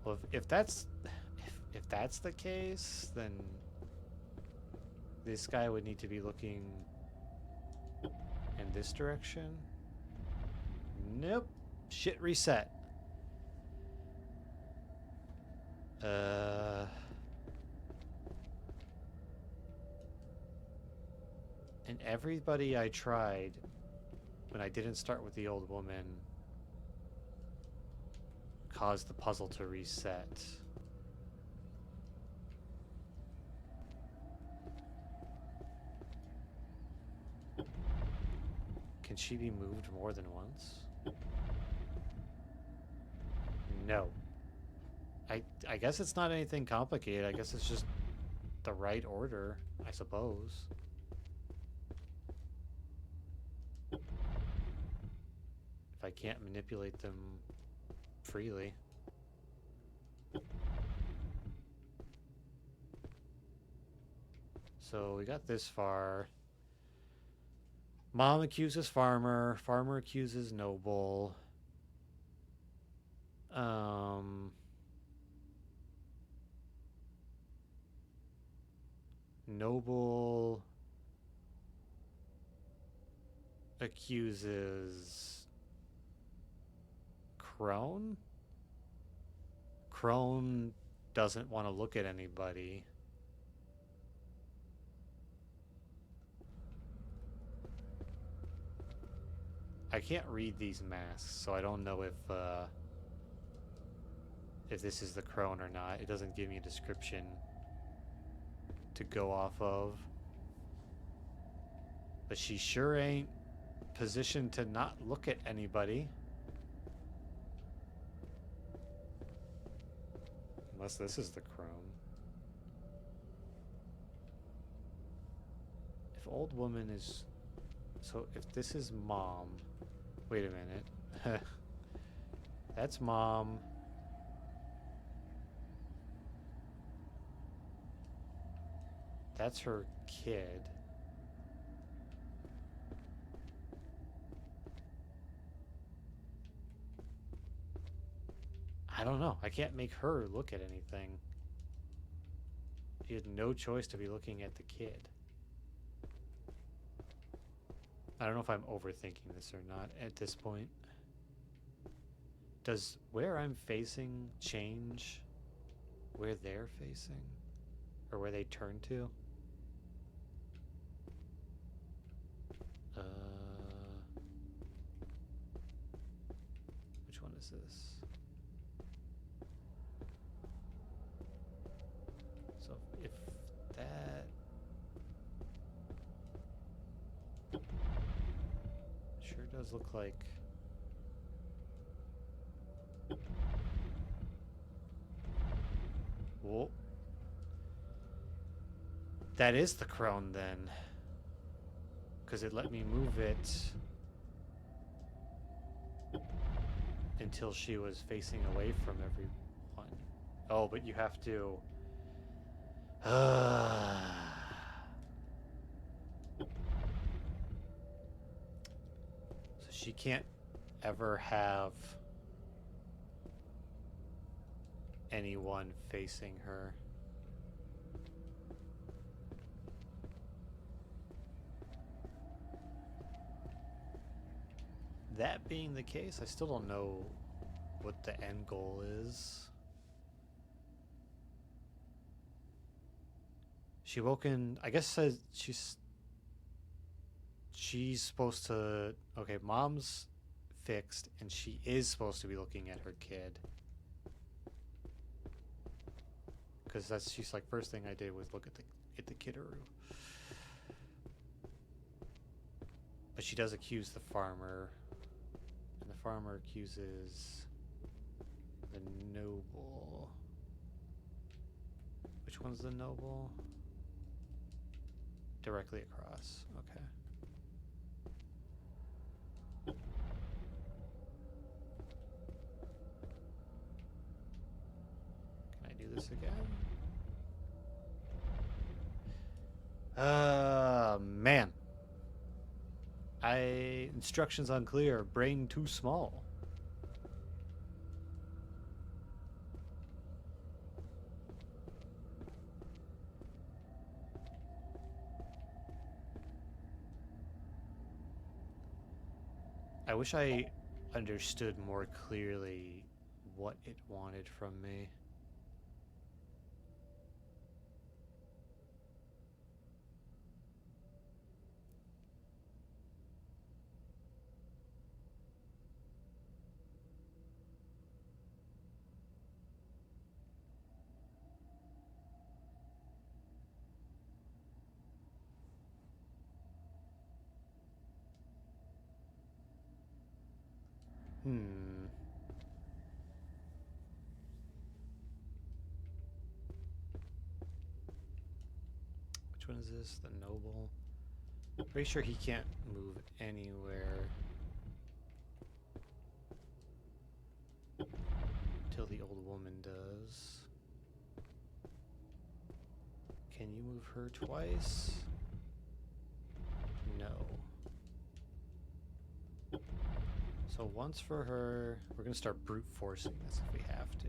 Well, if that's the case, then this guy would need to be looking in this direction. Nope. Shit reset. And everybody I tried when I didn't start with the old woman caused the puzzle to reset. Can she be moved more than once? No. I guess it's not anything complicated. I guess it's just the right order, I suppose. If I can't manipulate them freely. So we got this far. Mom accuses farmer. Farmer accuses noble. Noble accuses Crone. Crone doesn't want to look at anybody. I can't read these masks, so I don't know if this is the Crone or not. It doesn't give me a description to go off of. But she sure ain't positioned to not look at anybody. Unless this is the Crone. If old woman is... So if this is mom... Wait a minute. That's mom. That's her kid. I don't know. I can't make her look at anything. She had no choice to be looking at the kid. I don't know if I'm overthinking this or not at this point. Does where I'm facing change where they're facing? Or where they turn to? Which one is this? So if that... Sure does look like... That is the crone then. Because it let me move it until she was facing away from everyone. Oh, but you have to... So she can't ever have anyone facing her. That being the case, I still don't know what the end goal is. She woken, I guess says she's supposed to, okay, mom's fixed and she is supposed to be looking at her kid. Cuz she's like, first thing I did was look at the kiddaroo. But she does accuse the farmer. And the farmer accuses the noble. Which one's the noble? Directly across. Okay. Can I do this again? Man. Instructions unclear. Brain too small. I wish I understood more clearly what it wanted from me. Which one is this? The noble? Pretty sure he can't move anywhere till the old woman does. Can you move her twice? No. So once for her. We're gonna start brute forcing this if we have to.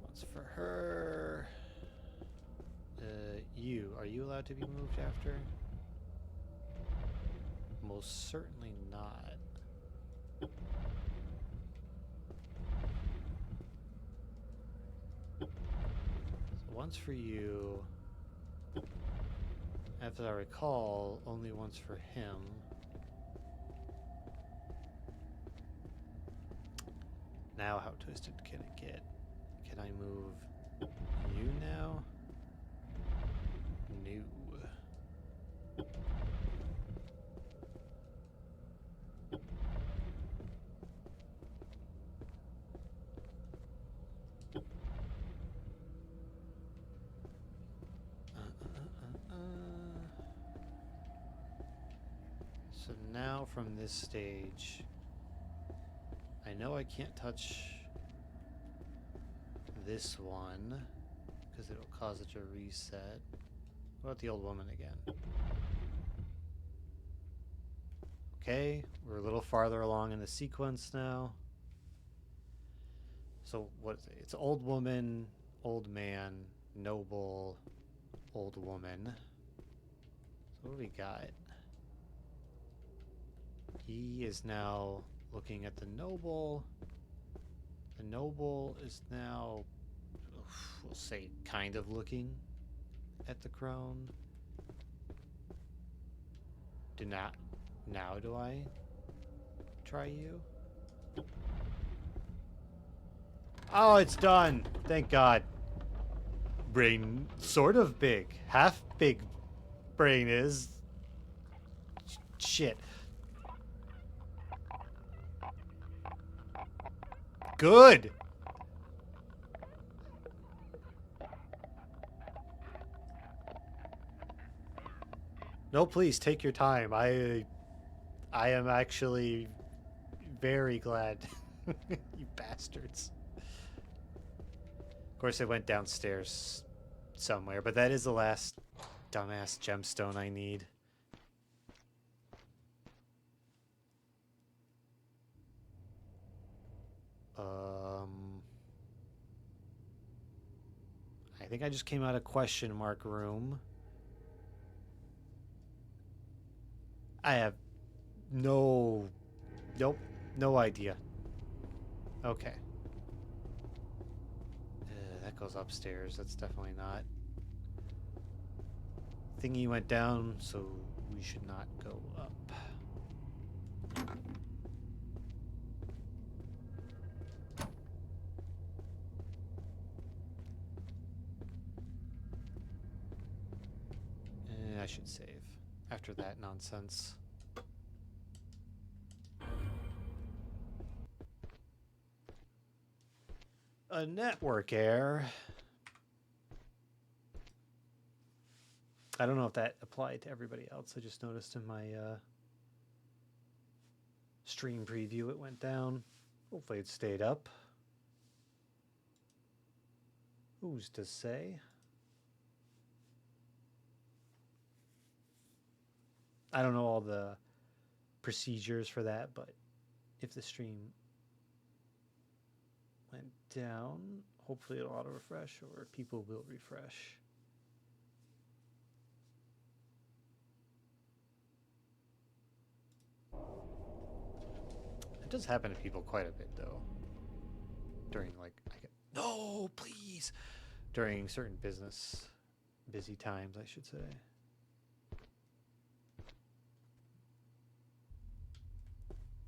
Once for her. Are you allowed to be moved after? Most certainly not. So once for you. As I recall, only once for him. Now how twisted can it get? Can I move you now? No. So now from this stage, I know I can't touch this one because it'll cause it to reset. What about the old woman again? Okay, we're a little farther along in the sequence now. So what is it? It's old woman, old man, noble, old woman. So what do we got? He is now looking at the noble. The noble is now, we'll say, kind of looking at the crone. Now do I try you? Oh, it's done. Thank God. Brain sort of big. Half big brain is. Shit. Good. No, please take your time. I am actually very glad. You bastards. Of course, it went downstairs somewhere, but that is the last dumbass gemstone I need. I think I just came out of question mark room. I have nope, no idea. Okay. That goes upstairs. That's definitely not. Thingy went down, so we should not go up. I should save after that nonsense. A network error. I don't know if that applied to everybody else. I just noticed in my stream preview it went down. Hopefully it stayed up. Who's to say? I don't know all the procedures for that, but if the stream went down, hopefully it'll auto refresh or people will refresh. It does happen to people quite a bit though. During no, please. During certain busy times, I should say.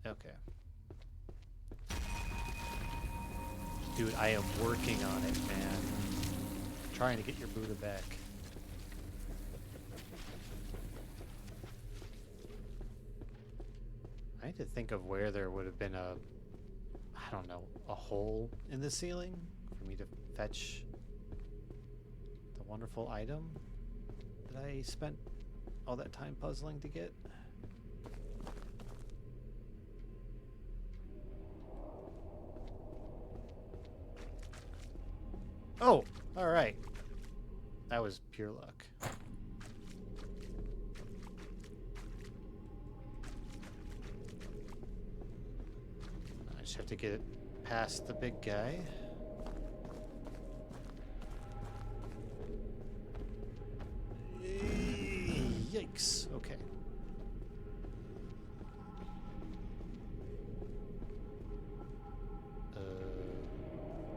Okay. Dude, I am working on it, man. Trying to get your Buddha back. I need to think of where there would have been I don't know, a hole in the ceiling for me to fetch the wonderful item that I spent all that time puzzling to get. Oh, all right. That was pure luck. I just have to get it past the big guy. Yikes. Okay.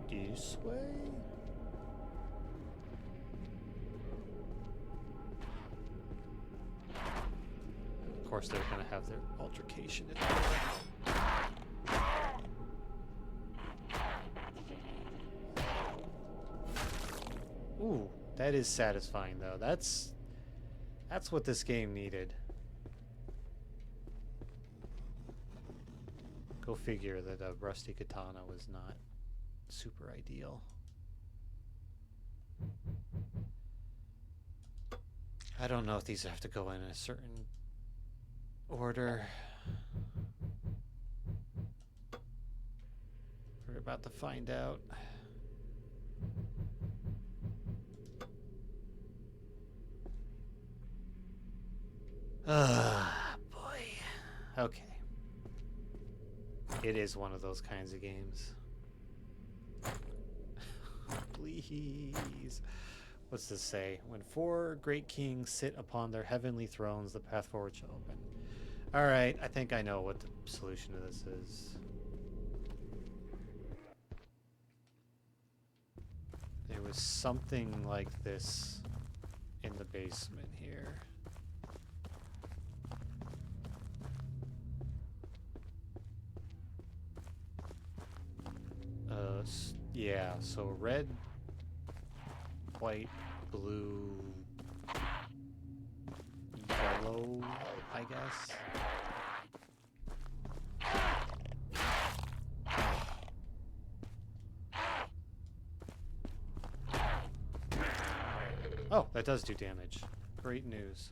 This way? Of course, they're going to have their altercation in there. Ooh, that is satisfying, though. That's what this game needed. Go figure that a rusty katana was not super ideal. I don't know if these have to go in a certain order. We're about to find out. Boy. Okay. It is one of those kinds of games. Please. What's this say? When 4 great kings sit upon their heavenly thrones, the path forward shall open. Alright, I think I know what the solution to this is. There was something like this in the basement here. Yeah, so red, white, blue, yellow, I guess. Oh, that does do damage. Great news.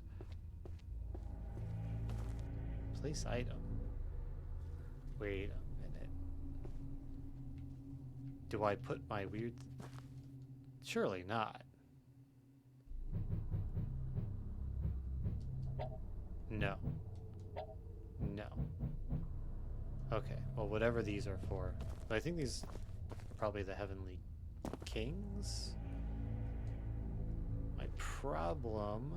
Place item. Wait a minute. Do I put my weird... Surely not. No. No. Okay, well, whatever these are for. But I think these are probably the Heavenly Kings? My problem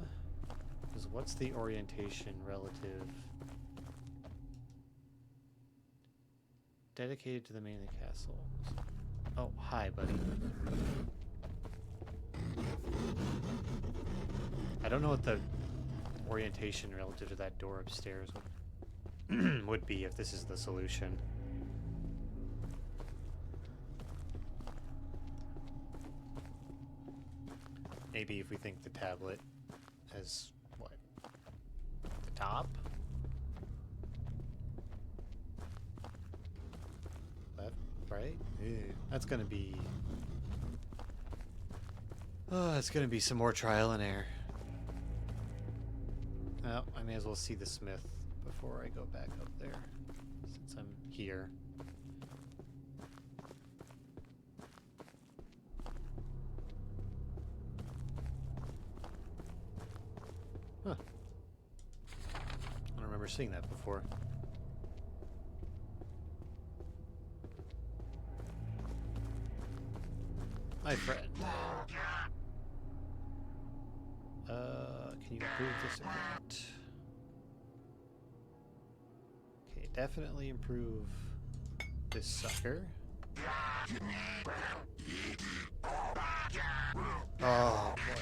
is what's the orientation relative? Dedicated to the main of the castle. Oh, hi, buddy. I don't know what the orientation relative to that door upstairs would be if this is the solution. Maybe if we think the tablet has what? The top? Left, right? Ew. That's gonna be... Oh, it's gonna be some more trial and error. Well, I may as well see the smith before I go back up there, since I'm here. Huh. I don't remember seeing that before. My friend. Can you improve this equipment? Okay, definitely improve this sucker. Oh, boy.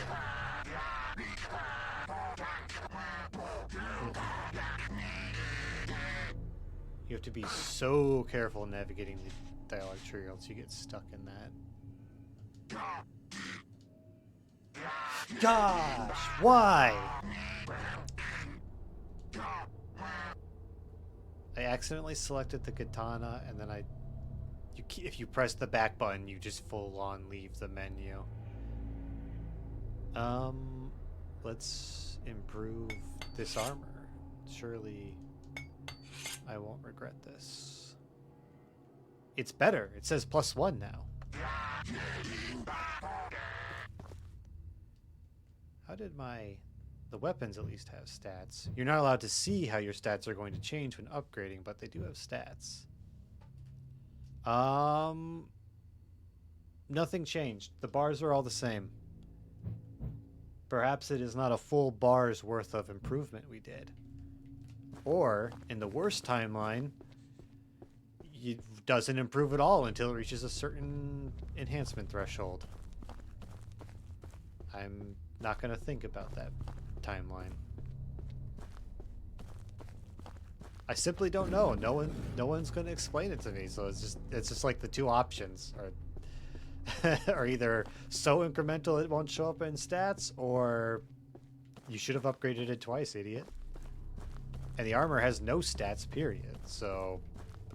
You have to be so careful navigating the dialogue tree, or else you get stuck in that. Gosh, why? I accidentally selected the katana, and then if you press the back button, you just full on leave the menu. Let's improve this armor. Surely I won't regret this. It's better. It says +1 now. How did the weapons at least have stats? You're not allowed to see how your stats are going to change when upgrading, but they do have stats. Nothing changed. The bars are all the same. Perhaps it is not a full bar's worth of improvement we did. Or, in the worst timeline, it doesn't improve at all until it reaches a certain enhancement threshold. I'm not going to think about that timeline. I simply don't know. No one's going to explain it to me. So it's just like the two options are either so incremental it won't show up in stats, or you should have upgraded it twice, idiot. And the armor has no stats, period. So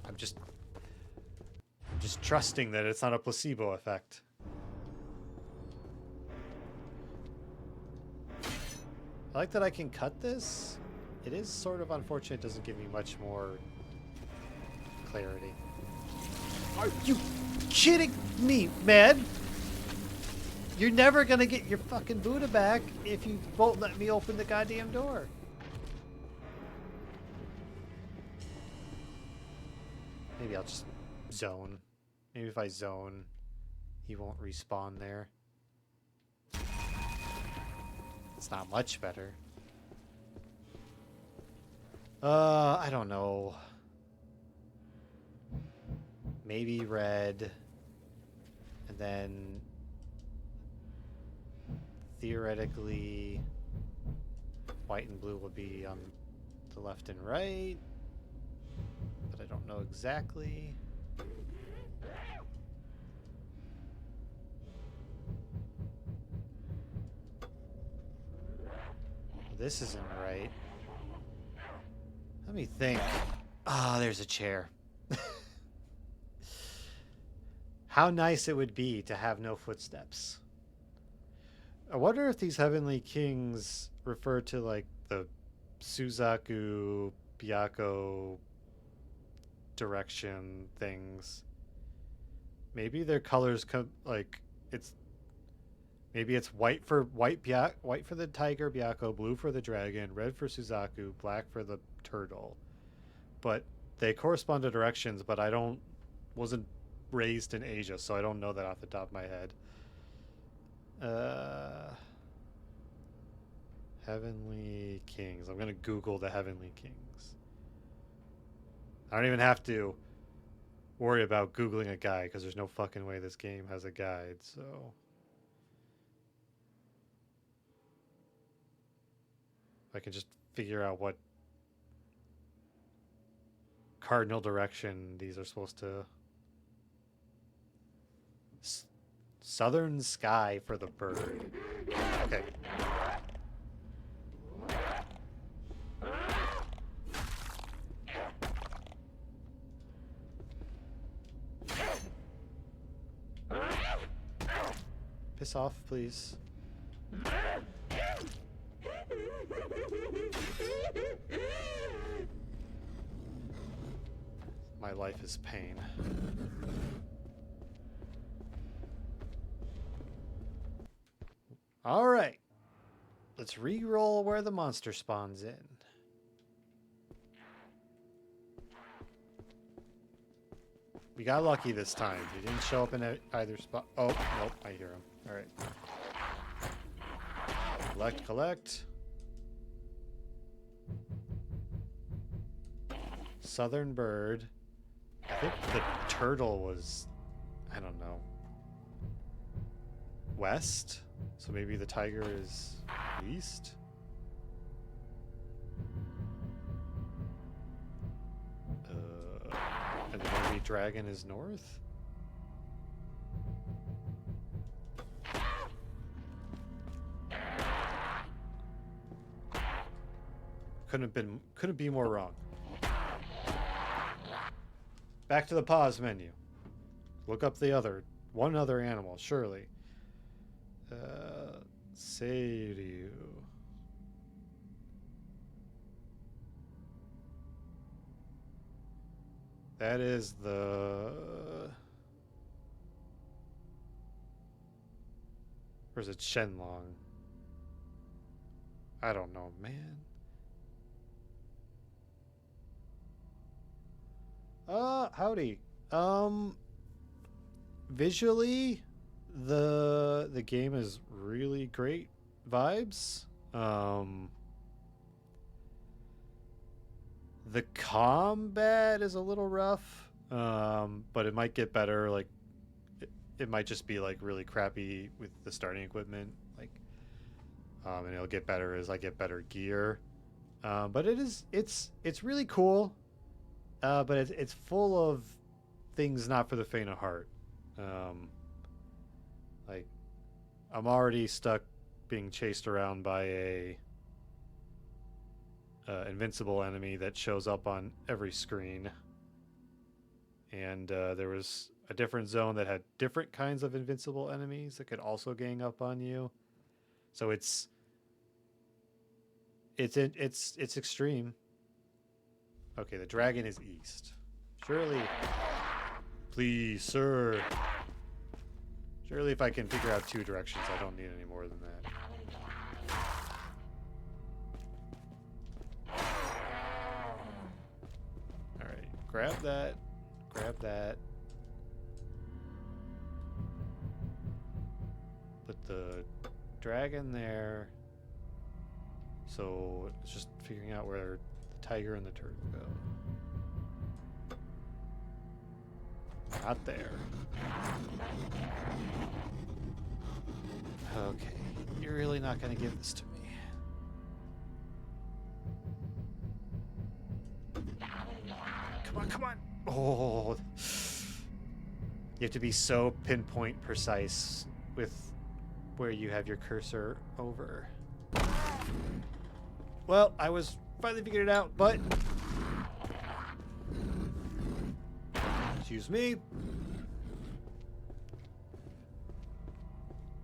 I'm just trusting that it's not a placebo effect. I like that I can cut this. It is sort of unfortunate it doesn't give me much more clarity. Are you kidding me, man? You're never gonna get your fucking Buddha back if you won't let me open the goddamn door. Maybe I'll just zone. Maybe if I zone, he won't respawn there. It's not much better. I don't know. Maybe red. And then theoretically white and blue will be on the left and right. But I don't know exactly. This isn't right. Let me think. Ah, there's a chair. How nice it would be to have no footsteps. I wonder if these Heavenly Kings refer to like the Suzaku Byakko direction things. Maybe their colors come like it's maybe it's white for white for the tiger Byakko, blue for the dragon, red for Suzaku, black for the turtle. But they correspond to directions, but I don't wasn't raised in Asia, so I don't know that off the top of my head. Heavenly Kings. I'm gonna Google the Heavenly Kings. I don't even have to worry about Googling a guide because there's no fucking way this game has a guide, so. I can just figure out what cardinal direction these are supposed to. Southern sky for the bird. Okay. Piss off, please. My life is pain. All right. Let's re-roll where the monster spawns in. We got lucky this time. He didn't show up in either spot. Oh, nope. I hear him. All right. Collect, collect. Southern bird. I think the turtle was, I don't know, west? So maybe the tiger is east? And maybe dragon is north? Couldn't be more wrong. Back to the pause menu. Look up one other animal, surely. Seiryu. That is the... Or is it Shenlong? I don't know, man. Howdy. Visually, the game is really great vibes. The combat is a little rough, but it might get better. Like, it might just be like really crappy with the starting equipment. Like, and it'll get better as I get better gear. But it's really cool. But it's full of things not for the faint of heart. Like, I'm already stuck being chased around by a invincible enemy that shows up on every screen. And there was a different zone that had different kinds of invincible enemies that could also gang up on you. So it's extreme. Okay, the dragon is east. Surely, please, sir. Surely if I can figure out two directions, I don't need any more than that. Alright, grab that. Grab that. Put the dragon there. So, it's just figuring out where the tiger and the turtle go. Not there. Okay, you're really not going to give this to me. Come on, come on. Oh. You have to be so pinpoint precise with where you have your cursor over. Well, I was finally figured it out, but... Excuse me.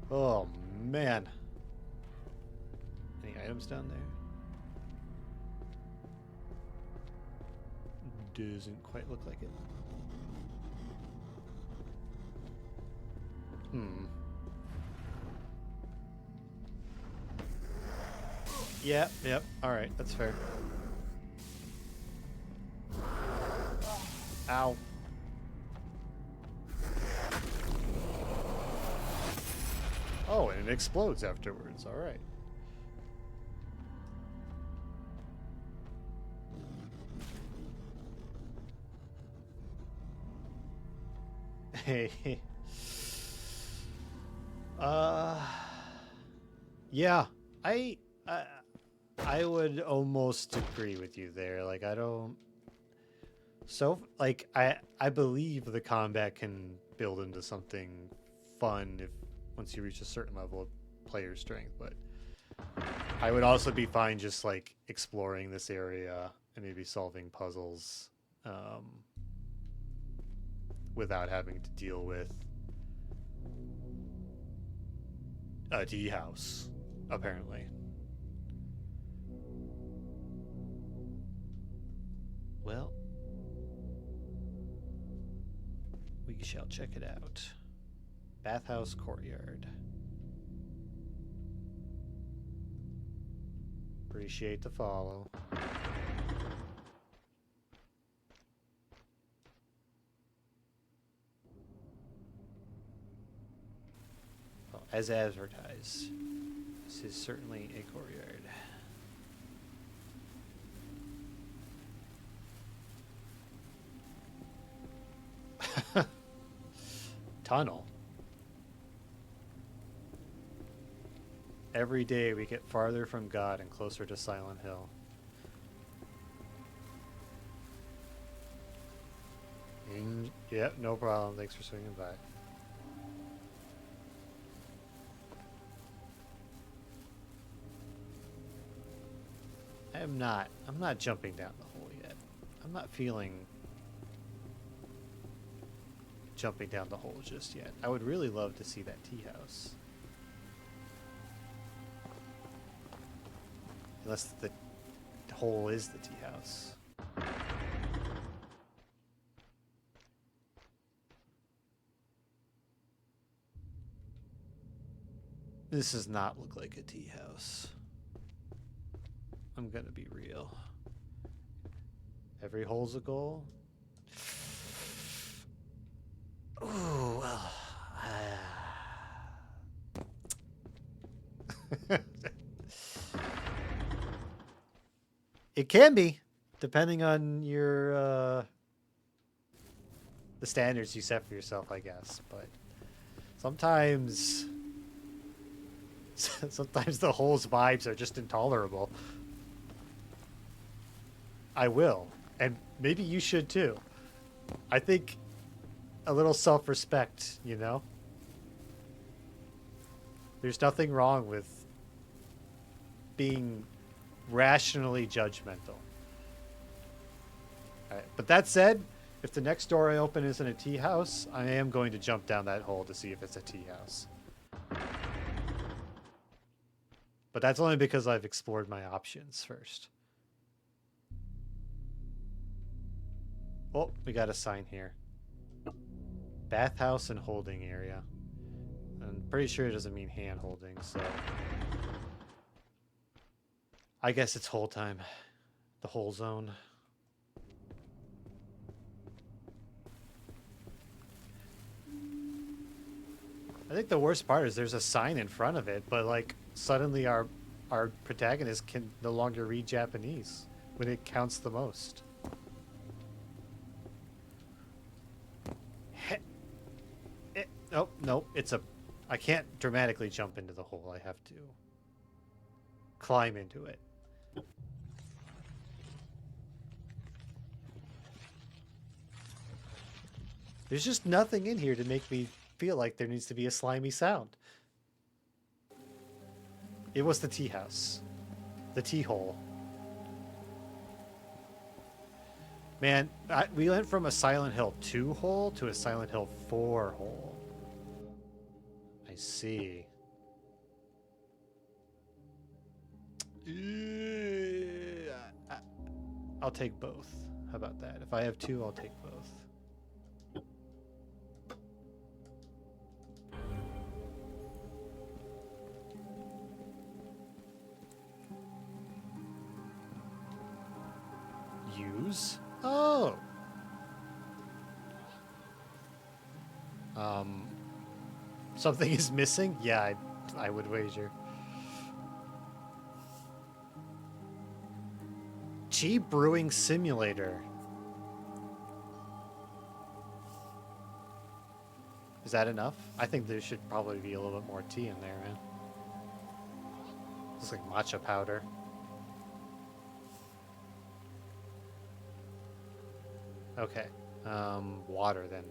Oh, man. Any items down there? doesn't quite look like it. Hmm. Yep. Alright, that's fair. Ow. Oh, and it explodes afterwards. Alright. Hey. Yeah. I, I I would almost agree with you there. Like I don't like I believe the combat can build into something fun if once you reach a certain level of player strength, but I would also be fine just like exploring this area and maybe solving puzzles um, without having to deal with a tea house, apparently. Well, we shall check it out. Bathhouse Courtyard. Appreciate the follow. Well, as advertised, this is certainly a courtyard. Tunnel. Every day we get farther from God and closer to Silent Hill. Yep, no problem. Thanks for swinging by. I'm not jumping down the hole yet. I'm not feeling jumping down the hole just yet. I would really love to see that tea house. Unless the hole is the tea house. This does not look like a tea house. I'm gonna be real. Every hole's a goal. Ooh, well. It can be, depending on your the standards you set for yourself, I guess. But sometimes the hole's vibes are just intolerable. I will, and maybe you should too. I think a little self-respect, you know? There's nothing wrong with being rationally judgmental. All right. But that said, if the next door I open isn't a tea house, I am going to jump down that hole to see if it's a tea house. But that's only because I've explored my options first. Oh, we got a sign here. Bathhouse and holding area. I'm pretty sure it doesn't mean hand holding, so I guess it's hole time. The hole zone. I think the worst part is there's a sign in front of it, but like suddenly our protagonist can no longer read Japanese when it counts the most. Nope. I can't dramatically jump into the hole. I have to climb into it. There's just nothing in here to make me feel like there needs to be a slimy sound. It was the tea house. The tea hole. Man, we went from a Silent Hill 2 hole to a Silent Hill 4 hole. I see. I'll take both. How about that? If I have 2, I'll take both. Use? Oh! Something is missing? Yeah, I would wager. Tea Brewing Simulator. Is that enough? I think there should probably be a little bit more tea in there, man. It's like matcha powder. Okay. Water then.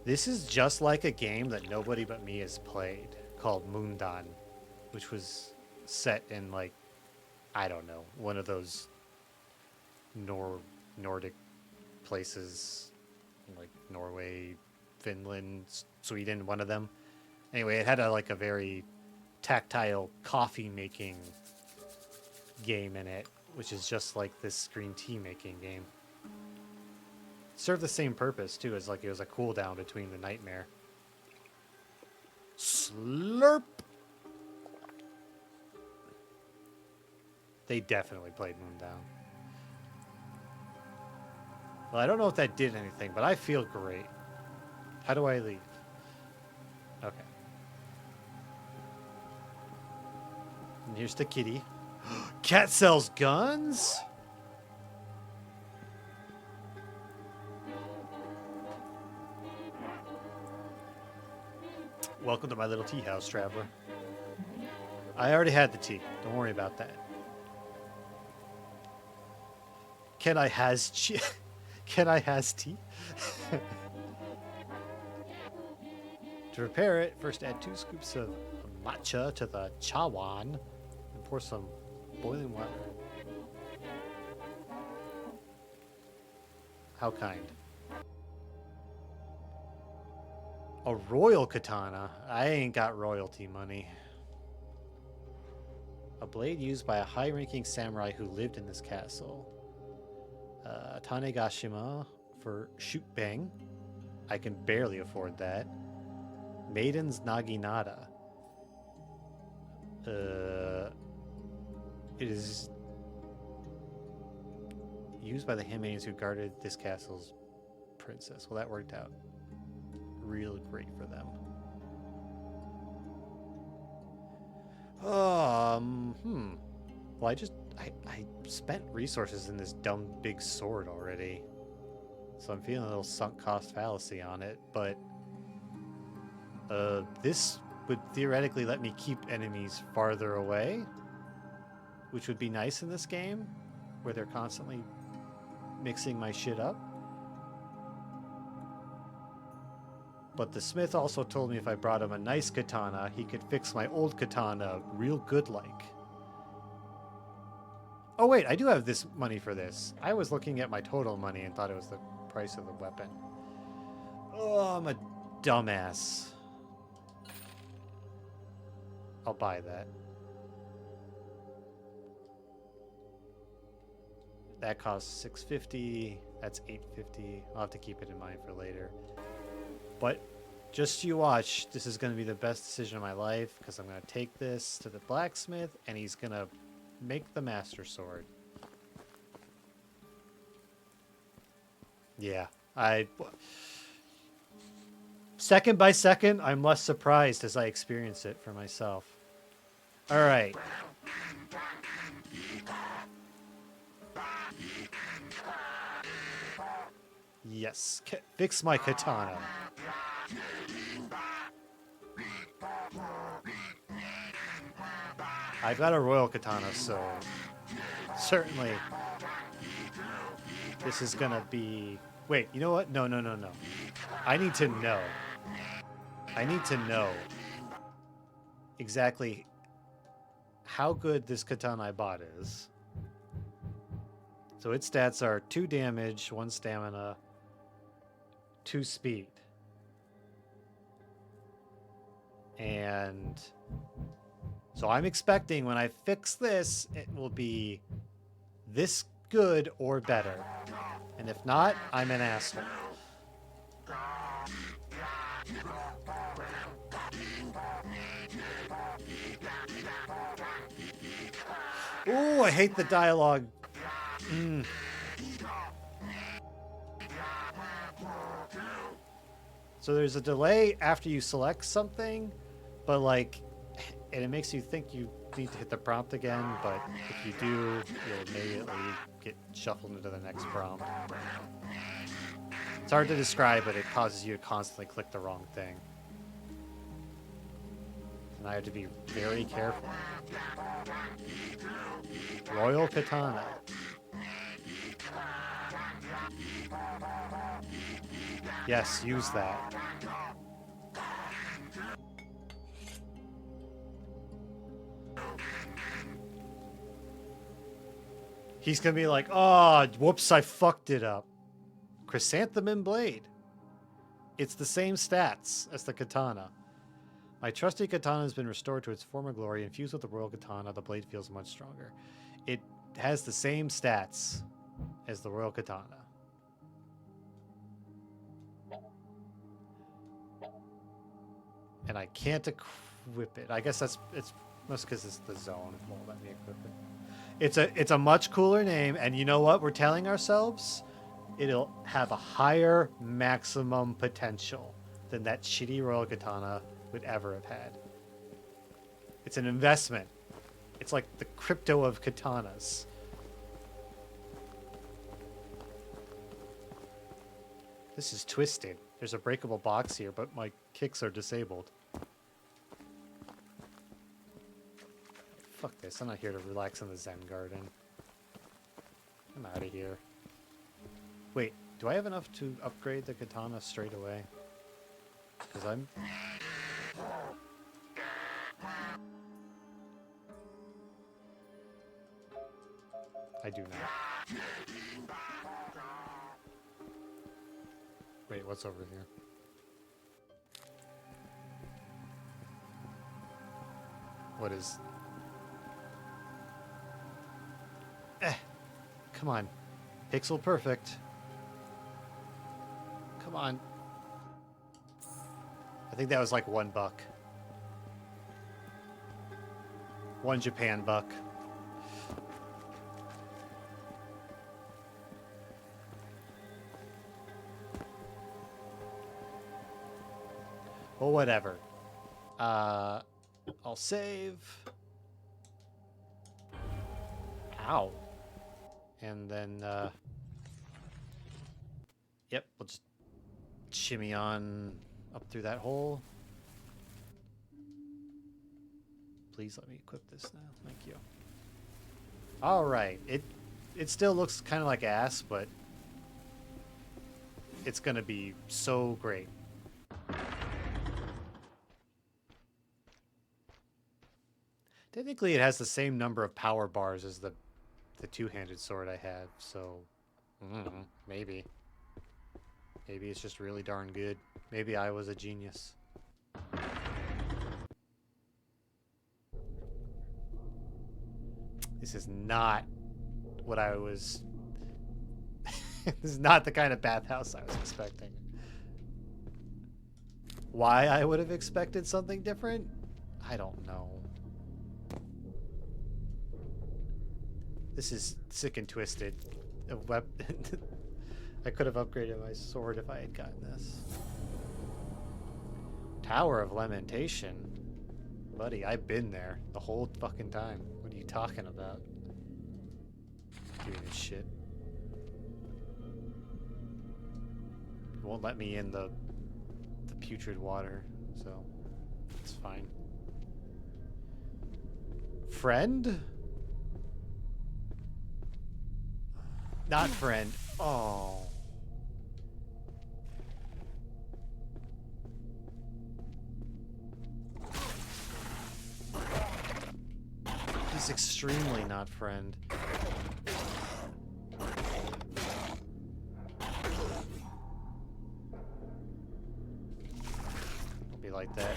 This is just like a game that nobody but me has played called Moondan, which was set in like, I don't know, one of those Nordic places, like Norway, Finland, Sweden, one of them. Anyway, it had like a very tactile coffee making game in it, which is just like this green tea making game. Served the same purpose too, as like it was a cooldown between the nightmare. Slurp. They definitely played Moondown. Well, I don't know if that did anything, but I feel great. How do I leave? Okay. And here's the kitty. Cat sells guns? Welcome to my little tea house, traveler. I already had the tea. Don't worry about that. Can I has Can I has tea? To prepare it, first add 2 scoops of matcha to the chawan and pour some boiling water. How kind. A royal katana? I ain't got royalty money. A blade used by a high-ranking samurai who lived in this castle. Tanegashima for shoot bang. I can barely afford that. Maiden's Naginata. It is used by the handmaidens who guarded this castle's princess. Well, that worked out real great for them. Well, I spent resources in this dumb big sword already. So I'm feeling a little sunk cost fallacy on it, but this would theoretically let me keep enemies farther away, which would be nice in this game, where they're constantly mixing my shit up. But the smith also told me if I brought him a nice katana, he could fix my old katana real good-like. Oh wait, I do have this money for this. I was looking at my total money and thought it was the price of the weapon. Oh, I'm a dumbass. I'll buy that. That costs $650. That's $850. I'll have to keep it in mind for later. But just you watch, this is going to be the best decision of my life, because I'm going to take this to the blacksmith and he's going to make the master sword. Yeah, second by second, I'm less surprised as I experience it for myself. All right. Yes, fix my katana. I've got a royal katana, so certainly this is gonna be... Wait, you know what? No. I need to know. I need to know exactly how good this katana I bought is. So its stats are 2 damage, 1 stamina, 2 speed. And So I'm expecting when I fix this, it will be this good or better. And if not, I'm an asshole. Ooh, I hate the dialogue. So there's a delay after you select something, but like, and it makes you think you need to hit the prompt again, but if you do, you'll immediately get shuffled into the next prompt. It's hard to describe, but it causes you to constantly click the wrong thing. And I have to be very careful. Royal Katana. Yes, use that. He's gonna be like, oh, whoops, I fucked it up. Chrysanthemum Blade. It's the same stats as the katana. My trusty katana has been restored to its former glory. Infused with the royal katana, the blade feels much stronger. It has the same stats as the royal katana. And I can't equip it. I guess it's mostly because it's the zone. It won't let me equip it. It's a much cooler name, and you know what we're telling ourselves? It'll have a higher maximum potential than that shitty royal katana would ever have had. It's an investment. It's like the crypto of katanas. This is twisted. There's a breakable box here, but my kicks are disabled. Fuck this. I'm not here to relax in the Zen garden. I'm out of here. Wait, do I have enough to upgrade the katana straight away? Because I'm... I do not. Wait, what's over here? What is... Come on. Pixel perfect. Come on. I think that was like $1. $1 Japan buck. Well, whatever. I'll save. Ow. And then, yep, we'll just shimmy on up through that hole. Please let me equip this now. Thank you. All right. It still looks kind of like ass, but it's going to be so great. Technically, it has the same number of power bars as the two-handed sword I had, so maybe. Maybe it's just really darn good. Maybe I was a genius. This is not what I was... This is not the kind of bathhouse I was expecting. Why I would have expected something different? I don't know. This is sick and twisted. I could have upgraded my sword if I had gotten this. Tower of Lamentation. Buddy, I've been there the whole fucking time. What are you talking about? Doing this shit. It won't let me in the putrid water, so it's fine. Friend? Not friend. Oh. He's extremely not friend. Don't be like that.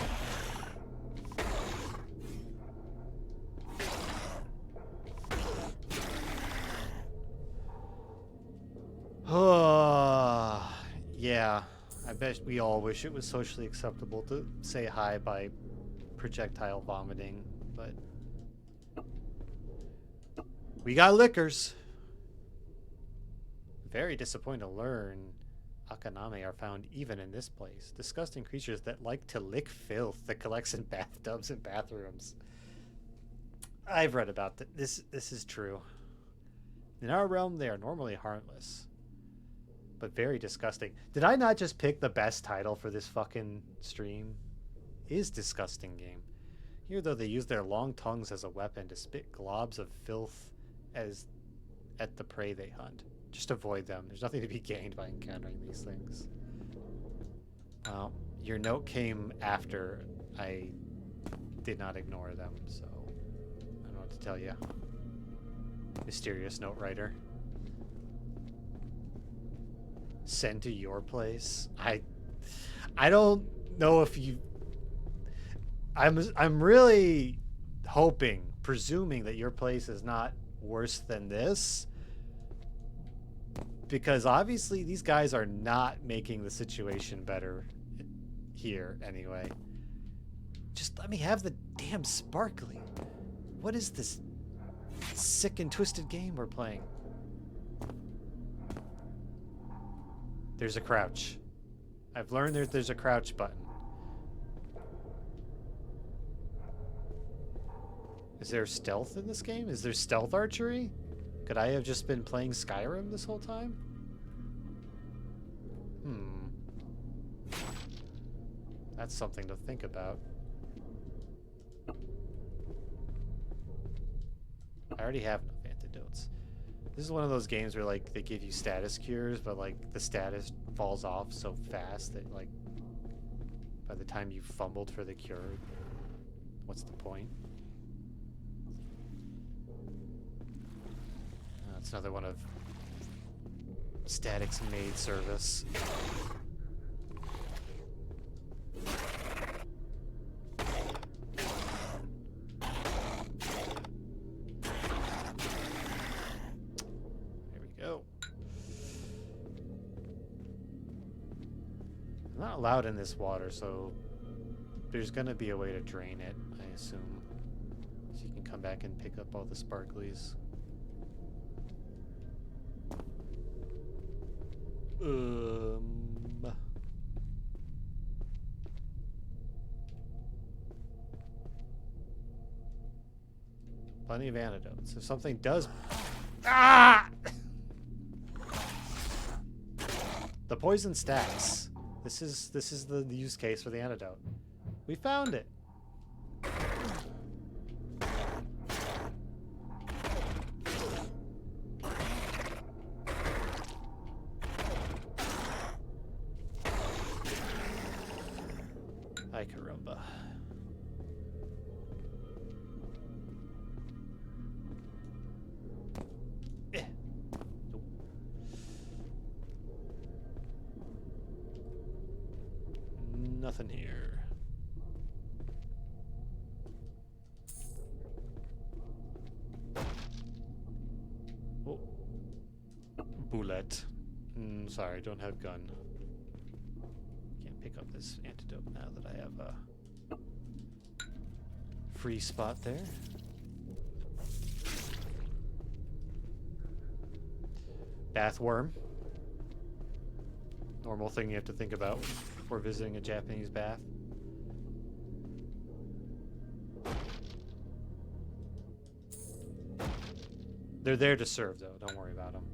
bet we all wish it was socially acceptable to say hi by projectile vomiting, but we got liquors. Very disappointed to learn Akaname are found even in this place. Disgusting creatures that like to lick filth that collects in bathtubs and bathrooms. I've read about that. This is true. In our realm, they are normally harmless, but very disgusting. Did I not just pick the best title for this fucking stream? Is disgusting game. Here, though, they use their long tongues as a weapon to spit globs of filth at the prey they hunt. Just avoid them. There's nothing to be gained by encountering these things. Well, your note came after I did not ignore them, so I don't know what to tell you. Mysterious note writer. Send to your place. I don't know if you. I'm really presuming that your place is not worse than this. Because obviously these guys are not making the situation better here anyway. Just let me have the damn sparkly. What is this sick and twisted game we're playing? There's a crouch. I've learned there's a crouch button. Is there stealth in this game? Is there stealth archery? Could I have just been playing Skyrim this whole time? That's something to think about. I already have enough antidotes. This is one of those games where, like, they give you status cures, but, like, the status falls off so fast that, like, by the time you fumbled for the cure, what's the point? That's another one of Static's maid service. There we go. I'm not allowed in this water, so there's gonna be a way to drain it, I assume. So you can come back and pick up all the sparklies. Plenty of antidotes. If something does... Ah! The poison stacks. This is the use case for the antidote. We found it. Ay caramba. Nope. Nothing here. Oh. Bullet. Sorry, don't have gun. Can't pick up this antidote now that I have a free spot there. Bathworm. Normal thing you have to think about before visiting a Japanese bath. They're there to serve, though. Don't worry about them.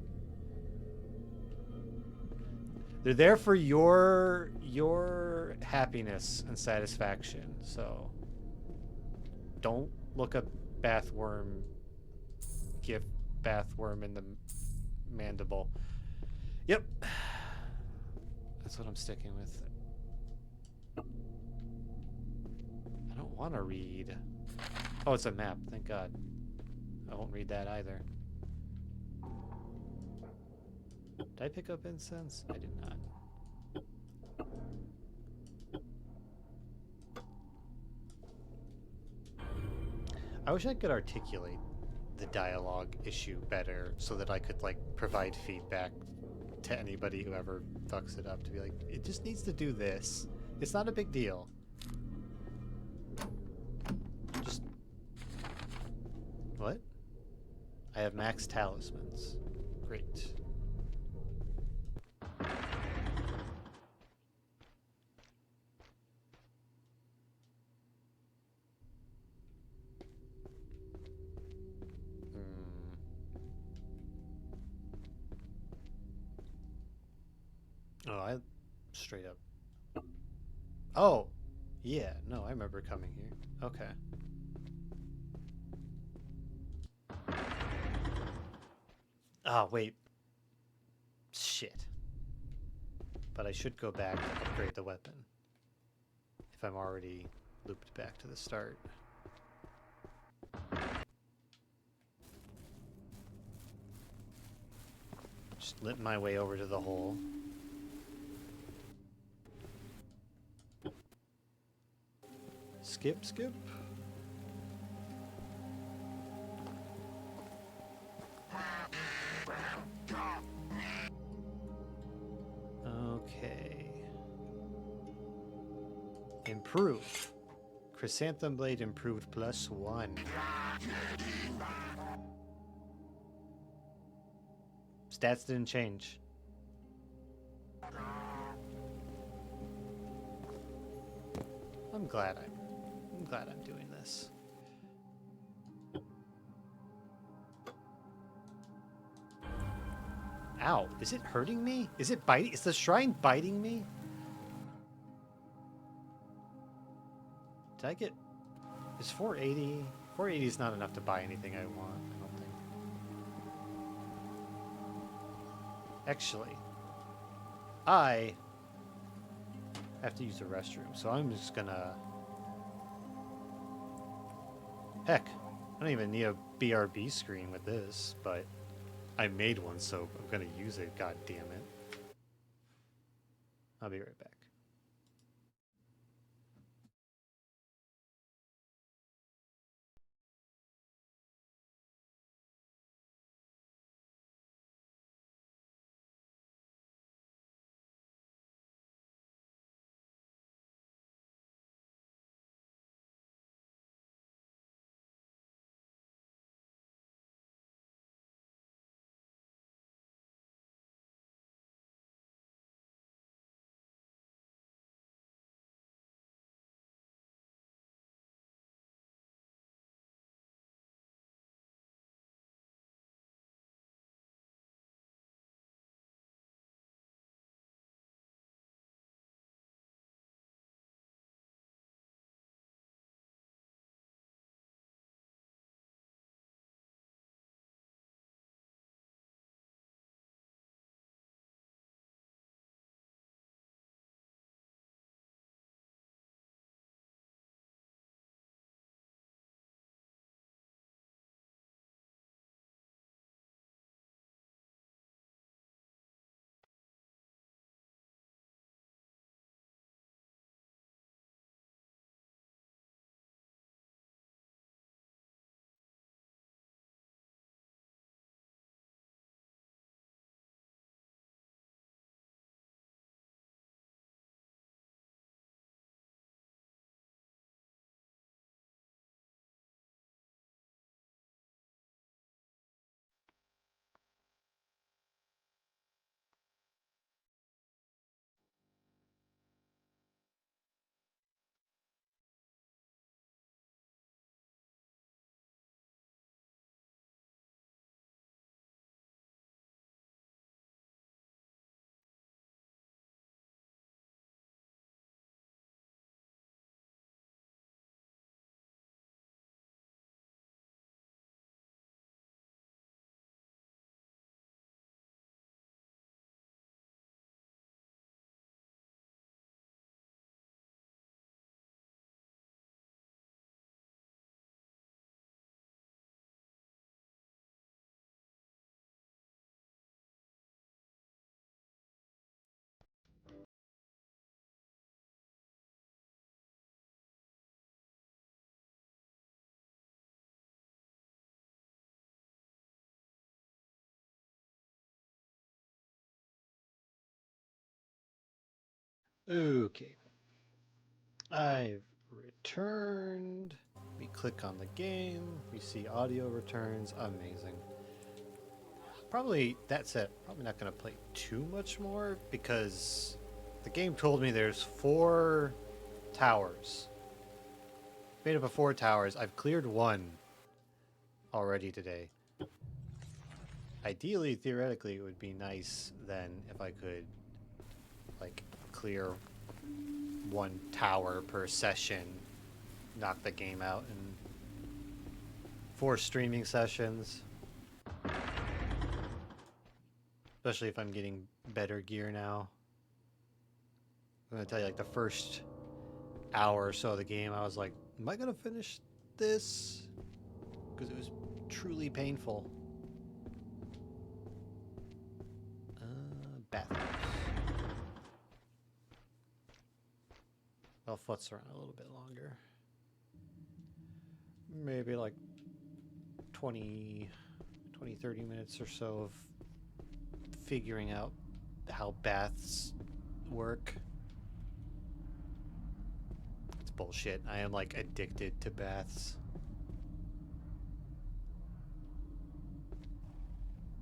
They're there for your happiness and satisfaction. So don't look up bathworm. Give bathworm in the mandible. Yep. That's what I'm sticking with. I don't want to read. Oh, it's a map. Thank God. I won't read that either. Did I pick up incense? I did not. I wish I could articulate the dialogue issue better so that I could, like, provide feedback to anybody who ever fucks it up to be like, it just needs to do this. It's not a big deal. Just... What? I have max talismans. Great. Oh, I straight up. Oh, yeah. No, I remember coming here. Okay. Ah, wait. Shit. But I should go back and upgrade the weapon. If I'm already looped back to the start. Just lit my way over to the hole. Skip, skip. Okay. Improve. Chrysanthemum blade improved +1. Stats didn't change. I'm glad I'm doing this. Ow, is it hurting me? Is it biting? Is the shrine biting me? Did I get... Is 480... 480 is not enough to buy anything I want, I don't think. Actually, I have to use the restroom, so I'm just gonna... Heck, I don't even need a BRB screen with this, but I made one, so I'm gonna use it, god damn it. I'll be right back. Okay. I've returned. We click on the game. We see audio returns. Amazing. Probably, that's it. Probably not going to play too much more because the game told me there's 4 towers. Made up of 4 towers. I've cleared 1 already today. Ideally, theoretically, it would be nice then if I could, like, clear 1 tower per session, knock the game out in 4 streaming sessions. Especially if I'm getting better gear now. I'm gonna tell you, like, the first hour or so of the game, I was like, am I gonna finish this? Because it was truly painful. Bathrooms. I'll futz around a little bit longer. Maybe like 20, 30 minutes or so of figuring out how baths work. It's bullshit. I am like addicted to baths.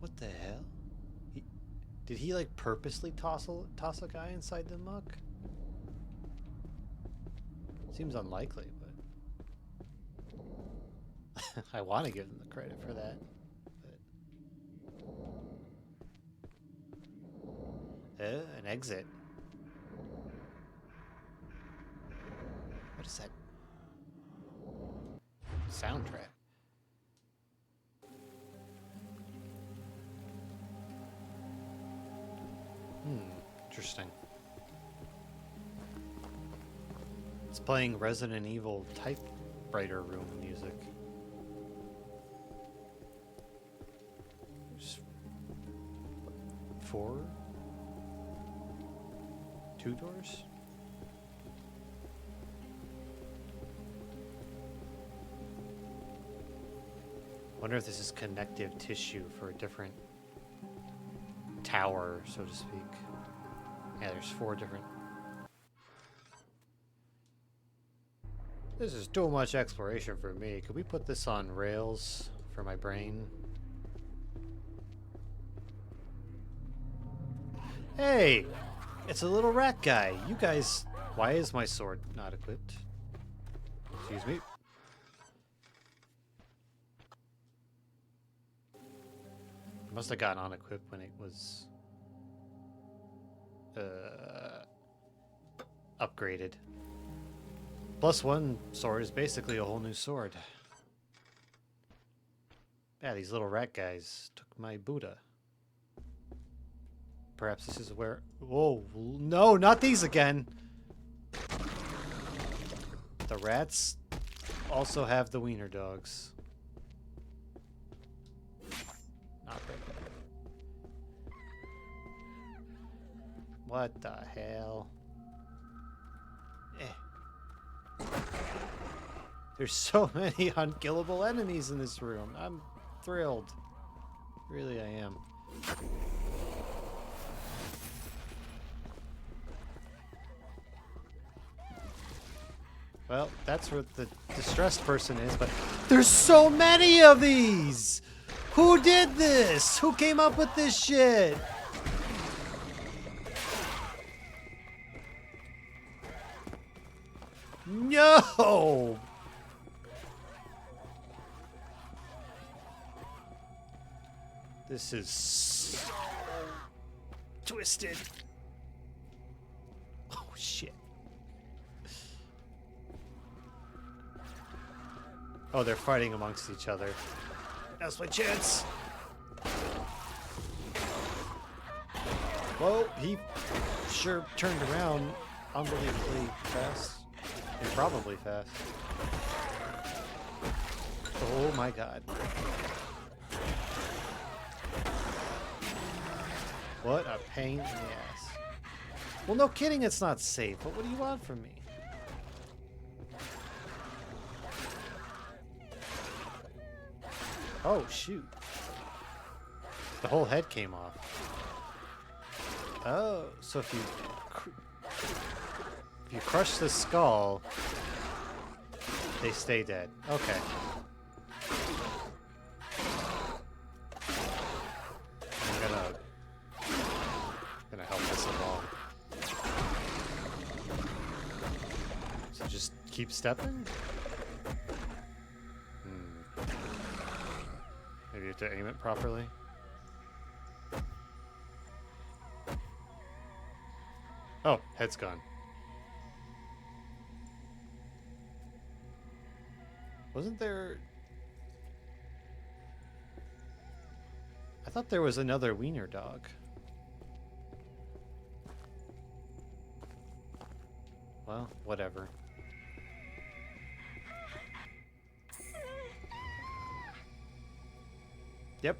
What the hell? Did he like purposely toss a guy inside the muck? Seems unlikely, but I want to give them the credit for that. But an exit. What is that? Soundtrack. Interesting. It's playing Resident Evil typewriter room music. There's 4? 2 doors? Wonder if this is connective tissue for a different tower, so to speak. Yeah, there's 4 different. This is too much exploration for me. Could we put this on rails for my brain? Hey! It's a little rat guy. You guys... Why is my sword not equipped? Excuse me. It must have gotten unequipped when it was... upgraded. +1 sword is basically a whole new sword. Yeah, these little rat guys took my Buddha. Perhaps this is where... Whoa, no, not these again! The rats also have the wiener dogs. Not good. What the hell? There's so many unkillable enemies in this room. I'm thrilled. Really, I am. Well, that's where the distressed person is, but there's so many of these! Who did this? Who came up with this shit? No! This is so twisted. Oh, shit. Oh, they're fighting amongst each other. Now's my chance. Whoa, he sure turned around unbelievably fast. Improbably fast. Oh my god. What a pain in the ass. Well, no kidding, it's not safe, but what do you want from me? Oh, shoot. The whole head came off. Oh, so if you If you crush the skull, they stay dead. Okay. I'm gonna help this along. So just keep stepping? Maybe you have to aim it properly. Oh, head's gone. Wasn't there... I thought there was another wiener dog. Well, whatever. Yep.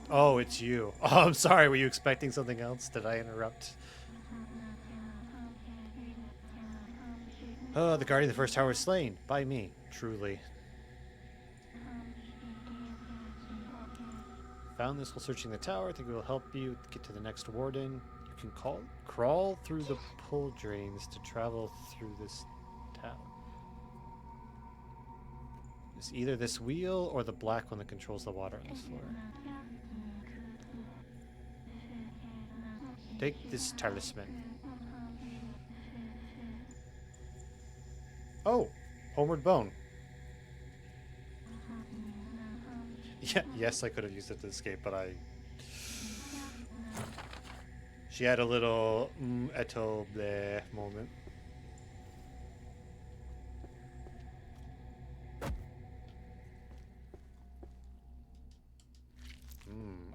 Oh, it's you. Oh, I'm sorry. Were you expecting something else? Did I interrupt? Oh, the guardian of the first tower is slain. By me. Truly. Found this while searching the tower. I think it will help you get to the next warden. You can crawl through the pull drains to travel through this tower. It's either this wheel or the black one that controls the water on this floor. Take this talisman. Oh, homeward bone. Yeah, yes, I could have used it to escape, but she had a little eto bleh moment.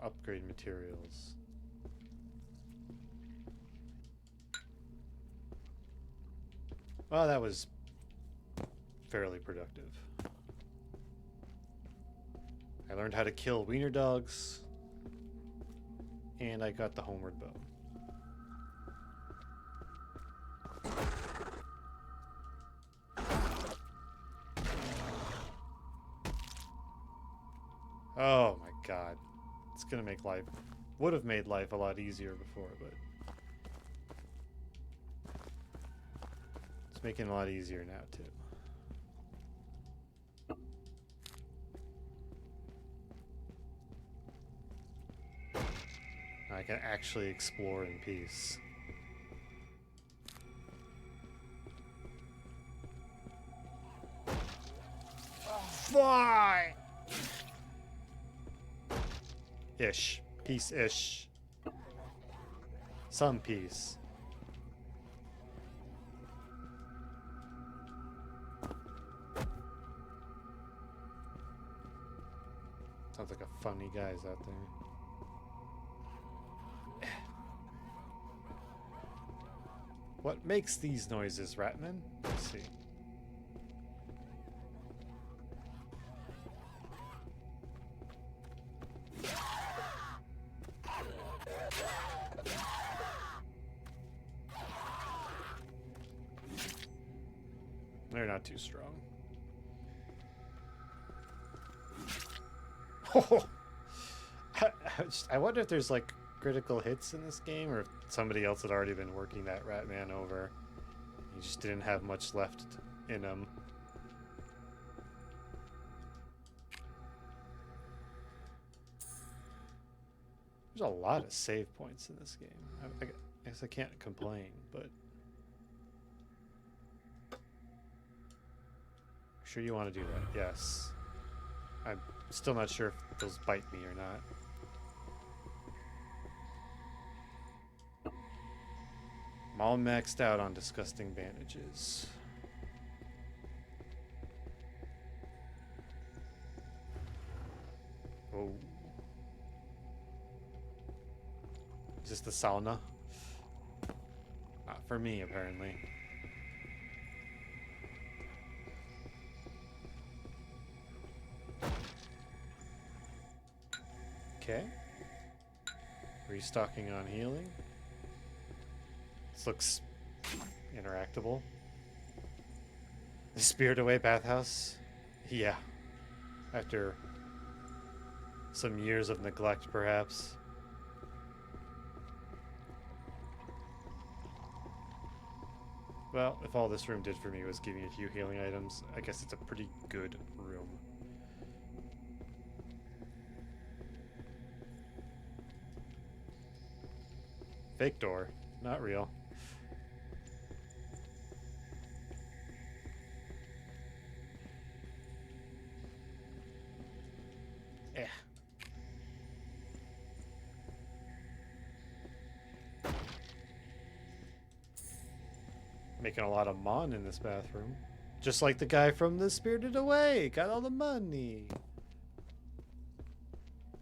Upgrade materials. Well, that was fairly productive. I learned how to kill wiener dogs, and I got the homeward bone. Oh my god. It's gonna make life... Would have made life a lot easier before, but... It's making it a lot easier now, too. I can actually explore in peace. Fly! Ish. Peace-ish. Some peace. Sounds like a funny guy's out there. What makes these noises, Ratman? Let's see. They're not too strong. I wonder if there's like critical hits in this game, or if somebody else had already been working that Ratman over. He just didn't have much left in him. There's a lot of save points in this game. I guess I can't complain, but... Sure you want to do that? Yes. I'm still not sure if those bite me or not. I'm all maxed out on disgusting bandages. Oh. Is this the sauna? Not for me, apparently. Okay. Restocking on healing. This looks interactable. The Spirit Away bathhouse? Yeah. After some years of neglect, perhaps. Well, if all this room did for me was give me a few healing items, I guess it's a pretty good room. Fake door. Not real. Eh. Making a lot of mon in this bathroom. Just like the guy from the Spirited Away. Got all the money.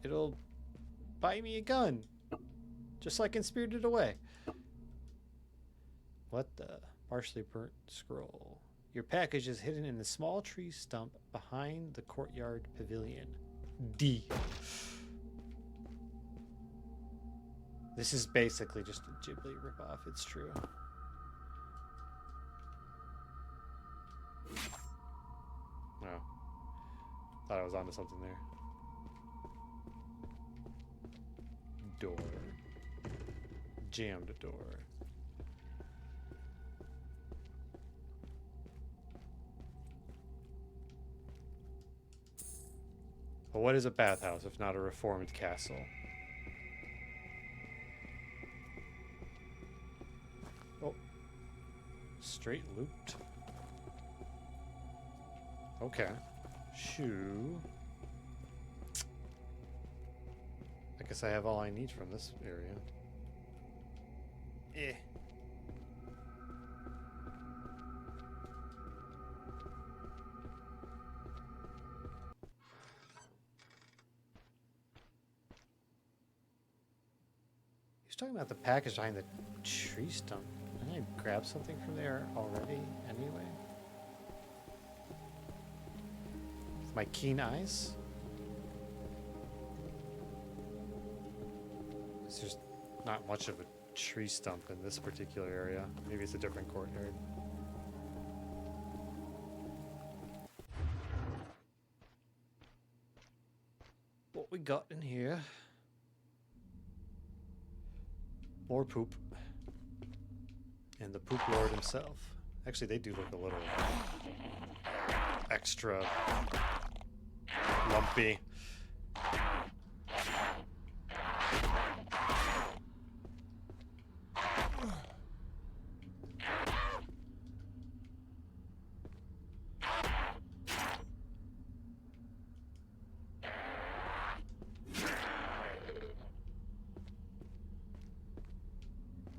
It'll buy me a gun. Just like in Spirited Away. What the? Partially burnt scroll. Your package is hidden in a small tree stump behind the courtyard pavilion. D. This is basically just a Ghibli ripoff, it's true. Oh. Thought I was onto something there. Door. Jammed door. Well, what is a bathhouse if not a reformed castle? Oh. Straight looped. Okay. Shoe. I guess I have all I need from this area. Eh. He's talking about the package behind the tree stump. Didn't I grab something from there already anyway? With my keen eyes? There's just not much of a tree stump in this particular area. Maybe it's a different courtyard. What we got in here? More poop. And the poop lord himself. Actually, they do look a little extra lumpy.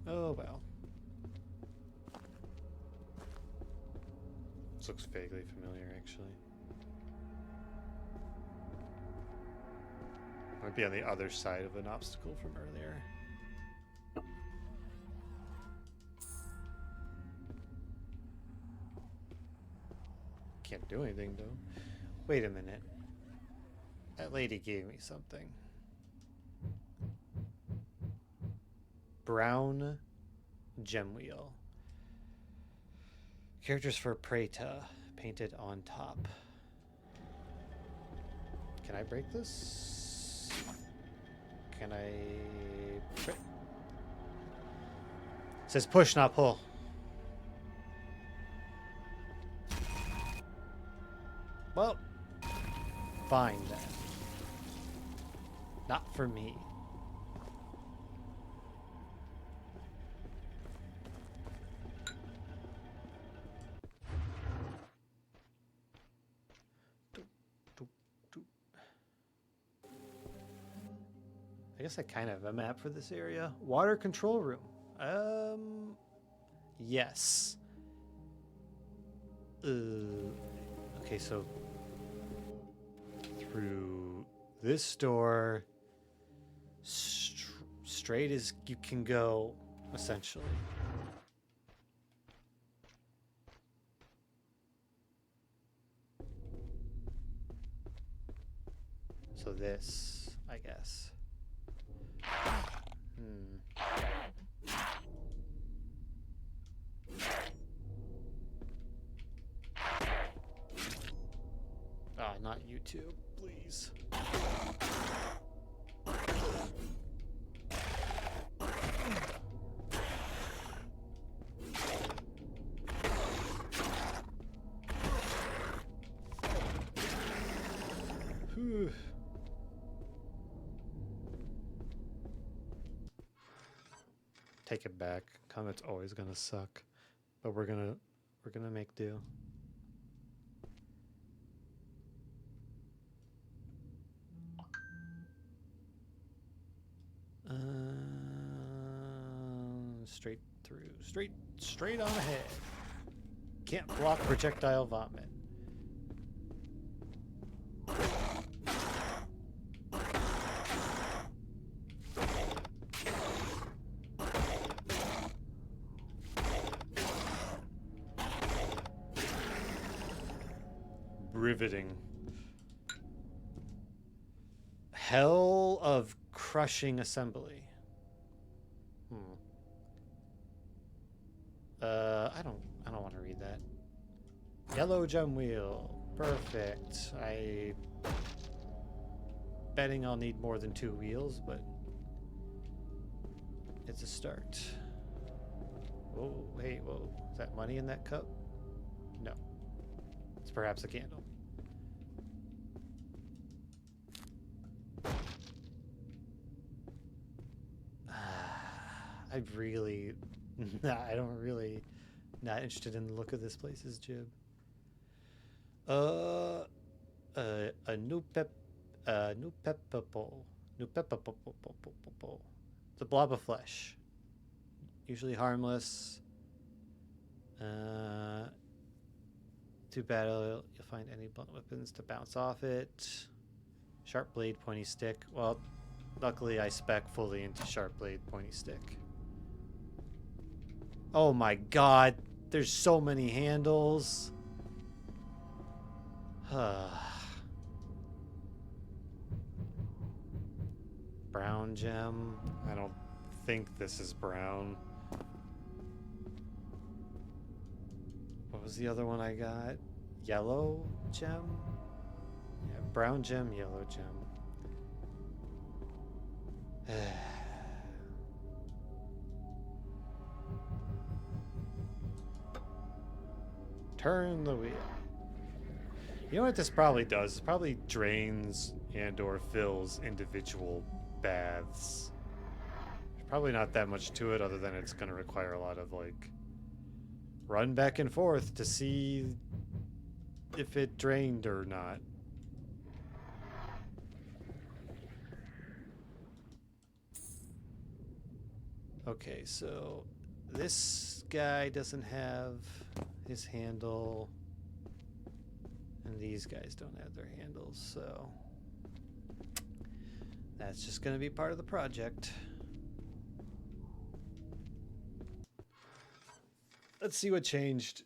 Oh well. This looks vaguely familiar, actually. Might be on the other side of an obstacle from earlier. Can't do anything, though. Wait a minute. That lady gave me something. Brown gem wheel. Characters for Preta painted on top. Can I break this? Can I break? It says push, not pull. Well, fine then. Not for me. I guess I kind of have a map for this area. Water control room. Yes. Okay, so through this door, straight as you can go, essentially. So this, I guess. Ah, not YouTube, please. Whew. Take it back. Combat's always gonna suck, but we're gonna make do. Straight through. Straight on ahead. Can't block projectile vomit. Riveting. Hell of crushing assembly. I don't want to read that. Yellow gem wheel. Perfect. I betting I'll need more than 2 wheels, but it's a start. Whoa, hey, whoa. Is that money in that cup? No. It's perhaps a candle. I really... I don't really... Not interested in the look of this place's jib. A new peppaple. It's a blob of flesh. Usually harmless. Too bad you'll find any blunt weapons to bounce off it. Sharp blade, pointy stick. Well, luckily I spec fully into sharp blade, pointy stick. Oh my god, there's so many handles. Brown gem. I don't think this is brown. What was the other one I got? Yellow gem? Yeah, brown gem, yellow gem. Turn the wheel. You know what this probably does? It probably drains and or fills individual baths. There's probably not that much to it other than it's going to require a lot of like run back and forth to see if it drained or not. Okay, so this guy doesn't have his handle, and these guys don't have their handles, so that's just going to be part of the project. Let's see what changed,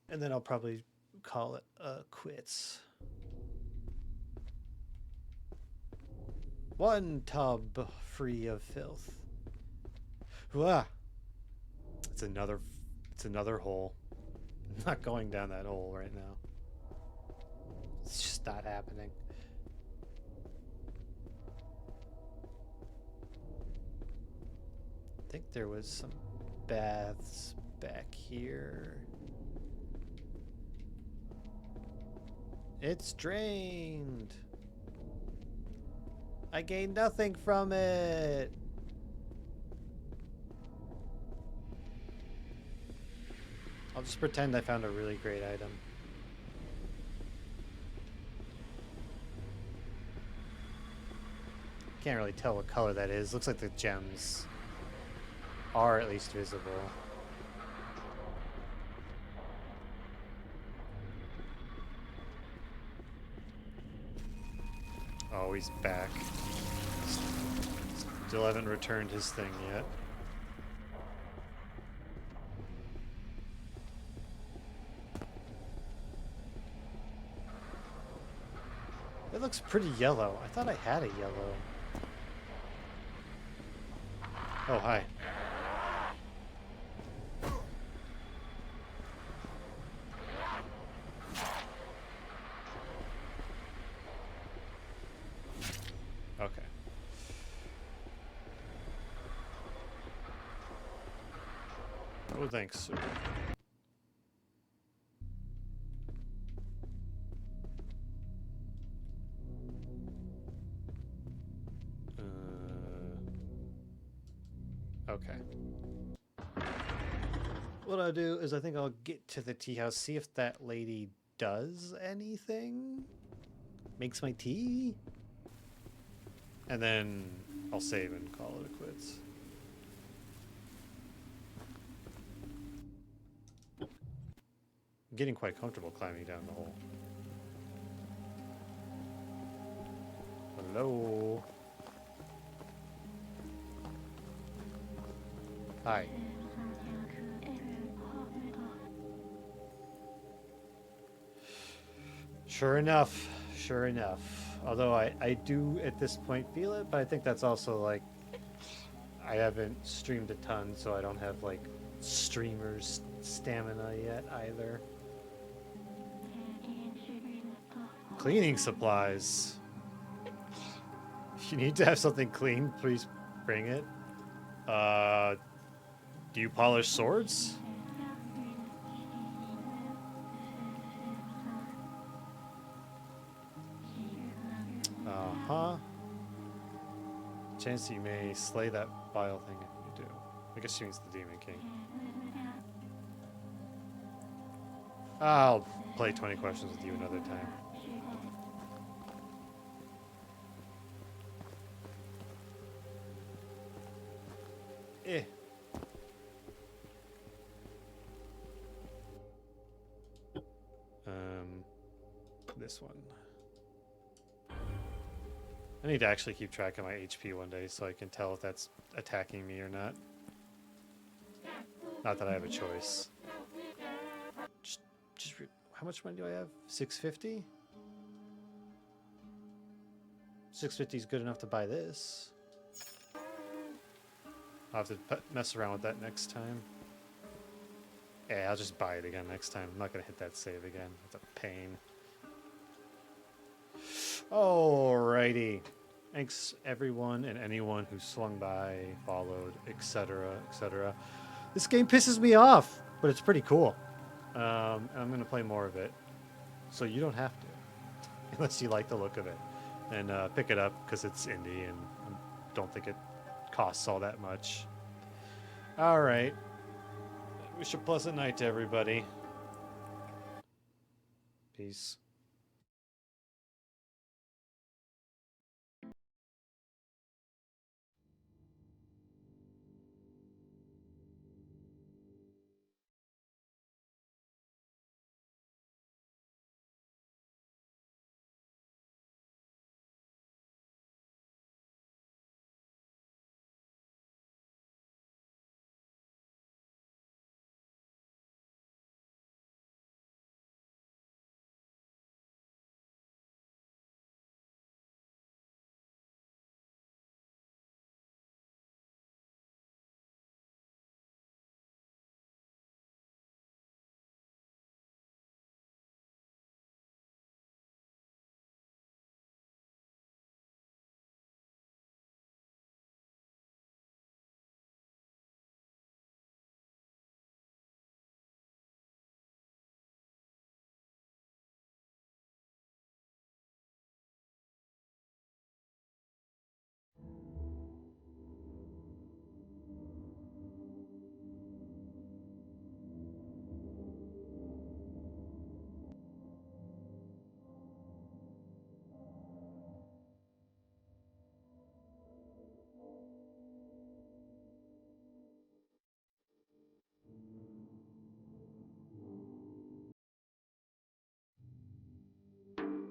and then I'll probably call it quits. 1 tub free of filth. Wah! It's another hole. I'm not going down that hole right now. It's just not happening. I think there was some baths back here. It's drained. I gained nothing from it. I'll just pretend I found a really great item. Can't really tell what color that is. Looks like the gems are at least visible. Oh, he's back. Still haven't returned his thing yet. It looks pretty yellow. I thought I had a yellow. Oh, hi. Okay. Oh, thanks, sir. Okay. What I'll do is I think I'll get to the tea house, see if that lady does anything. Makes my tea. And then I'll save and call it quits. I'm getting quite comfortable climbing down the hole. Hello. Hi. Sure enough. Sure enough. Although I do at this point feel it, but I think that's also like I haven't streamed a ton, so I don't have like streamer's stamina yet either. Cleaning supplies. If you need to have something clean, please bring it. Do you polish swords? Uh-huh. Chance you may slay that vile thing if you do. I guess she means the Demon King. I'll play 20 questions with you another time. Eh. This one. I need to actually keep track of my HP one day so I can tell if that's attacking me or not. Not that I have a choice. How much money do I have? 650? 650 is good enough to buy this. I'll have to mess around with that next time. Yeah, I'll just buy it again next time. I'm not going to hit that save again. It's a pain. Alrighty. Thanks everyone and anyone who swung by, followed, etc., etc. This game pisses me off, but it's pretty cool. I'm going to play more of it. So you don't have to. Unless you like the look of it. And pick it up because it's indie and I don't think it costs all that much. Alright. Wish a pleasant night to everybody. Peace.